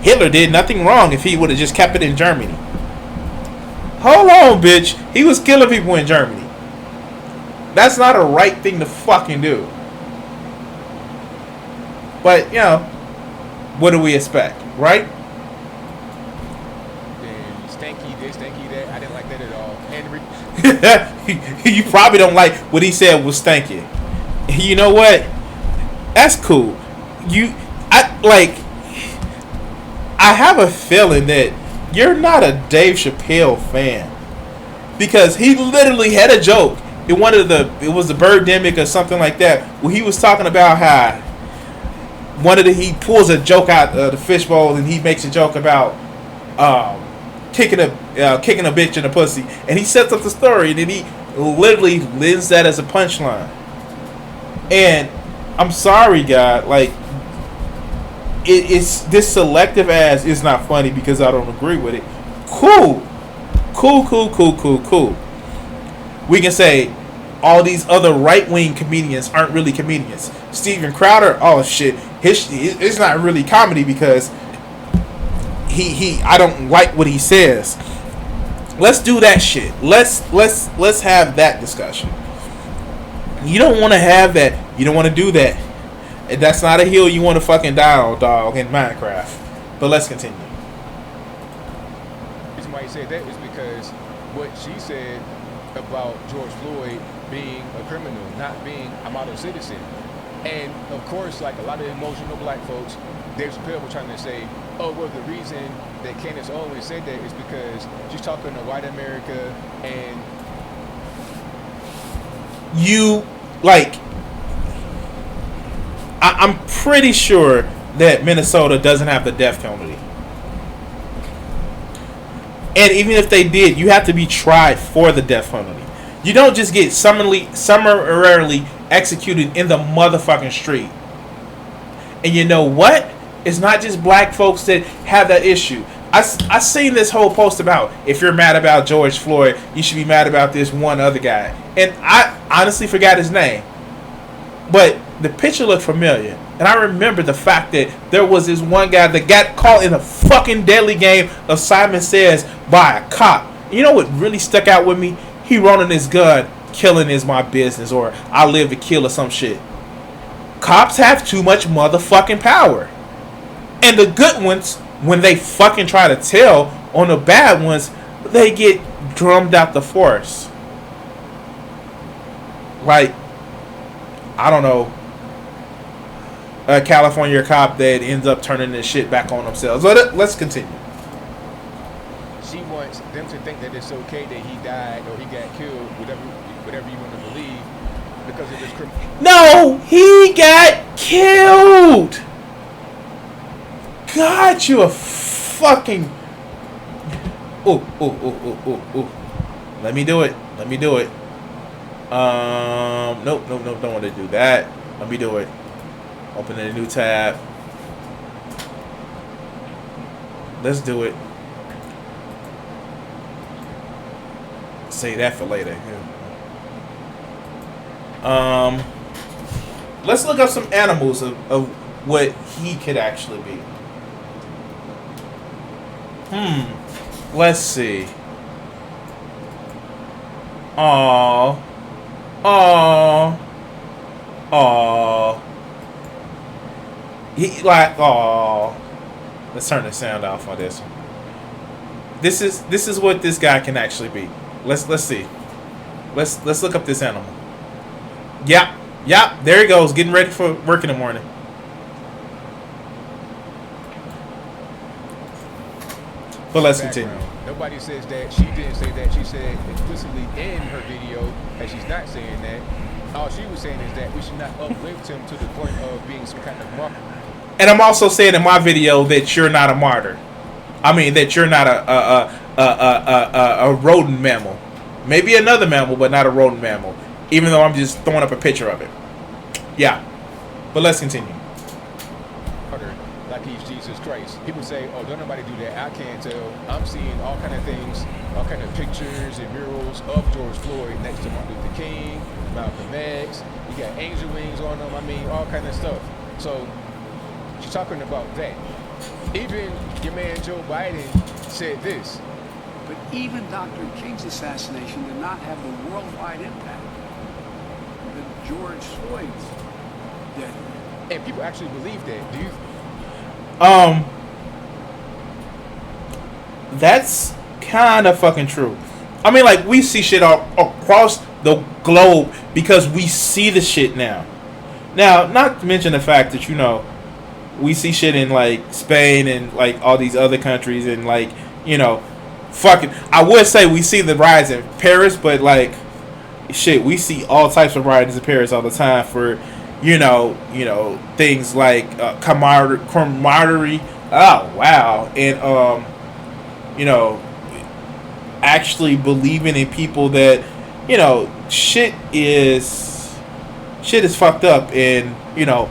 Hitler did nothing wrong if he would have just kept it in Germany. Hold on, bitch. He was killing people in Germany. That's not a right thing to fucking do. But, you know, what do we expect, right? Then stanky this, stanky that. I didn't like that at all. And you probably don't like what he said was stanky. You know what? That's cool. I have a feeling that you're not a Dave Chappelle fan, because he literally had a joke in it was the Birdemic or something like that, where he was talking about how he pulls a joke out of the fishbowl and he makes a joke about kicking a bitch in the pussy, and he sets up the story and then he literally lends that as a punchline. And I'm sorry, God, like, it's this selective ass is not funny because I don't agree with it. Cool. We can say all these other right-wing comedians aren't really comedians. Steven Crowder, oh shit, it's not really comedy because I don't like what he says. Let's do that shit. Let's have that discussion. You don't want to have that. You don't want to do that. And that's not a hill you want to fucking die on, dog, in Minecraft. But let's continue. The reason why he said that is because what she said about George Floyd being a criminal, not being a model citizen. And of course, like a lot of emotional black folks, Dave Chappelle was trying to say, oh, well, the reason that Candace Owens said that is because she's talking to white America and I'm pretty sure that Minnesota doesn't have the death penalty. And even if they did, you have to be tried for the death penalty. You don't just get summarily executed in the motherfucking street. And you know what? It's not just black folks that have that issue. I seen this whole post about if you're mad about George Floyd, you should be mad about this one other guy. And I honestly forgot his name. But the picture looked familiar. And I remember the fact that there was this one guy that got caught in a fucking deadly game of Simon Says by a cop. You know what really stuck out with me? He running his gun, killing is my business, or I live to kill or some shit. Cops have too much motherfucking power. And the good ones, when they fucking try to tell on the bad ones, they get drummed out the force. Like, I don't know, a California cop that ends up turning this shit back on themselves. Let's continue. She wants them to think that it's okay that he died or he got killed, whatever you want to believe, because of this criminal. No, he got killed. God, you a fucking. Ooh. Let me do it. Nope, don't want to do that. Let me do it. Open a new tab. Let's do it. Say that for later. Let's look up some animals of what he could actually be. Let's see. Aww. He like, aww. Let's turn the sound off on this one. This is what this guy can actually be. Let's see. Let's look up this animal. Yep. There he goes, getting ready for work in the morning. But let's continue. Nobody says that. She didn't say that. She said explicitly in her video that she's not saying that. All she was saying is that we should not uplift him to the point of being some kind of martyr. And I'm also saying in my video that you're not a martyr. I mean that you're not a rodent mammal. Maybe another mammal, but not a rodent mammal. Even though I'm just throwing up a picture of it. Yeah. But let's continue. Like he's Jesus Christ. People say, oh, don't nobody do that. I can't tell. I'm seeing all kind of things, all kind of pictures and murals of George Floyd next to Martin Luther King, Malcolm X. You got angel wings on them. I mean, all kind of stuff. So she's talking about that. Even your man Joe Biden said this. But even Dr. King's assassination did not have the worldwide impact that George Floyd's did. And people actually believe that. Do you? That's kind of fucking true. I mean, like, we see shit all across the globe because we see the shit now. Now, not to mention the fact that, you know, we see shit in, like, Spain and, like, all these other countries and, like, you know, fucking, I would say we see the riots in Paris, but, like, shit, we see all types of riots in Paris all the time for, you know, things like camaraderie. Oh wow, and you know, actually believing in people that, you know, shit is fucked up, and you know,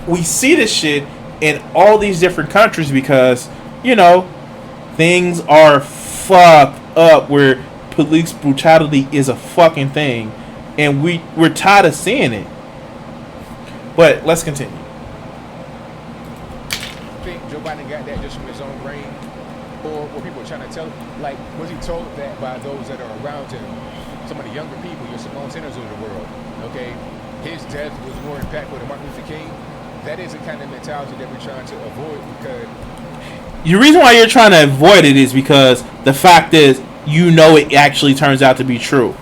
we see this shit in all these different countries because, you know, things are fucked up where police brutality is a fucking thing, and we're tired of seeing it. But let's continue. I think Joe Biden got that just from his own brain, or were people trying to tell him? Like, was he told that by those that are around him? Some of the younger people, your Simone Sinners of the world. Okay, his death was more impactful than Martin Luther King. That is the kind of mentality that we're trying to avoid, because the reason why you're trying to avoid it is because the fact is, you know, it actually turns out to be true.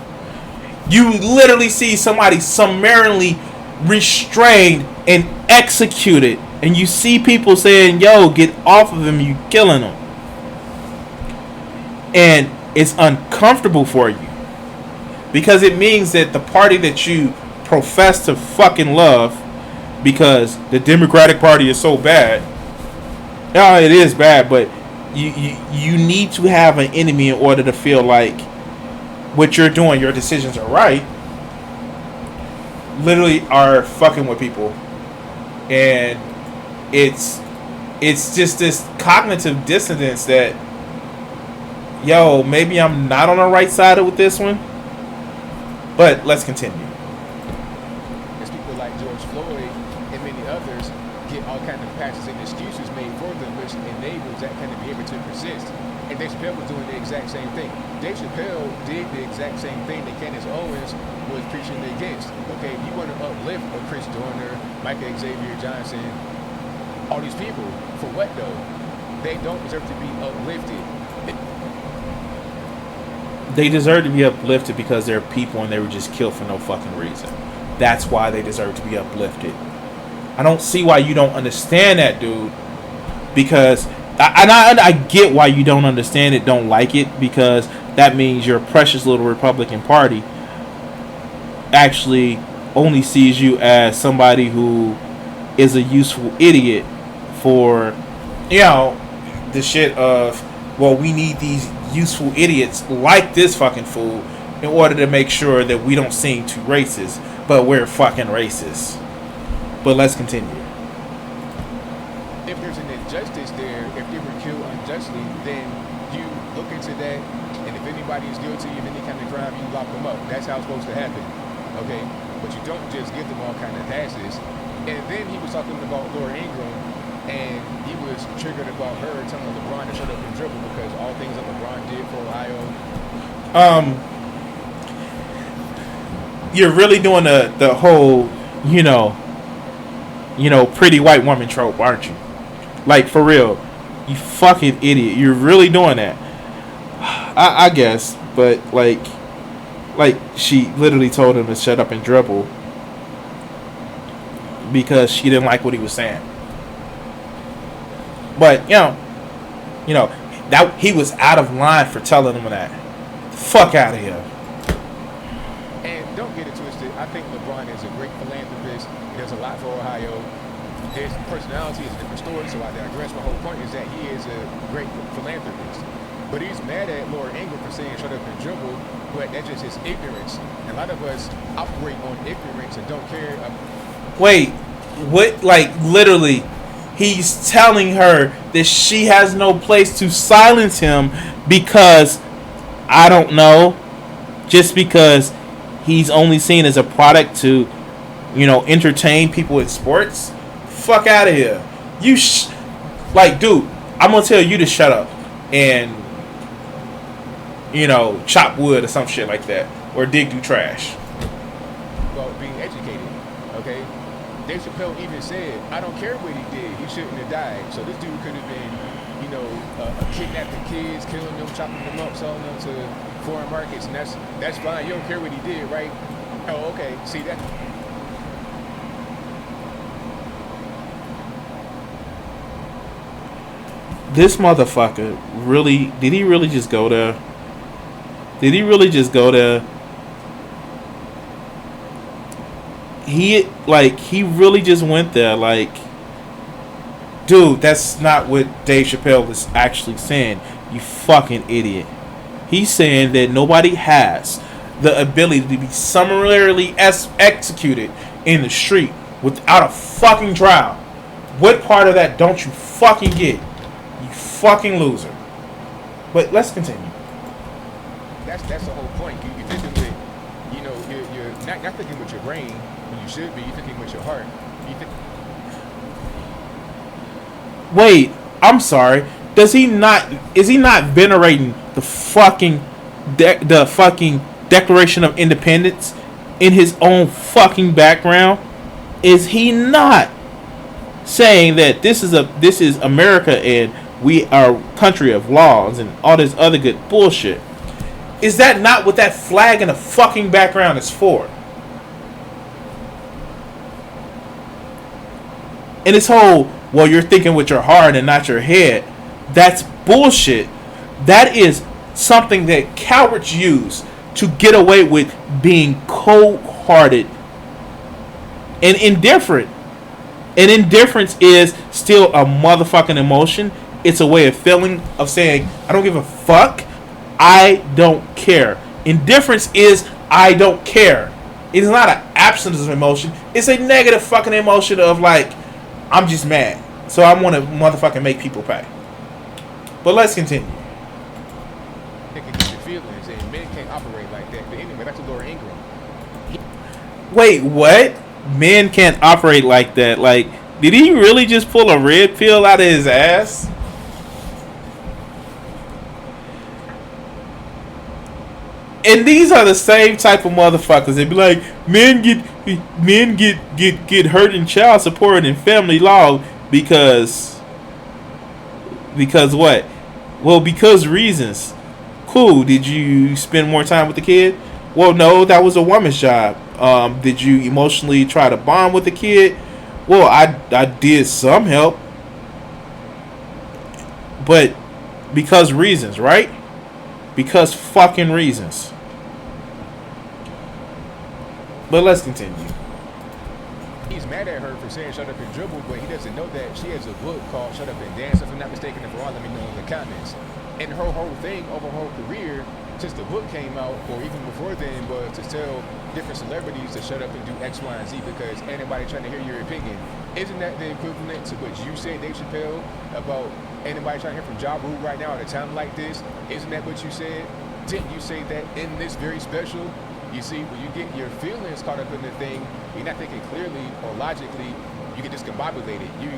You literally see somebody summarily restrained and executed, and you see people saying, yo, get off of him, you killing him, and it's uncomfortable for you because it means that the party that you profess to fucking love because the Democratic Party is so bad. Yeah, it is bad, but you need to have an enemy in order to feel like what you're doing, your decisions are right. Literally are fucking with people, and it's just this cognitive dissonance that, yo, maybe I'm not on the right side with this one. But let's continue. As people like George Floyd and many others get all kinds of patches and excuses made for them, which enables that kind of behavior to persist. And Dave Chappelle was doing the exact same thing. Dave Chappelle did the exact same thing that Candace Owens was preaching against. Okay, you want to uplift a Chris Dorner, Michael Xavier Johnson, all these people, for what though? They don't deserve to be uplifted. They deserve to be uplifted because they're people and they were just killed for no fucking reason. That's why they deserve to be uplifted. I don't see why you don't understand that, dude. Because I get why you don't understand it, don't like it, because that means your precious little Republican Party actually only sees you as somebody who is a useful idiot for, you know, the shit of, well, we need these useful idiots like this fucking fool in order to make sure that we don't seem too racist, but we're fucking racist. But let's continue. If there's an injustice there, if they were killed unjustly, then you look into that, and if anybody is guilty of any kind of crime, you lock them up. That's how it's supposed to happen, okay? But you don't just give them all kind of passes. And then he was talking about Laura Ingraham, and he was triggered about her telling LeBron to shut up and dribble because all things that LeBron did for Ohio. You're really doing the whole, you know, pretty white woman trope, aren't you? Like, for real, you fucking idiot. You're really doing that. I guess, but like she literally told him to shut up and dribble because she didn't like what he was saying. But you know that he was out of line for telling him that. Fuck out of here. And don't get it twisted. I think LeBron is a great philanthropist. He does a lot for Ohio. His personality is a different story, so I digress. My whole point is that he is a great philanthropist. But he's mad at Laura Ingraham for saying shut up and dribble, but that's just his ignorance. And a lot of us operate on ignorance and don't care. Wait, what? Like, literally, he's telling her that she has no place to silence him because, I don't know, just because he's only seen as a product to, entertain people in sports? Fuck out of here. Like, dude, I'm going to tell you to shut up and, chop wood or some shit like that. Or dig through trash. About being educated, okay? Dave Chappelle even said, I don't care what he did. He shouldn't have died. So this dude could have been, kidnapping kids, killing them, chopping them up, selling them to foreign markets. And that's fine. You don't care what he did, right? Oh, okay. See that? This motherfucker really, did he really just go there? Did he really just go there? He really just went there. Like, dude, that's not what Dave Chappelle is actually saying. You fucking idiot. He's saying that nobody has the ability to be summarily executed in the street without a fucking trial. What part of that don't you fucking get? You fucking loser. But let's continue. That's the whole point. You're thinking with, you're not thinking with your brain when you should be. You're thinking with your heart. Wait, I'm sorry. Is he not venerating the fucking Declaration of Independence in his own fucking background? Is he not saying that this is America and we are a country of laws and all this other good bullshit? Is that not what that flag in the fucking background is for? And this whole, well, you're thinking with your heart and not your head, that's bullshit. That is something that cowards use to get away with being cold-hearted and indifferent And indifference is still a motherfucking emotion. It's a way of feeling, of saying, I don't give a fuck. I don't care. Indifference is, I don't care. It is not an absence of emotion. It's a negative fucking emotion of like, I'm just mad. So I want to motherfucking make people pay. But let's continue. They can get your feelings, and men can't operate like that. But anyway, back to Laura Ingram. Wait, what? Men can't operate like that. Like, did he really just pull a red pill out of his ass? And these are the same type of motherfuckers. They be like, men get hurt in child support and family law because what? Well, because reasons. Cool. Did you spend more time with the kid? Well, no, that was a woman's job. Did you emotionally try to bond with the kid? Well, I did some help. But because reasons, right? Because fucking reasons. But let's continue. He's mad at her for saying shut up and dribble, but he doesn't know that she has a book called Shut Up and Dance. If I'm not mistaken, if wrong, let me know in the comments. And her whole thing over her career, since the book came out, or even before then, was to tell different celebrities to shut up and do X, Y, and Z because anybody trying to hear your opinion. Isn't that the equivalent to what you said, Dave Chappelle, about anybody trying to hear from Ja Rule right now at a time like this? Isn't that what you said? Didn't you say that in this very special? You see, when you get your feelings caught up in the thing, you're not thinking clearly or logically, you get discombobulated. You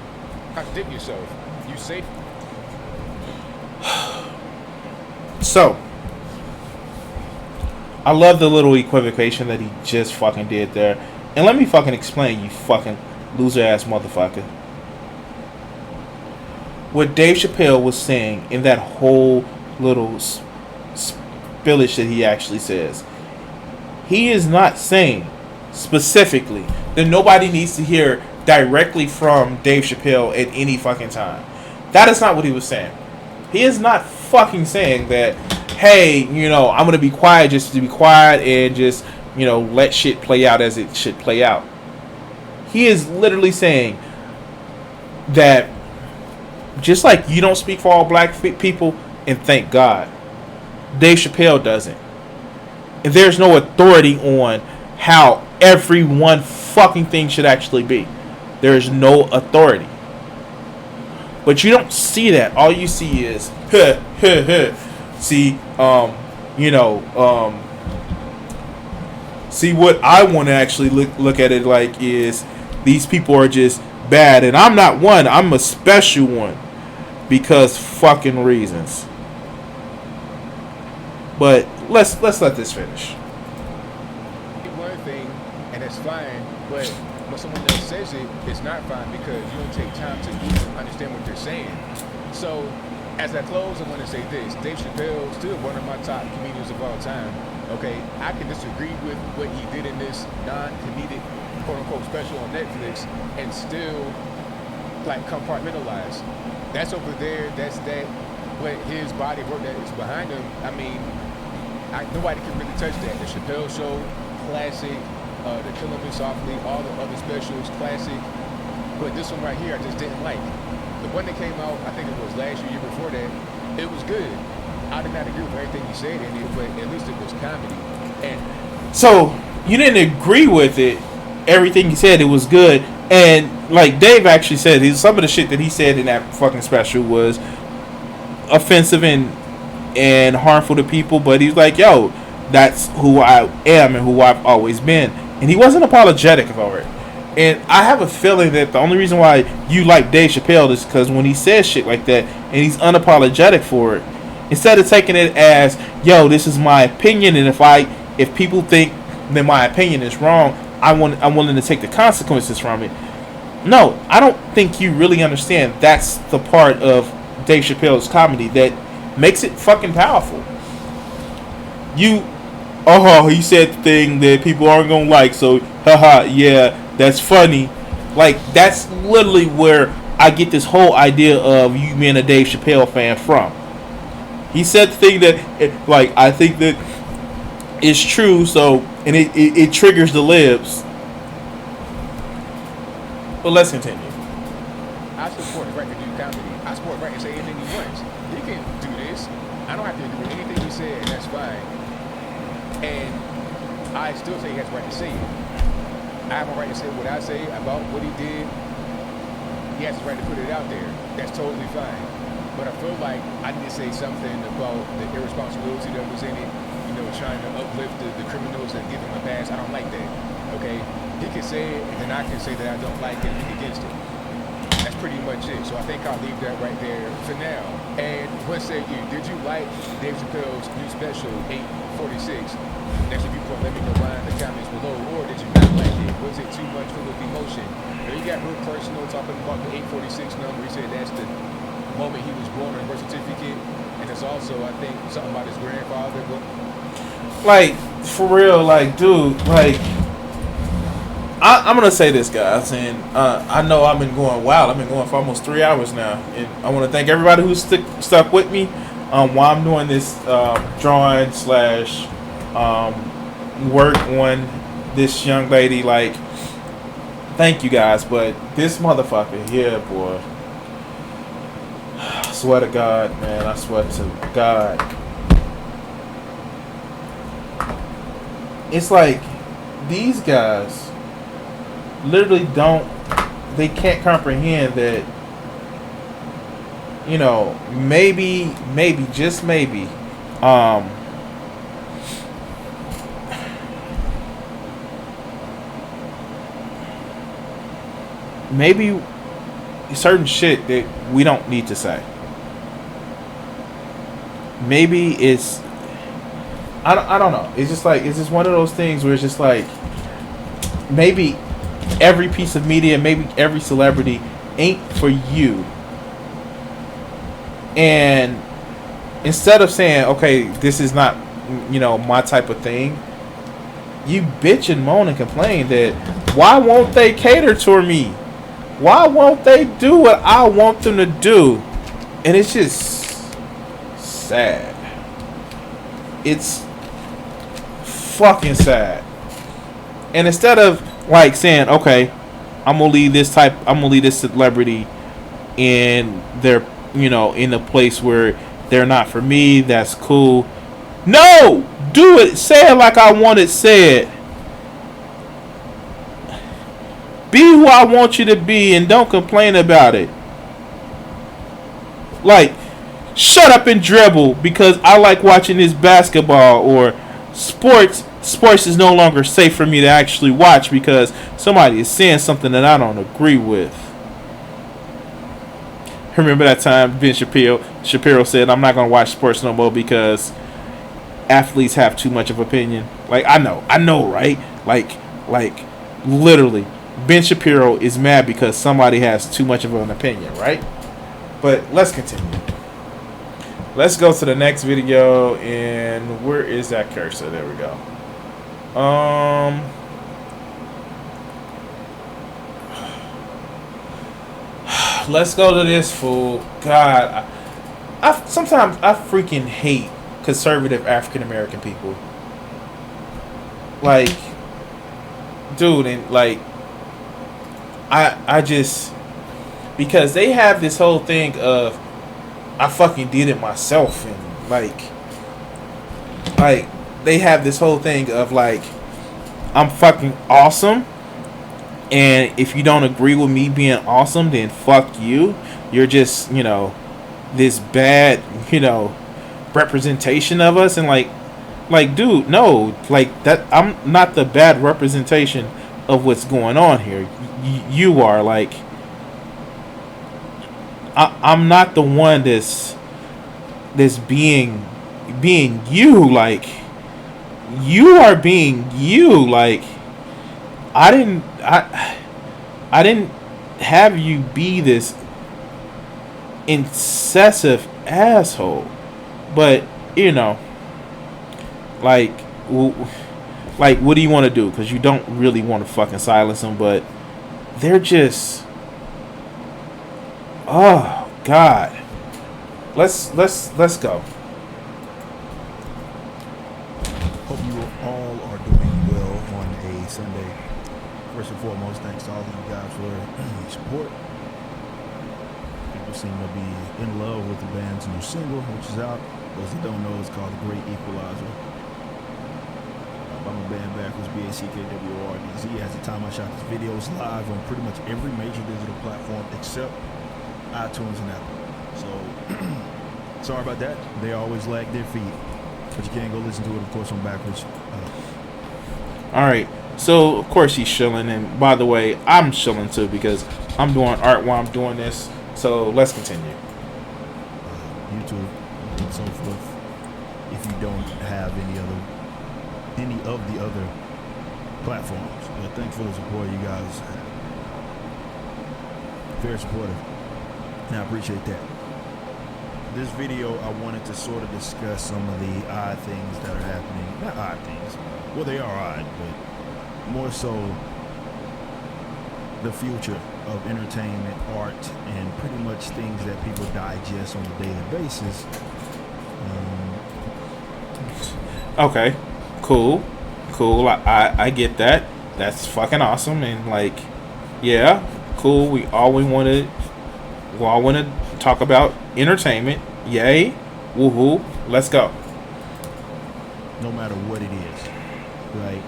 contradict yourself. You say... So, I love the little equivocation that he just fucking did there. And let me fucking explain, you fucking loser ass motherfucker. What Dave Chappelle was saying in that whole little spillage that he actually says, he is not saying specifically that nobody needs to hear directly from Dave Chappelle at any fucking time. That is not what he was saying. He is not fucking saying that, hey, you know, I'm going to be quiet just to be quiet and just, you know, let shit play out as it should play out. He is literally saying that just like you don't speak for all black people, and thank God, Dave Chappelle doesn't. And there's no authority on how every one fucking thing should actually be. There is no authority. But you don't see that. All you see is, see, see what I want to actually look at it like is these people are just bad. And I'm not one. I'm a special one. Because fucking reasons. But let's let this finish. One thing, and it's fine, but when someone else says it, it's not fine because you don't take time to even understand what they're saying. So, as I close, I want to say this. Dave Chappelle, still one of my top comedians of all time. Okay, I can disagree with what he did in this non-comedic, quote-unquote, special on Netflix and still, like, compartmentalize. That's over there, that's that, what his body work that is behind him. I mean, nobody can really touch that. The Chappelle Show, classic. The Killing Me Softly, all the other specials, classic. But this one right here, I just didn't like. The one that came out, I think it was last year before that, it was good. I did not agree with everything he said in it, but at least it was comedy. And so you didn't agree with it. Everything he said, it was good. And like Dave actually said, some of the shit that he said in that fucking special was offensive and harmful to people. But he's like, yo, that's who I am and who I've always been. And he wasn't apologetic for it. And I have a feeling that the only reason why you like Dave Chappelle is because when he says shit like that and he's unapologetic for it, instead of taking it as, yo, this is my opinion, and if people think that my opinion is wrong, I'm willing to take the consequences from it. No, I don't think you really understand that's the part of Dave Chappelle's comedy that makes it fucking powerful. He said the thing that people aren't gonna like, so haha, yeah, that's funny. Like, that's literally where I get this whole idea of you being a Dave Chappelle fan from. He said the thing that, I think that is true, so, and it triggers the libs. But let's continue. I support right to say anything he wants. He can do this. I don't have to agree with anything he said, and that's fine. And I still say he has a right to say it. I have a right to say what I say about what he did. He has the right to put it out there. That's totally fine. But I feel like I need to say something about the irresponsibility that was in it, you know, trying to uplift the criminals that give him a pass. I don't like that, okay? He can say it, and then I can say that I don't like it and be against it. That's pretty much it. So I think I'll leave that right there for now. And what say you? Did you like Dave Chappelle's new special, 846? Next if you put, let me know why in the comments below. Or did you not like it? Was it too much full of emotion? You know, he got real personal talking about the 846 number. He said that's the moment he was born on a birth certificate. And it's also, I think, something about his grandfather. But like, for real, like, dude, like, I'm gonna say this, guys, and I know I've been going wild. I've been going for almost 3 hours now, and I want to thank everybody who's stuck with me while I'm doing this drawing slash work on this young lady. Like, thank you guys, but this motherfucker here, boy, I swear to God, man, I swear to God, it's like these guys literally they can't comprehend that, you know, maybe just maybe maybe certain shit that we don't need to say. Maybe it's I don't know. It's just like, it's just one of those things where it's just like, maybe every piece of media, maybe every celebrity ain't for you. And instead of saying, okay, this is not, you know, my type of thing, you bitch and moan and complain that why won't they cater to me? Why won't they do what I want them to do? And it's just sad. It's fucking sad. And instead of like saying, okay, I'm gonna leave this celebrity in their, you know, in a place where they're not for me, that's cool. No! Do it. Say it like I want it said. Be who I want you to be and don't complain about it. Like, shut up and dribble because I like watching this basketball, or sports is no longer safe for me to actually watch because somebody is saying something that I don't agree with. Remember that time Ben Shapiro said, I'm not going to watch sports no more because athletes have too much of opinion. Like, I know, right? Like literally, Ben Shapiro is mad because somebody has too much of an opinion, right? But let's continue. Let's go to the next video, and where is that cursor? There we go. Let's go to this fool. God, sometimes I freaking hate conservative African American people. Like, dude, and like, I just, because they have this whole thing of I fucking did it myself, and like they have this whole thing of like, I'm fucking awesome, and if you don't agree with me being awesome, then fuck you. You're just, you know, this bad, you know, representation of us. And like dude, no, like that, I'm not the bad representation of what's going on here. You are. Like, I'm not the one that's being you. Like, you are being you. Like, I didn't have you be this incessive asshole. But, you know, like what do you want to do? Because you don't really want to fucking silence them, but they're just, oh God. Let's go. Hope you all are doing well on a Sunday. First and foremost, thanks to all of you guys for your support. If people seem to be in love with the band's new single, which is out. Those that don't know, it's called The Great Equalizer. By my band backwards, BACKWRDZ. As the time I shot this video, it's live on pretty much every major digital platform except iTunes and Apple. So, sorry about that. They always lag their feed. But you can go listen to it, of course, on backwards. All right. So, of course, he's shilling. And by the way, I'm shilling too because I'm doing art while I'm doing this. So, let's continue. YouTube and so forth. If you don't have any of the other platforms. But thanks for the support, you guys. Very supportive. And I appreciate that. This video, I wanted to sort of discuss some of the odd things that are happening. Not odd things. Well, they are odd, but more so the future of entertainment, art, and pretty much things that people digest on a daily basis. Okay, cool. I get that. That's fucking awesome. And like, yeah, cool. We all want to talk about entertainment. Yay, woohoo, let's go. No matter what it is, like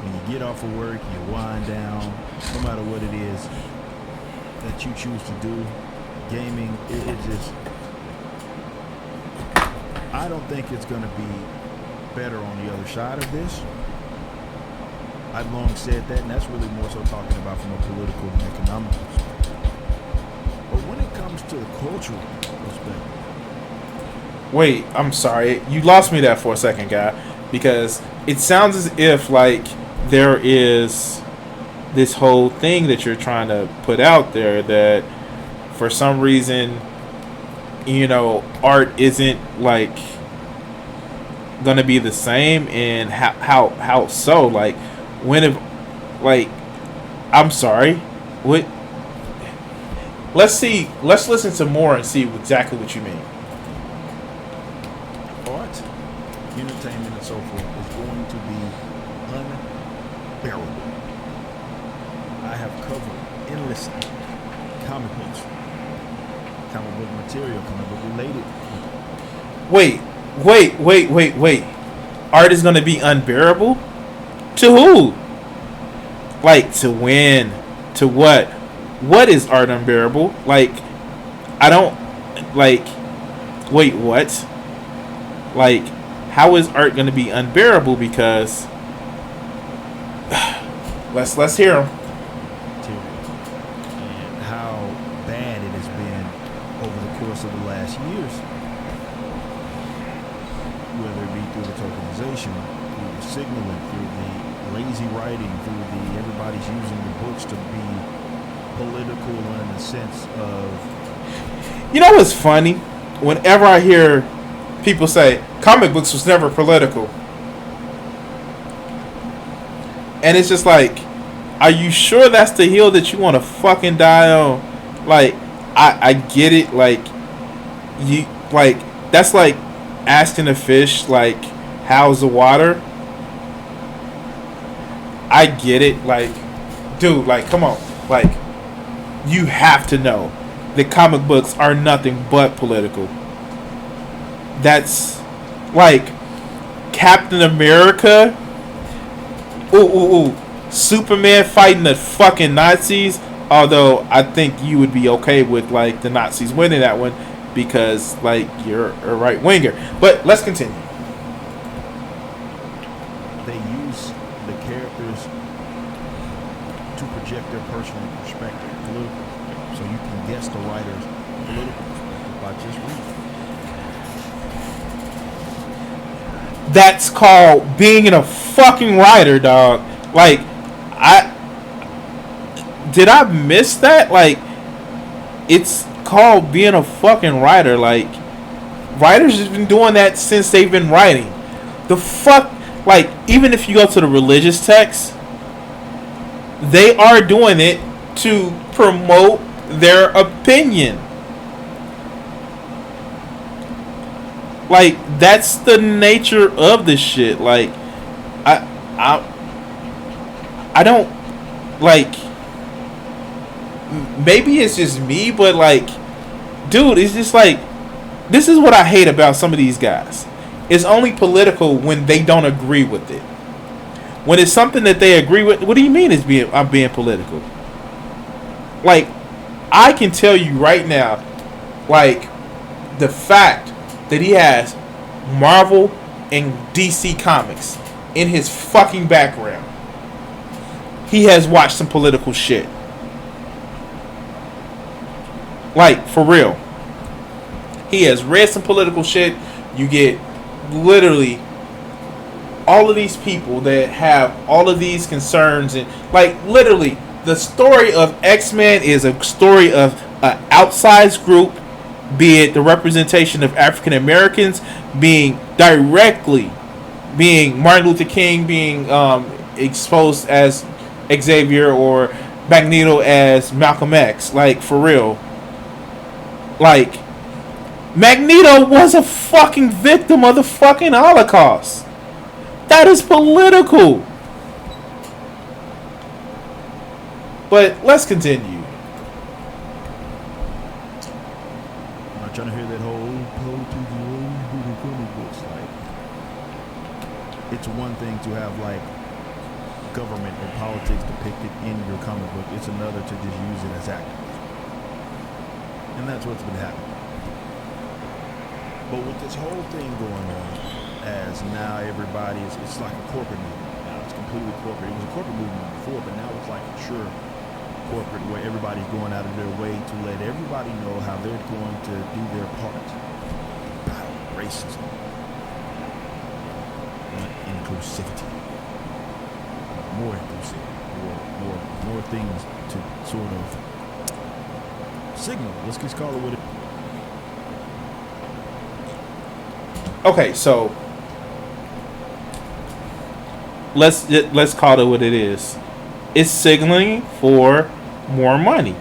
when you get off of work, you wind down. No matter what it is that you choose to do, gaming, it just. I don't think it's going to be better on the other side of this. I've long said that, and that's really more so talking about from a political and economic perspective. But when it comes to the cultural perspective. Wait, I'm sorry. You lost me there for a second, guy. Because it sounds as if, like, there is this whole thing that you're trying to put out there that for some reason, you know, art isn't, like, gonna be the same. And how so? Like, when if, like, I'm sorry, what? Let's listen to more and see exactly what you mean. Art, entertainment, and so forth is going to be unbearable. I have covered endless comic books, comic book material, comic book related. Wait. Art is going to be unbearable? To who? Like, to when? To what? What is art unbearable? Like, I don't, like, wait, what? Like, how is art going to be unbearable? Because, let's hear him. And how bad it has been over the course of the last years. Whether it be through the tokenization, through the signaling, through the lazy writing, through the everybody's using the books to be political in the sense of. You know what's funny? Whenever I hear people say comic books was never political, and it's just like, are you sure that's the hill that you want to fucking die on? Like, I get it. Like, you, like, that's like asking a fish, like, how's the water? I get it. Like, dude, like, come on. Like, you have to know that comic books are nothing but political. That's like Captain America. Ooh. Superman fighting the fucking Nazis. Although I think you would be okay with, like, the Nazis winning that one because, like, you're a right winger. But let's continue. They use the characters to project their personal perspective, political perspective, so you can guess the writer's political perspective by just reading. That's called being a fucking writer, dog. Like, did I miss that? Like, it's called being a fucking writer. Like, writers have been doing that since they've been writing. The fuck, like, even if you go to the religious texts, they are doing it to promote their opinion. Like, that's the nature of this shit. Like, I don't, like, maybe it's just me, but like, dude, it's just like, this is what I hate about some of these guys. It's only political when they don't agree with it. When it's something that they agree with, what do you mean I'm being political? Like, I can tell you right now, like, the fact that he has Marvel and DC Comics in his fucking background. He has watched some political shit. Like, for real. He has read some political shit. You get literally all of these people that have all of these concerns, and like literally the story of X-Men is a story of an outsized group, be it the representation of African Americans being directly being Martin Luther King being exposed as Xavier, or Magneto as Malcolm X. Like, for real. Like, Magneto was a fucking victim of the fucking Holocaust. That is political. But let's continue. I'm not trying to hear that whole comic books. Like, it's one thing to have like government or politics depicted in your comic book. It's another to just use it as actors. And that's what's been happening. But with this whole thing going on, as now everybody is, it's like a corporate movement. Now it's completely corporate. It was a corporate movement before, but now it's like a sure corporate where everybody's going out of their way to let everybody know how they're going to do their part. Battle racism. Inclusivity. More inclusivity. More things to sort of signal. Let's just call it what it. Okay, so let's call it what it is. It's signaling for more money.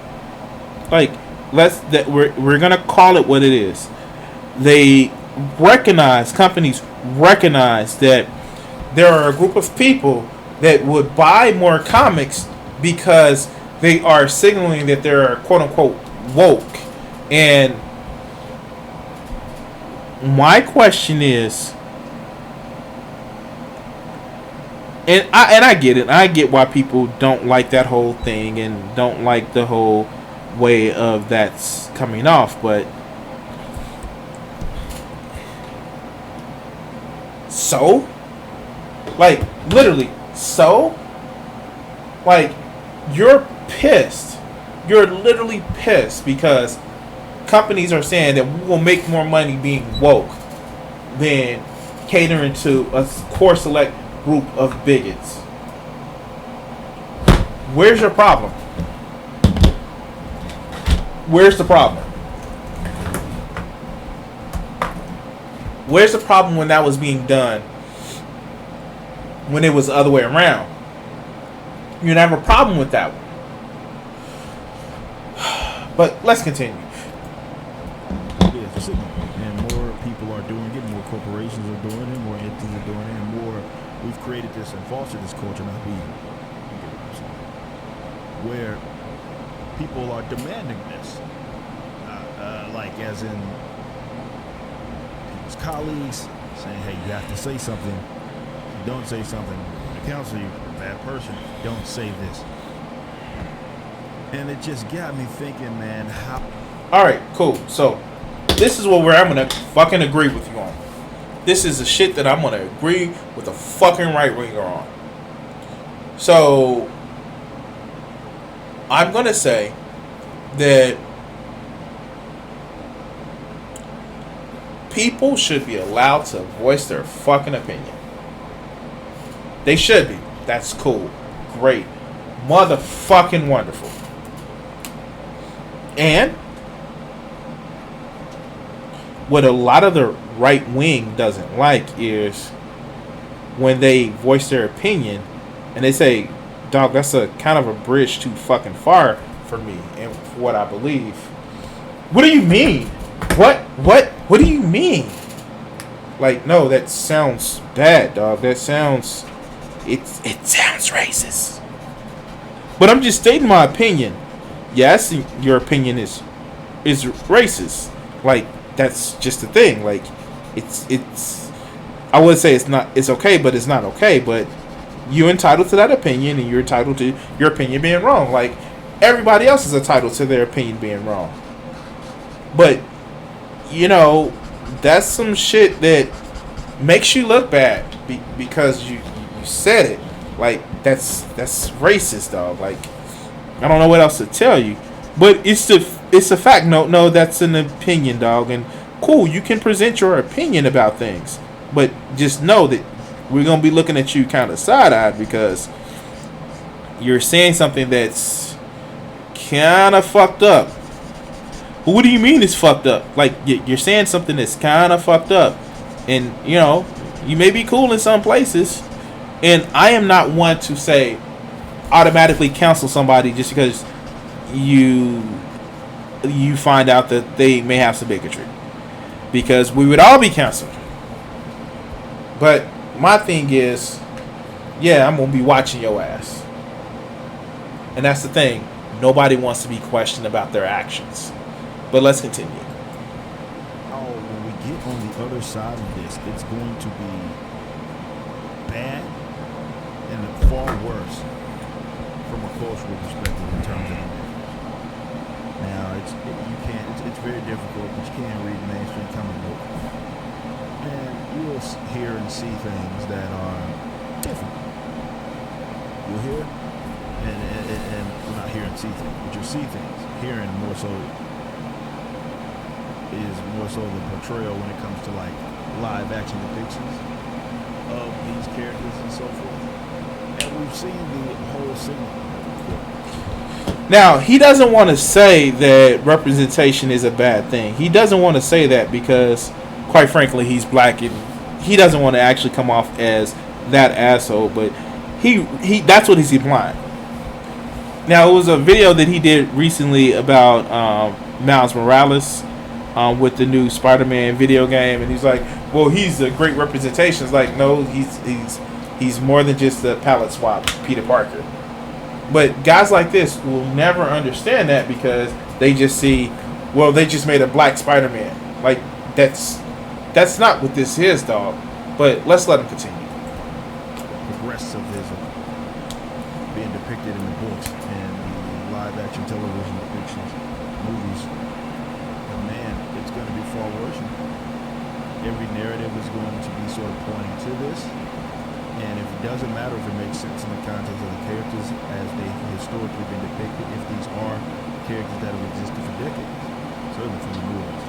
Like, we're gonna call it what it is. They recognize, companies recognize that there are a group of people that would buy more comics because they are signaling that they're quote unquote woke. And my question is, and I get it. I get why people don't like that whole thing and don't like the whole way of that's coming off, but so? Like, literally, so? Like, you're pissed. You're literally pissed because companies are saying that we will make more money being woke than catering to a core select group of bigots. Where's your problem? Where's the problem? Where's the problem when that was being done? When it was the other way around? You'd have a problem with that one. But let's continue. Yeah, it's a signal. And more people are doing it, more corporations are doing it, more entities are doing it, and more we've created this and fostered this culture, not we. Where people are demanding this. Like as in people's colleagues saying, hey, you have to say something. If you don't say something, I counsel you, you're a bad person. Don't say this. And it just got me thinking, man, how... Alright, cool. So, this is what I'm going to fucking agree with you on. This is the shit that I'm going to agree with the fucking right winger on. So, I'm going to say that people should be allowed to voice their fucking opinion. They should be. That's cool. Great. Motherfucking wonderful. And what a lot of the right wing doesn't like is when they voice their opinion and they say, dog, that's a kind of a bridge too fucking far for me and for what I believe. What do you mean? What do you mean? Like, no, that sounds bad, dog. That sounds it sounds racist. But I'm just stating my opinion. yes, your opinion is racist. Like, that's just the thing. Like, it's I would say it's okay, but it's not okay. But you're entitled to that opinion, and you're entitled to your opinion being wrong. Like, everybody else is entitled to their opinion being wrong. But, you know, that's some shit that makes you look bad because you said it. Like, that's racist, dog. Like, I don't know what else to tell you. But it's a fact. No, that's an opinion, dog. And cool, you can present your opinion about things. But just know that we're going to be looking at you kind of side-eyed because you're saying something that's kind of fucked up. What do you mean it's fucked up? Like, you're saying something that's kind of fucked up. And, you know, you may be cool in some places. And I am not one to say automatically cancel somebody just because you find out that they may have some bigotry. Because we would all be canceled. But my thing is, yeah, I'm going to be watching your ass. And that's the thing. Nobody wants to be questioned about their actions. But let's continue. Oh, when we get on the other side of this, it's going to be bad and far worse from a cultural perspective in terms of now it's very difficult because you can't read mainstream comic book, and you will hear and see things that are different. You'll hear and well, not hear and see things, but you'll see things. Hearing more so is more so the portrayal when it comes to like live action depictions of these characters and so forth. And we've seen the whole scene. Now, he doesn't want to say that representation is a bad thing. He doesn't want to say that because, quite frankly, he's black and he doesn't want to actually come off as that asshole. But he that's what he's implying. Now, it was a video that he did recently about Miles Morales with the new Spider-Man video game, and he's like, "Well, he's a great representation." It's like, no, he's more than just a palette swap, Peter Parker. But guys like this will never understand that because they just see, well, they just made a black Spider-Man. Like, that's not what this is, dog. But let's let him continue. Progressivism being depicted in the books and the live-action television depictions, movies. And man, it's going to be far worse. Every narrative is going to be sort of pointing to this. And if it doesn't matter if it makes sense in the context of the characters as they've historically been depicted, if these are characters that have existed for decades, certainly from the movies,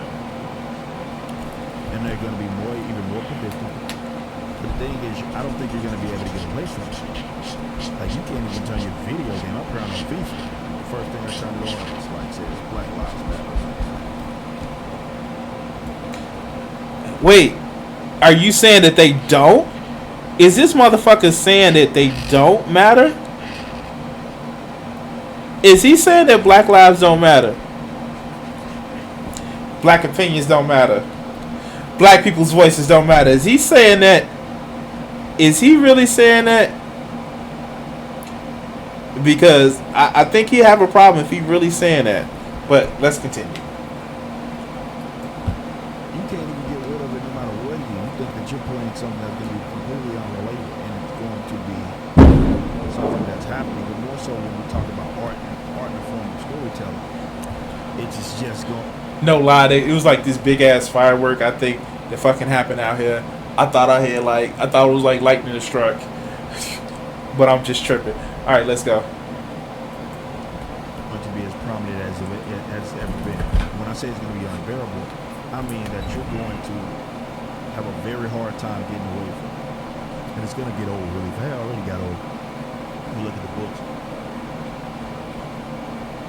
and they're going to be even more predictable. But the thing is, I don't think you're going to be able to get away from it. Like, you can't even turn your video game up around on FIFA. The first thing I turn it on is like says Black Lives Matter. Wait, are you saying that they don't? Is this motherfucker saying that they don't matter? Is he saying that black lives don't matter? Black opinions don't matter. Black people's voices don't matter. Is he saying that? Is he really saying that? Because I think he have a problem if he really saying that. But let's continue. You can't even get rid of it no matter what you think that you're playing something that's going to be completely unrelated and it's going to be something that's happening. But more so when we talk about art in the form of storytelling, it's just going. No lie, it was like this big ass firework. I think that fucking happened out here. I thought it was like lightning that struck, but I'm just tripping. All right, let's go. Going to be as prominent as it has ever been. When I say it's going to be unbearable, I mean that you're going to have a very hard time getting away from it. And it's going to get old really fast. I already got old. You look at the books.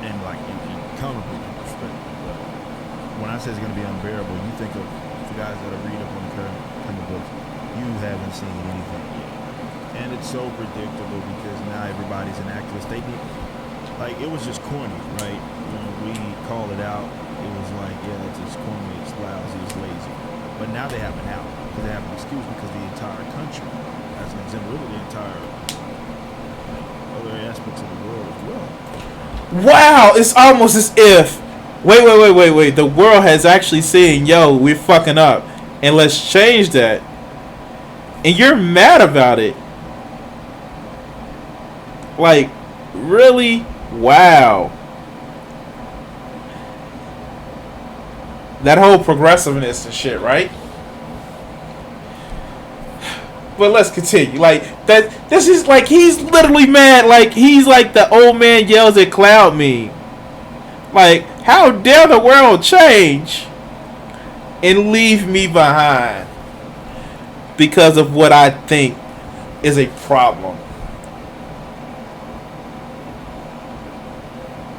And like in comic book perspective. But when I say it's going to be unbearable, you think of the guys that are reading up on the current comic books, you haven't seen anything yet. And it's so predictable because now everybody's an activist. They need, like, it was just corny, right? When we call it out, it was like, yeah, it's just corny, it's lousy, it's lazy. But now they have an out, because they have an excuse, because the entire country, as an example, really the entire other aspects of the world as well, Wow, it's almost as if wait. The world has actually seen, yo, we're fucking up, and let's change that. And you're mad about it. Like, really? Wow. That whole progressiveness and shit, right? But let's continue. Like, that. This is like, he's literally mad. Like, he's like the old man yells at cloud meme. Like, how dare the world change and leave me behind because of what I think is a problem.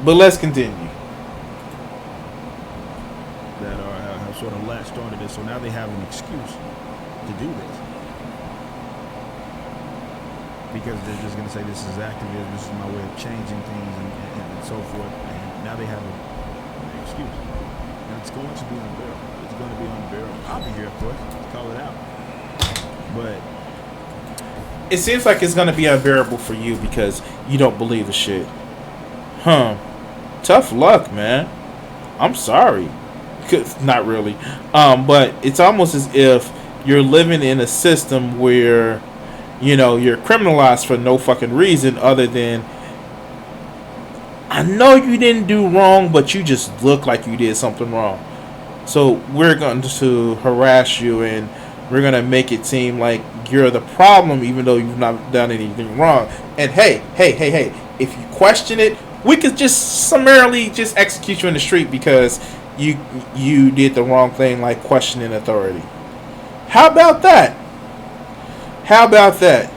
But let's continue. That have sort of latched onto this, so now they have an excuse to do this. Because they're just going to say this is activism, this is my way of changing things, and so forth. And now they have an excuse. And it's going to be unbearable. It's going to be unbearable. I'll be here, of course. Let's call it out. But it seems like it's going to be unbearable for you because you don't believe the shit. Huh. Tough luck, man. I'm sorry. Not really. But it's almost as if you're living in a system where, you know, you're criminalized for no fucking reason other than, I know you didn't do wrong, but you just look like you did something wrong. So we're going to harass you and we're going to make it seem like you're the problem even though you've not done anything wrong. And hey, if you question it, we could just summarily just execute you in the street because you did the wrong thing, like questioning authority. How about that? How about that?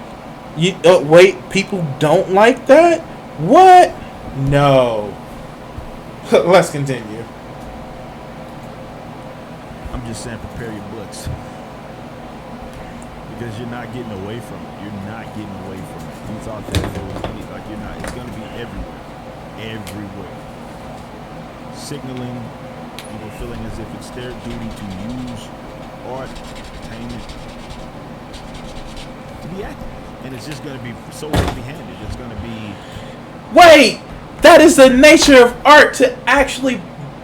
You wait, people don't like that? What? No. Let's continue. I'm just saying, prepare your butts. Because you're not getting away from it. You're not getting away from it. You thought that it was like you're not. It's going to be everywhere. Everywhere. Signaling, feeling as if it's their duty to use art, entertainment, to be active. And it's just going to be so heavy-handed. It's going to be... Wait! That is the nature of art, to actually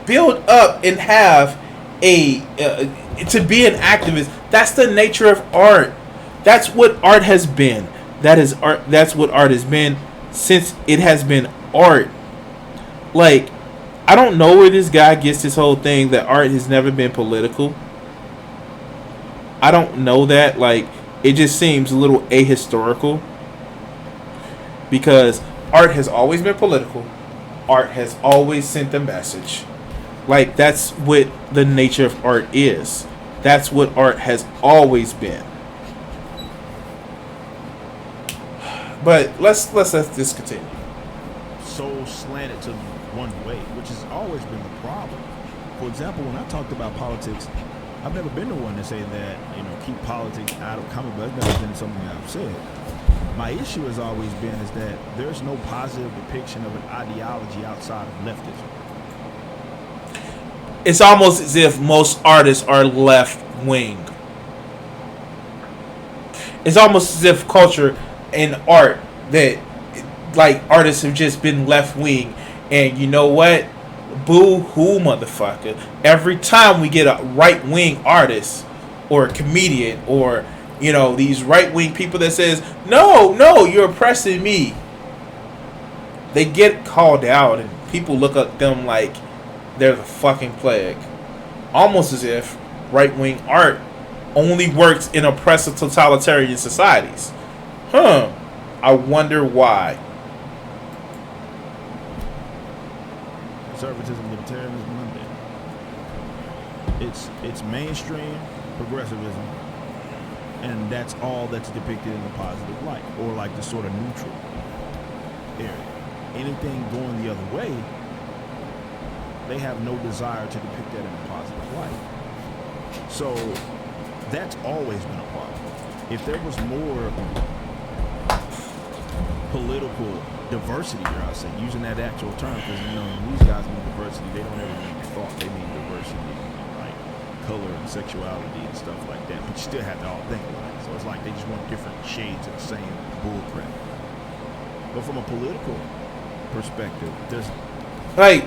build up and have to be an activist. That's the nature of art. That's what art has been. That is art. That's what art has been since it has been art. Like, I don't know where this guy gets this whole thing that art has never been political. I don't know that. Like, it just seems a little ahistorical. Because art has always been political. Art has always sent a message. Like, that's what the nature of art is. That's what art has always been. But let's this continue. So slanted to one way, which has always been the problem. For example, when I talked about politics, I've never been the one to say that, keep politics out of comic books. That's never been something I've said. My issue has always been is that there's no positive depiction of an ideology outside of leftism. It's almost as if most artists are left-wing. It's almost as if culture and art, that like artists have just been left-wing. And you know what? Boo-hoo, motherfucker. Every time we get a right-wing artist or a comedian or, these right-wing people that says, no, you're oppressing me, they get called out and people look at them like they're the fucking plague. Almost as if right-wing art only works in oppressive totalitarian societies. I wonder why. Conservatism, libertarianism, Monday. It's mainstream progressivism, and that's all that's depicted in a positive light, or like the sort of neutral area. Anything going the other way, they have no desire to depict that in a positive light. So that's always been a problem. If there was more political diversity, here I say, using that actual term, because when these guys mean diversity, they don't ever mean thought, they mean diversity, like color and sexuality and stuff like that. But you still have to all think alike. So it's like they just want different shades of the same bullcrap. But from a political perspective. There's like,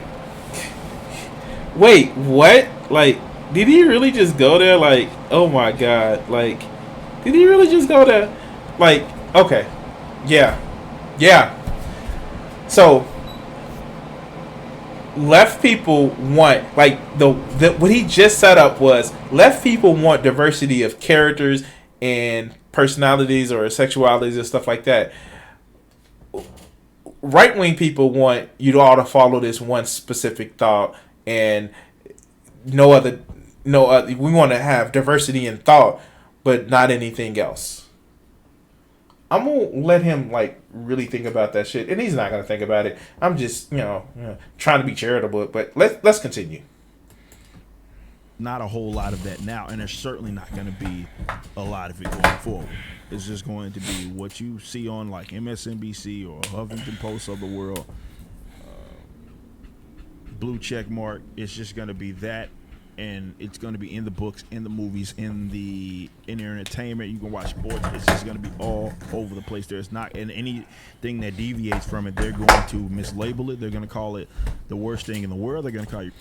wait, what? Like, did he really just go there? Like, oh my god, like, did he really just go there? Like, okay, yeah. So, left people want, like, the what he just set up was left people want diversity of characters and personalities or sexualities and stuff like that. Right wing people want you all to follow this one specific thought and no other. We want to have diversity in thought, but not anything else. I'm gonna let him like really think about that shit, and he's not gonna think about it. I'm just trying to be charitable, but let's continue. not a whole lot of that now, and there's certainly not going to be a lot of it going forward. It's just going to be what you see on like MSNBC or Huffington Post of the world, blue check mark. It's just going to be that, and it's going to be in the books, in the movies, in the entertainment. You can watch sports. It's just going to be all over the place. There's not, and anything that deviates from it, they're going to mislabel it. They're going to call it the worst thing in the world. They're going to call you.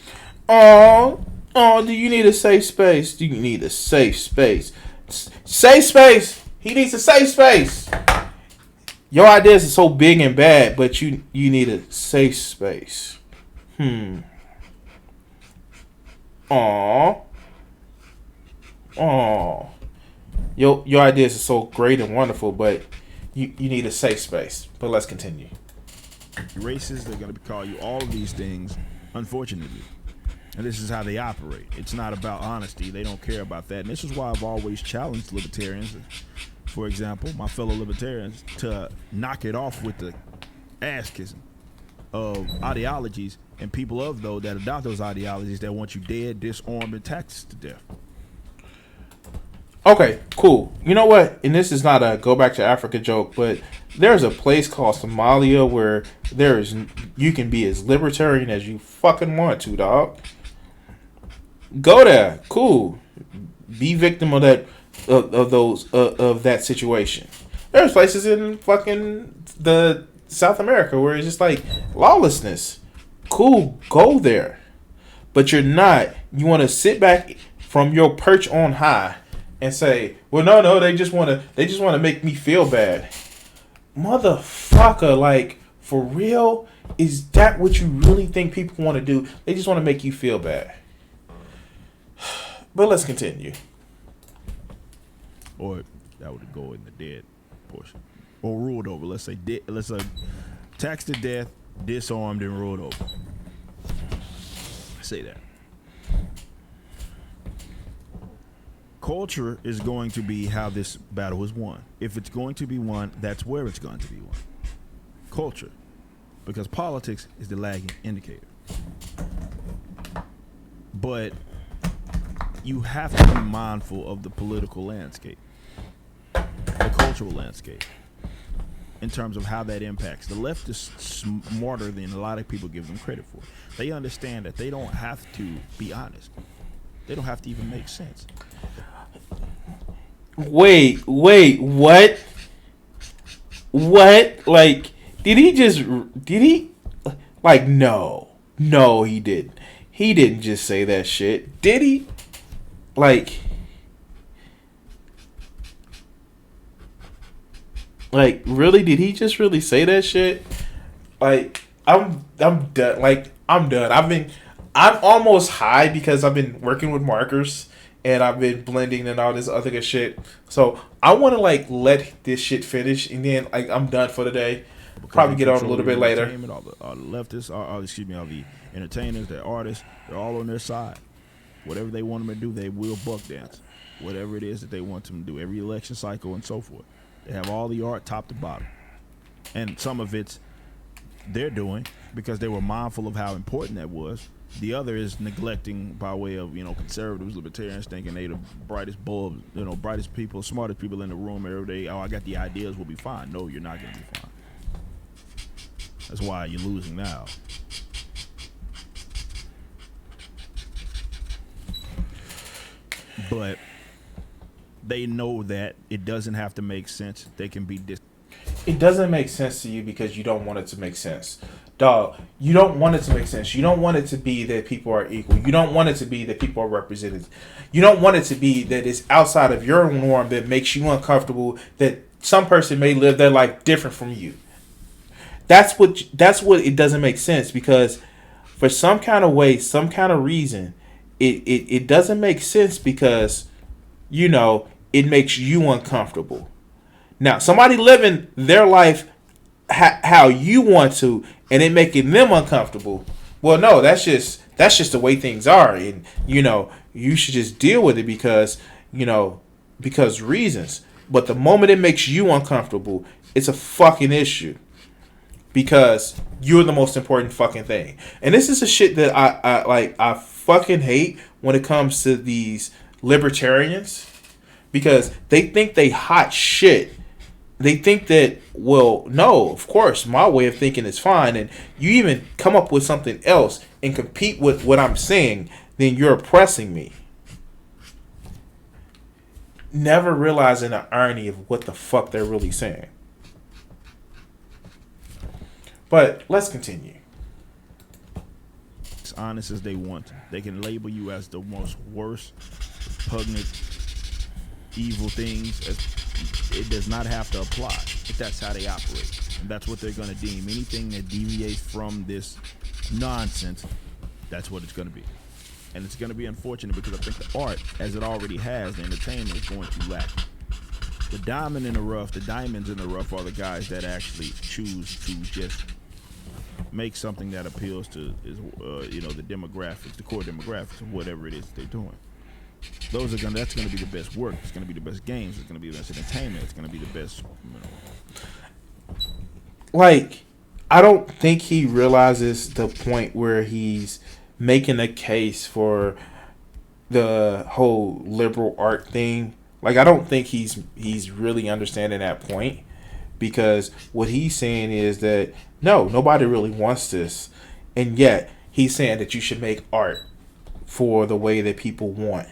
Do you need a safe space? Do you need a safe space? Safe space. He needs a safe space. Your ideas are so big and bad, but you need a safe space. Your ideas are so great and wonderful, but you need a safe space. But let's continue. Racist, they're going to call you all of these things, unfortunately. And this is how they operate. It's not about honesty. They don't care about that. And this is why I've always challenged libertarians, for example, my fellow libertarians, to knock it off with the ass kissing of ideologies and people of those that adopt those ideologies that want you dead, disarmed, and taxed to death. Okay, cool. You know what? And this is not a go back to Africa joke, but there's a place called Somalia where you can be as libertarian as you fucking want to, dog. Go there. Cool. Be victim of that of that situation. There's places in fucking the South America where it's just like lawlessness. Cool, go there. But you're not. You want to sit back from your perch on high and say, "Well, no, they just want to make me feel bad." Motherfucker, like, for real? Is that what you really think people want to do? They just want to make you feel bad. But let's continue. Or that would go in the dead portion. Or ruled over. Let's say taxed to death, disarmed, and ruled over. Say that. Culture is going to be how this battle is won. If it's going to be won, that's where it's going to be won. Culture. Because politics is the lagging indicator. But you have to be mindful of the political landscape, the cultural landscape, in terms of how that impacts. The left is smarter than a lot of people give them credit for. They understand that they don't have to be honest. They don't have to even make sense. Wait, what? What? Like, did he? Like, no, he didn't. He didn't just say that shit, did he? Like, really? Did he just really say that shit? Like, I'm done. Like, I'm done. I'm almost high because I've been working with markers and I've been blending and all this other good shit. So I want to like let this shit finish and then like I'm done for the day. Probably get on a little bit later. All the leftists, all the entertainers, the artists, they're all on their side. Whatever they want them to do, they will buck dance. Whatever it is that they want them to do, every election cycle and so forth. They have all the art top to bottom. And some of it's they're doing because they were mindful of how important that was. The other is neglecting by way of, conservatives, libertarians, thinking they the brightest bulbs, brightest people, smartest people in the room every day. Oh, I got the ideas, we'll be fine. No, you're not going to be fine. That's why you're losing now. But they know that it doesn't have to make sense. They can be It doesn't make sense to you because you don't want it to make sense. dog, you don't want it to make sense. You don't want it to be that people are equal. You don't want it to be that people are represented. You don't want it to be that it's outside of your norm that makes you uncomfortable, that some person may live their life different from you. That's what it doesn't make sense, because for some kind of way, some kind of reason, it doesn't make sense, because, you know, it makes you uncomfortable. Now, somebody living their life how you want to, and it making them uncomfortable. Well, no, that's just the way things are, and you know, you should just deal with it because reasons. But the moment it makes you uncomfortable, it's a fucking issue, because you're the most important fucking thing. And this is the shit that I fucking hate when it comes to these libertarians, because they think they hot shit. They think that, well, no, of course, my way of thinking is fine, and you even come up with something else and compete with what I'm saying, then you're oppressing me. Never realizing the irony of what the fuck they're really saying. But let's continue. As honest as they want to. They can label you as the most worst, repugnant, evil things. It does not have to apply, if that's how they operate. And that's what they're going to deem. Anything that deviates from this nonsense, that's what it's going to be. And it's going to be unfortunate, because I think the art, as it already has, the entertainment is going to lack. The diamonds in the rough are the guys that actually choose to just make something that appeals to the demographics, the core demographics of whatever it is they're doing. That's going to be the best work. It's going to be the best games. It's going to be the best entertainment. It's going to be the best. Like, I don't think he realizes the point where he's making a case for the whole liberal art thing. Like, I don't think he's really understanding that point, because what he's saying is that no, nobody really wants this, and yet he's saying that you should make art for the way that people want.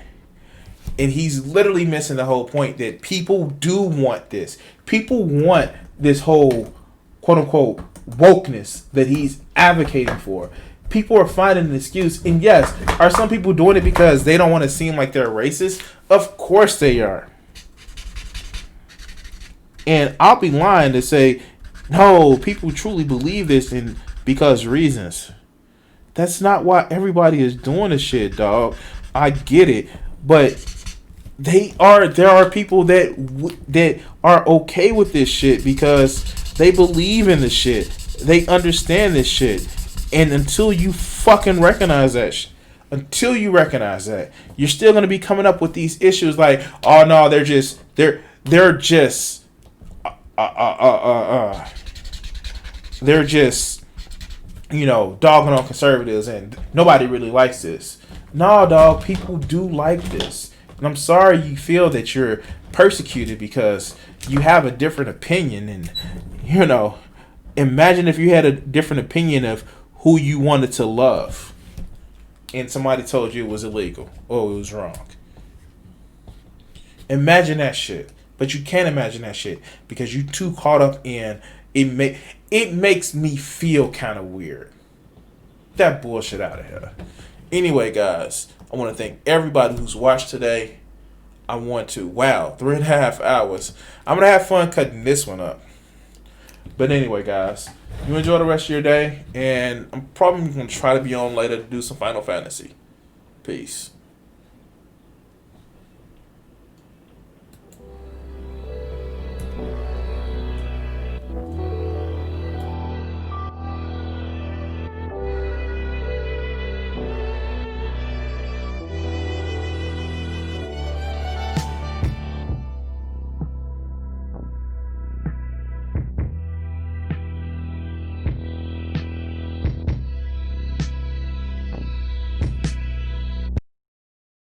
And he's literally missing the whole point that people do want this. People want this whole quote-unquote wokeness that he's advocating for. People are finding an excuse. And yes, are some people doing it because they don't want to seem like they're racist? Of course they are. And I'll be lying to say, no, people truly believe this and because reasons. That's not why everybody is doing this shit, dog. I get it. But there are people that are okay with this shit because they believe in this shit. They understand this shit. And until you fucking recognize that you're still going to be coming up with these issues like, oh no, they're just dogging on conservatives and nobody really likes this. No, dog, people do like this. And I'm sorry you feel that you're persecuted because you have a different opinion. And, imagine if you had a different opinion of who you wanted to love and somebody told you it was illegal or it was wrong. Imagine that shit. But you can't imagine that shit because you too caught up in it. It makes me feel kind of weird. That bullshit out of here. Anyway, guys, I want to thank everybody who's watched today. I want to, 3.5 hours. I'm going to have fun cutting this one up. But anyway, guys, you enjoy the rest of your day. And I'm probably going to try to be on later to do some Final Fantasy. Peace.